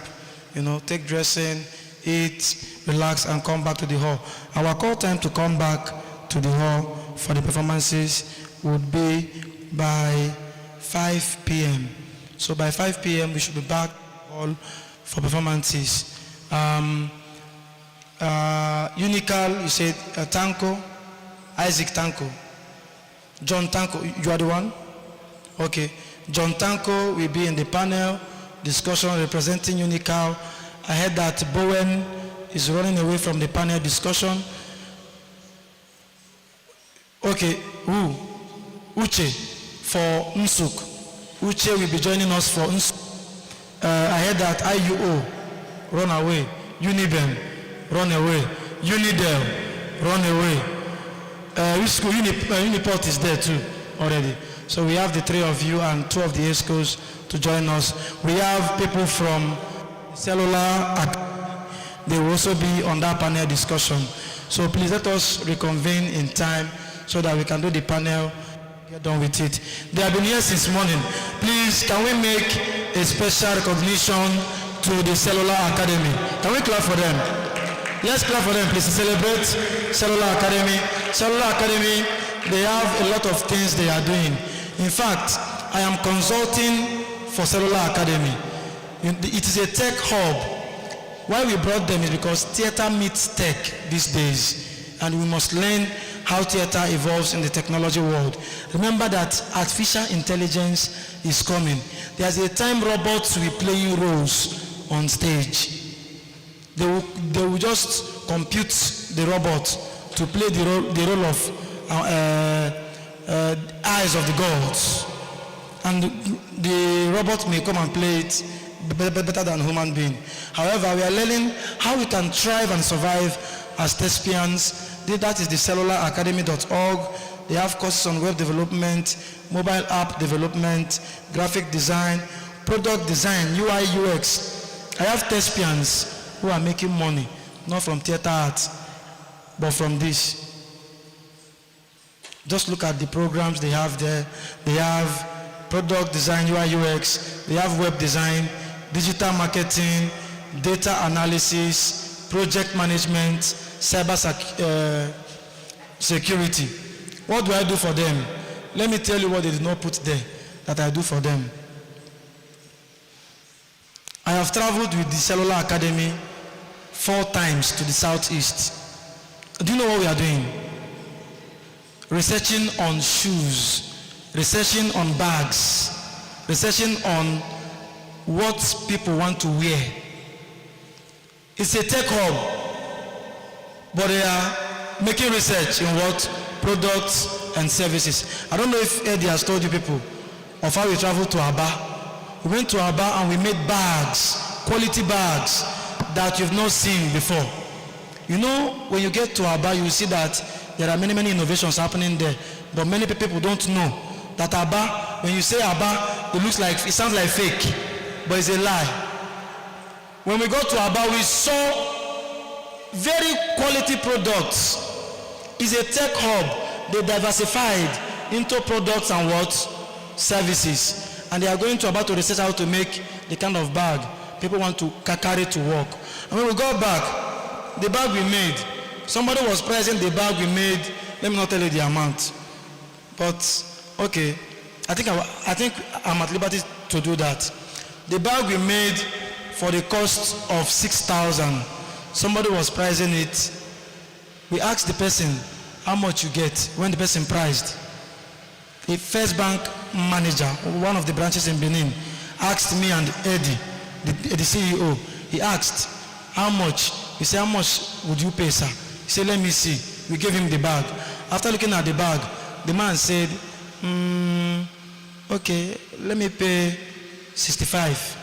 You know, take dressing, eat, relax, and come back to the hall. Our call time to come back to the hall for the performances would be by 5 p.m. So by 5 p.m. we should be back to the hall for performances. Unical, you said Tanko, Isaac Tanko, John Tanko, you are the one? Okay. John Tanko will be in the panel discussion representing Unical. I heard that Bowen is running away from the panel discussion. Okay, Uche for Nsuk. Uche will be joining us for Nsuk. I heard that IUO, run away. Unibem, run away. Unidel, run away. Which school? Uniport is there too already. So we have the 3 of you and 2 of the A schools to join us. We have people from cellular. They will also be on that panel discussion. So please let us reconvene in time so that we can do the panel, get done with it. They have been here since morning. Please, can we make a special recognition to the Cellular Academy? Can we clap for them? Let's clap for them, please, to celebrate Cellular Academy. Cellular Academy, they have a lot of things they are doing. In fact, I am consulting for Cellular Academy. It is a tech hub. Why we brought them is because theater meets tech these days, and we must learn how theater evolves in the technology world. Remember that artificial intelligence is coming. There's a time robots will be playing roles on stage. They will just compute the robot to play the role of eyes of the gods, and the robot may come and play it better than human being. However, we are learning how we can thrive and survive as thespians. That is the cellularacademy.org. They have courses on web development, mobile app development, graphic design, product design, UI, UX. I have thespians who are making money, not from theater arts, but from this. Just look at the programs they have there. They have product design, UI, UX. They have web design, digital marketing, data analysis, project management, cyber security. What do I do for them? Let me tell you what they did not put there that I do for them. I have traveled with the Cellular Academy 4 times to the southeast. Do you know what we are doing? Researching on shoes, researching on bags, researching on what people want to wear. It's a tech hub, but they are making research in what? Products and services. I don't know if Eddie has told you people of how we traveled to Aba. We went to Aba and we made bags, quality bags that you've not seen before. You know, when you get to Aba, you will see that there are many innovations happening there, but many people don't know that Aba, when you say Aba, it sounds like fake, but it's a lie. When we got to Aba, we saw very quality products. It's a tech hub. They diversified into products and what? Services. And they are going to Aba to research how to make the kind of bag people want to carry to work. And when we got back, the bag we made, somebody was pricing the bag we made. Let me not tell you the amount, but okay, I think I'm at liberty to do that. The bag we made for the cost of 6,000. Somebody was pricing it. We asked the person how much you get. When the person priced, the First Bank manager, one of the branches in Benin, asked me and Eddie, the CEO. He asked, how much? He said, how much would you pay, sir? He said, let me see. We gave him the bag. After looking at the bag, the man said, okay, let me pay 65.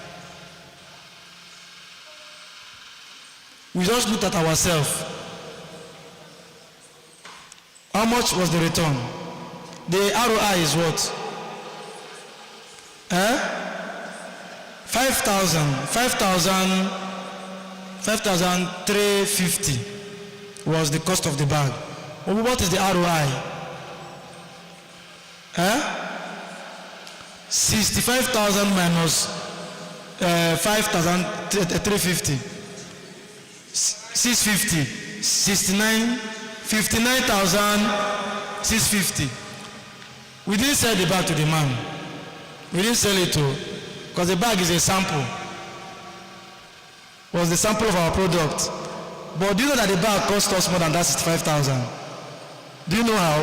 We just looked at ourselves. How much was the return? The ROI is what? 5,350 was the cost of the bag. What is the ROI? 65,000 minus 5,350. 650. 59,650. We didn't sell the bag to the man. We didn't sell it to, because the bag is a sample. Was the sample of our product. But do you know that the bag cost us more than that 65,000? Do you know how?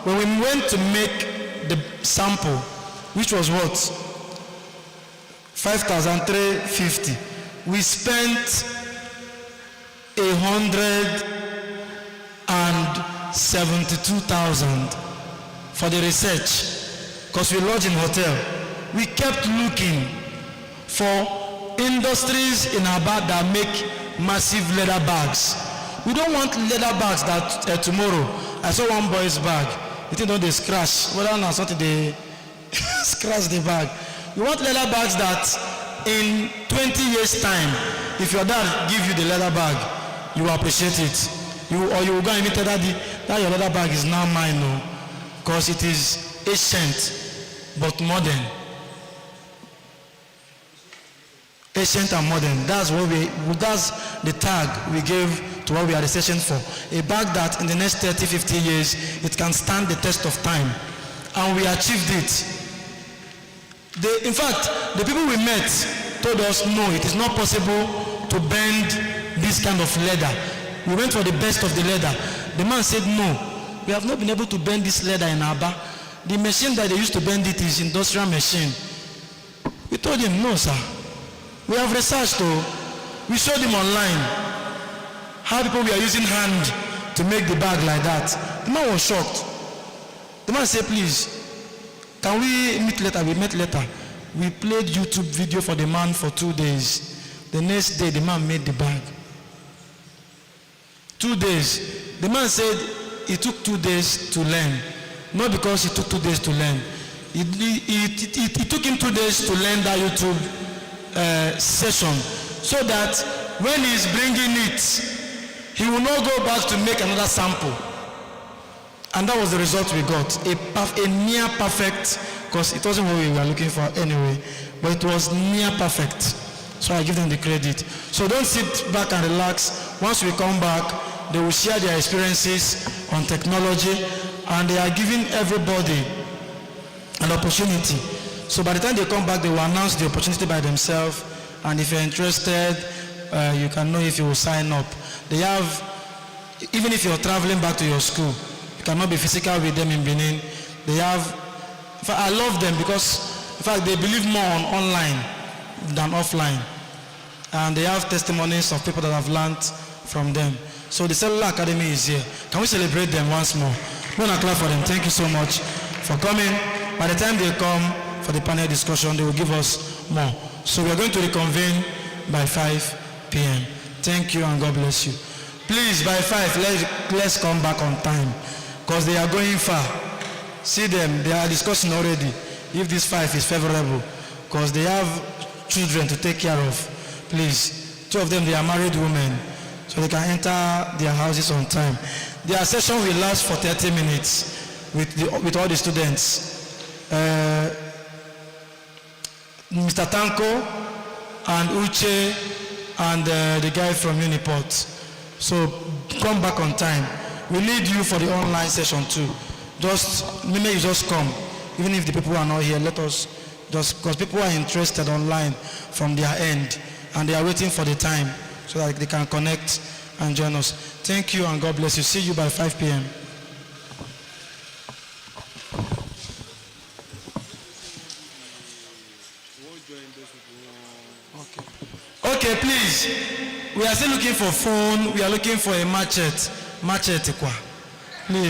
When we went to make the sample, which was what? 5,350. We spent 172,000 for the research, because we lodged in hotel. We kept looking for industries in Aba that make massive leather bags. We don't want leather bags that tomorrow, I saw one boy's bag, the thing don't they scratch, whether or not something they scratch the bag. We want leather bags that in 20 years time, if your dad give you the leather bag, you will appreciate it. You will go and meet that your leather bag is now mine, no, because it is ancient but modern. Ancient and modern. That's the tag we gave to what we are researching for. A bag that in the next 30, 50 years, it can stand the test of time. And we achieved it. In fact, the people we met told us, no, it is not possible to bend this kind of leather. We went for the best of the leather. The man said, no, we have not been able to bend this leather in Aba. The machine that they used to bend it is industrial machine. We told him, no, sir. We have researched, we showed him online how people were using hand to make the bag like that. The man was shocked. The man said, please, can we meet later? We met later. We played YouTube video for the man for 2 days. The next day, the man made the bag. 2 days. The man said it took 2 days to learn. Not because it took 2 days to learn. It took him 2 days to learn that YouTube session, so that when he's bringing it, he will not go back to make another sample. And that was the result we got, a near perfect, because it wasn't what we were looking for anyway, but it was near perfect. So I give them the credit. So don't sit back and relax. Once we come back, they will share their experiences on technology, and they are giving everybody an opportunity. So by the time they come back, they will announce the opportunity by themselves, and if you're interested, you can know if you will sign up. They have, even if you're traveling back to your school, you cannot be physical with them in Benin. They have, in fact, I love them because, in fact, they believe more on online than offline. And they have testimonies of people that have learned from them. So the Cellular Academy is here. Can we celebrate them once more? We're going to clap for them. Thank you so much for coming. By the time they come for the panel discussion, they will give us more. So we are going to reconvene by 5 p.m. Thank you and God bless you. Please, by 5, let's come back on time, because they are going far. See them, they are discussing already if this 5 is favorable, because they have children to take care of. Please, 2 of them, they are married women, so they can enter their houses on time. Their session will last for 30 minutes with all the students. Mr. Tanko and Uche and the guy from Uniport. So come back on time. We need you for the online session too. Maybe you just come. Even if the people are not here, let us just, because people are interested online from their end and they are waiting for the time so that they can connect and join us. Thank you and God bless you. See you by 5 p.m. Okay, please. We are still looking for phone. We are looking for a machete. Machete kwa.